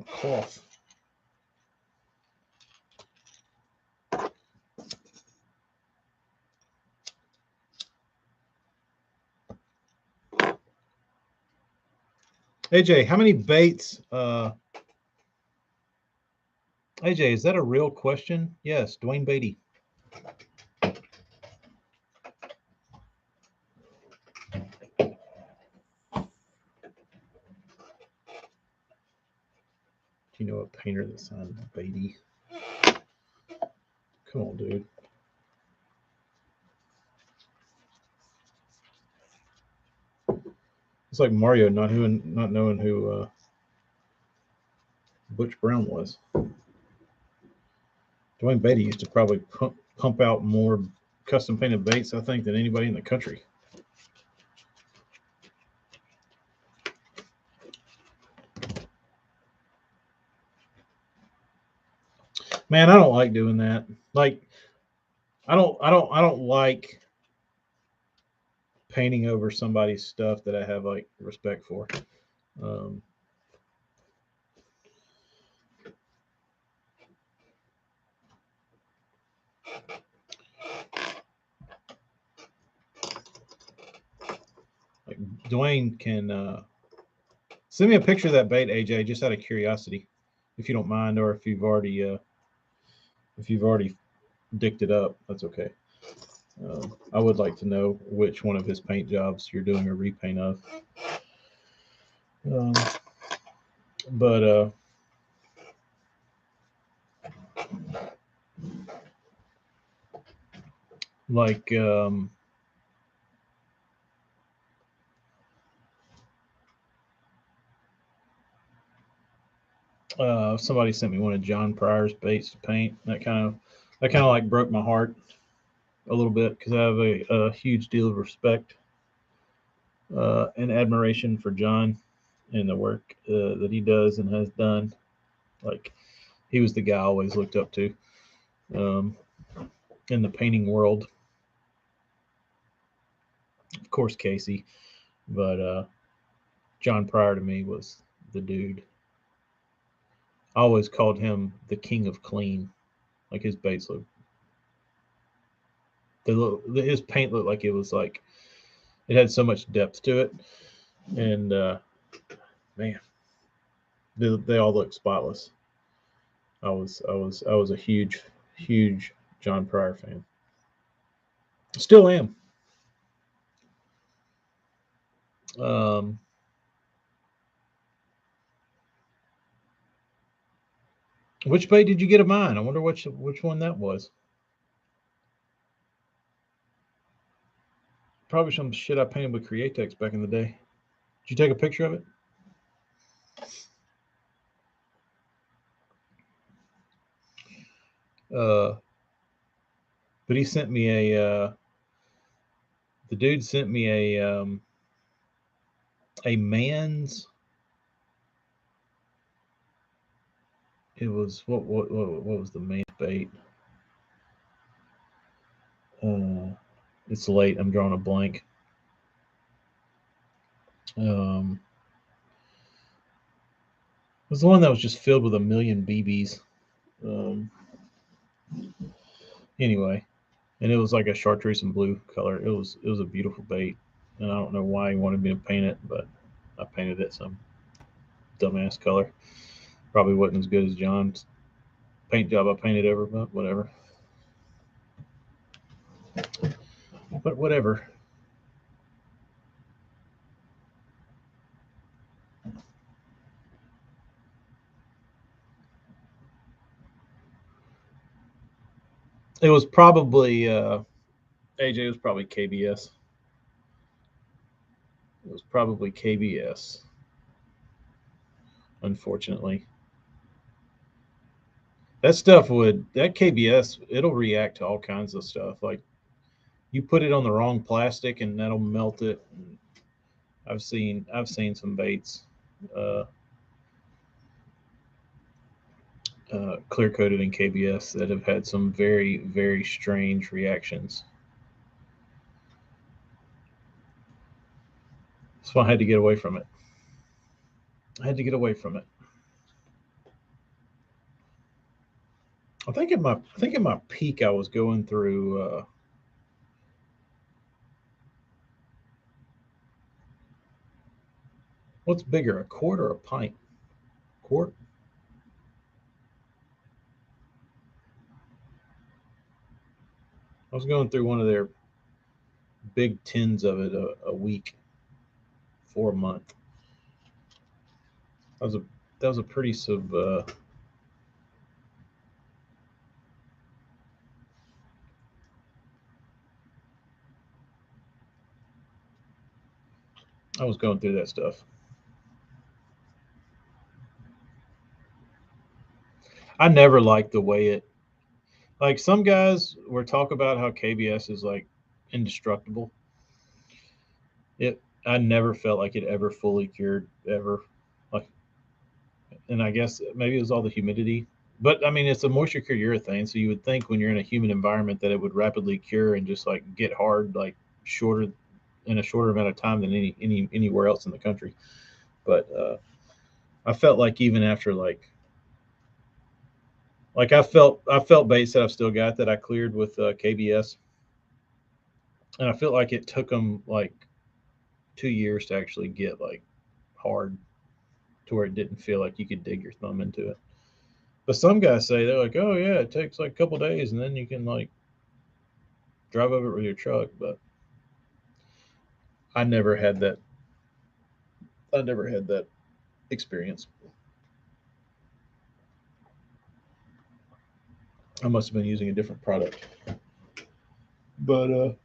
Cloth. AJ, how many baits? AJ, is that a real question? Yes, Dwayne Beatty. Do you know a painter that signed Beatty? Come on, dude. It's like Mario not knowing who Butch Brown was. Dwayne Beatty used to probably pump out more custom painted baits, I think, than anybody in the country. Man, I don't like doing that. Like, I don't like painting over somebody's stuff that I have like respect for. Like Dwayne can send me a picture of that bait, AJ, just out of curiosity, if you don't mind, or if you've already dicked it up, that's okay. I would like to know which one of his paint jobs you're doing a repaint of. But like somebody sent me one of John Pryor's baits to paint. That kind of like broke my heart a little bit because I have a huge deal of respect and admiration for John and the work that he does and has done. Like, he was the guy I always looked up to in the painting world. Of course, Casey, but John Pryor to me was the dude. I always called him the king of clean. Like, his baits his paint looked like it was like it had so much depth to it, and man, they all look spotless. I was a huge John Pryor fan. Still am. Which bait did you get of mine? I wonder which one that was. Probably some shit I painted with Createx back in the day. Did you take a picture of it? But he sent me the dude sent me a man's. It was what was the main bait? It's late. I'm drawing a blank. It was the one that was just filled with a million BBs. Anyway, and it was like a chartreuse and blue color. It was a beautiful bait, and I don't know why he wanted me to paint it, but I painted it some dumbass color. Probably wasn't as good as John's paint job I painted over, but whatever. But whatever. It was probably AJ was probably KBS. It was probably KBS. Unfortunately, that KBS, it'll react to all kinds of stuff. Like you put it on the wrong plastic and that'll melt it. I've seen some baits uh, clear coated in KBS that have had some very, very strange reactions. So I had to get away from it. I had to get away from it. I think in my peak, I was going through. What's bigger, a quart or a pint? Quart. I was going through one of their big tins of it a week for a month. That was a pretty sub. I was going through that stuff. I never liked the way it. Like some guys were talk about how KBS is like indestructible. I never felt like it ever fully cured ever. Like, and I guess maybe it was all the humidity. But I mean, it's a moisture cure urethane, so you would think when you're in a humid environment that it would rapidly cure and just like get hard, like shorter in a shorter amount of time than anywhere else in the country. But I felt like even after like I felt baits that I've still got that I cleared with KBS, and I feel like it took them like 2 years to actually get like hard to where it didn't feel like you could dig your thumb into it. But some guys say they're like, oh yeah, it takes like a couple days and then you can like drive over it with your truck. But I never had that. I never had that experience. I must have been using a different product. But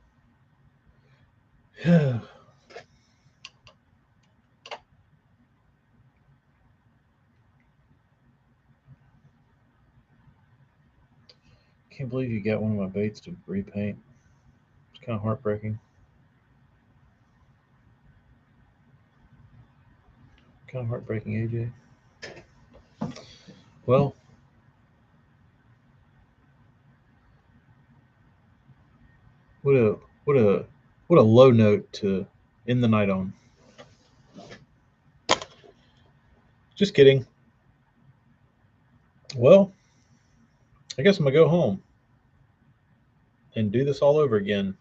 can't believe you got one of my baits to repaint. It's kind of heartbreaking. Kind of heartbreaking, AJ. Well, what a what a what a low note to end the night on. Just kidding. Well, I guess I'm gonna go home and do this all over again.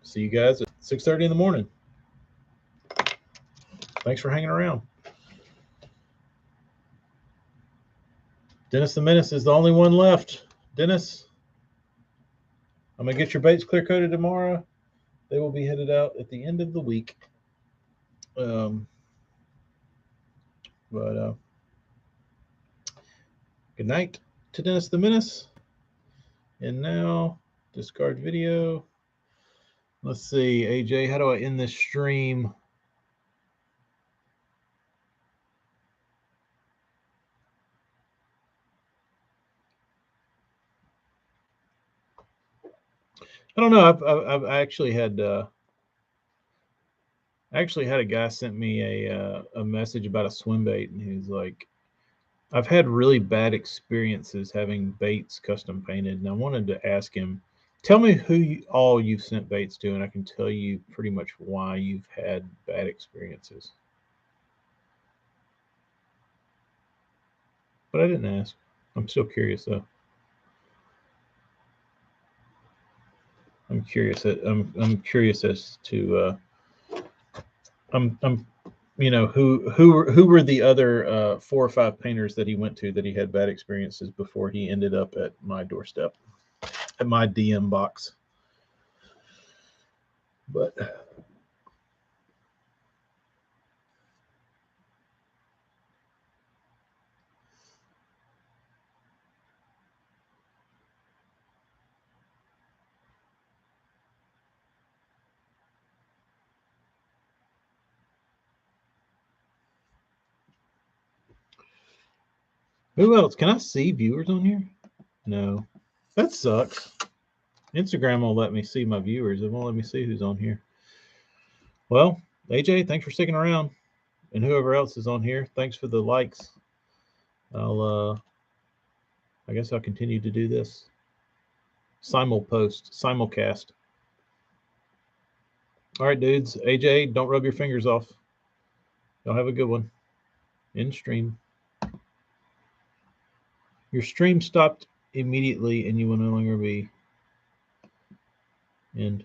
See you guys at 6:30 in the morning. Thanks for hanging around. Dennis the Menace is the only one left. Dennis, I'm gonna get your baits clear coated tomorrow. They will be headed out at the end of the week. Um, But good night to Dennis the Menace. And now, discard video. Let's see, AJ, how do I end this stream? I don't know. I actually had a guy sent me a message about a swim bait, and he's like, I've had really bad experiences having baits custom painted, and I wanted to ask him, tell me who all you've sent baits to, and I can tell you pretty much why you've had bad experiences. But I didn't ask. I'm still curious though. I'm curious. I'm curious as to. I'm who were the other 4 or 5 painters that he went to that he had bad experiences before he ended up at my doorstep, at my DM box. But who else? Can I see viewers on here? No. That sucks. Instagram won't let me see my viewers. It won't let me see who's on here. Well, AJ, thanks for sticking around. And whoever else is on here, thanks for the likes. I guess I'll continue to do this. Simulcast. All right, dudes. AJ, don't rub your fingers off. Y'all have a good one. End stream. Your stream stopped immediately and you will no longer be end.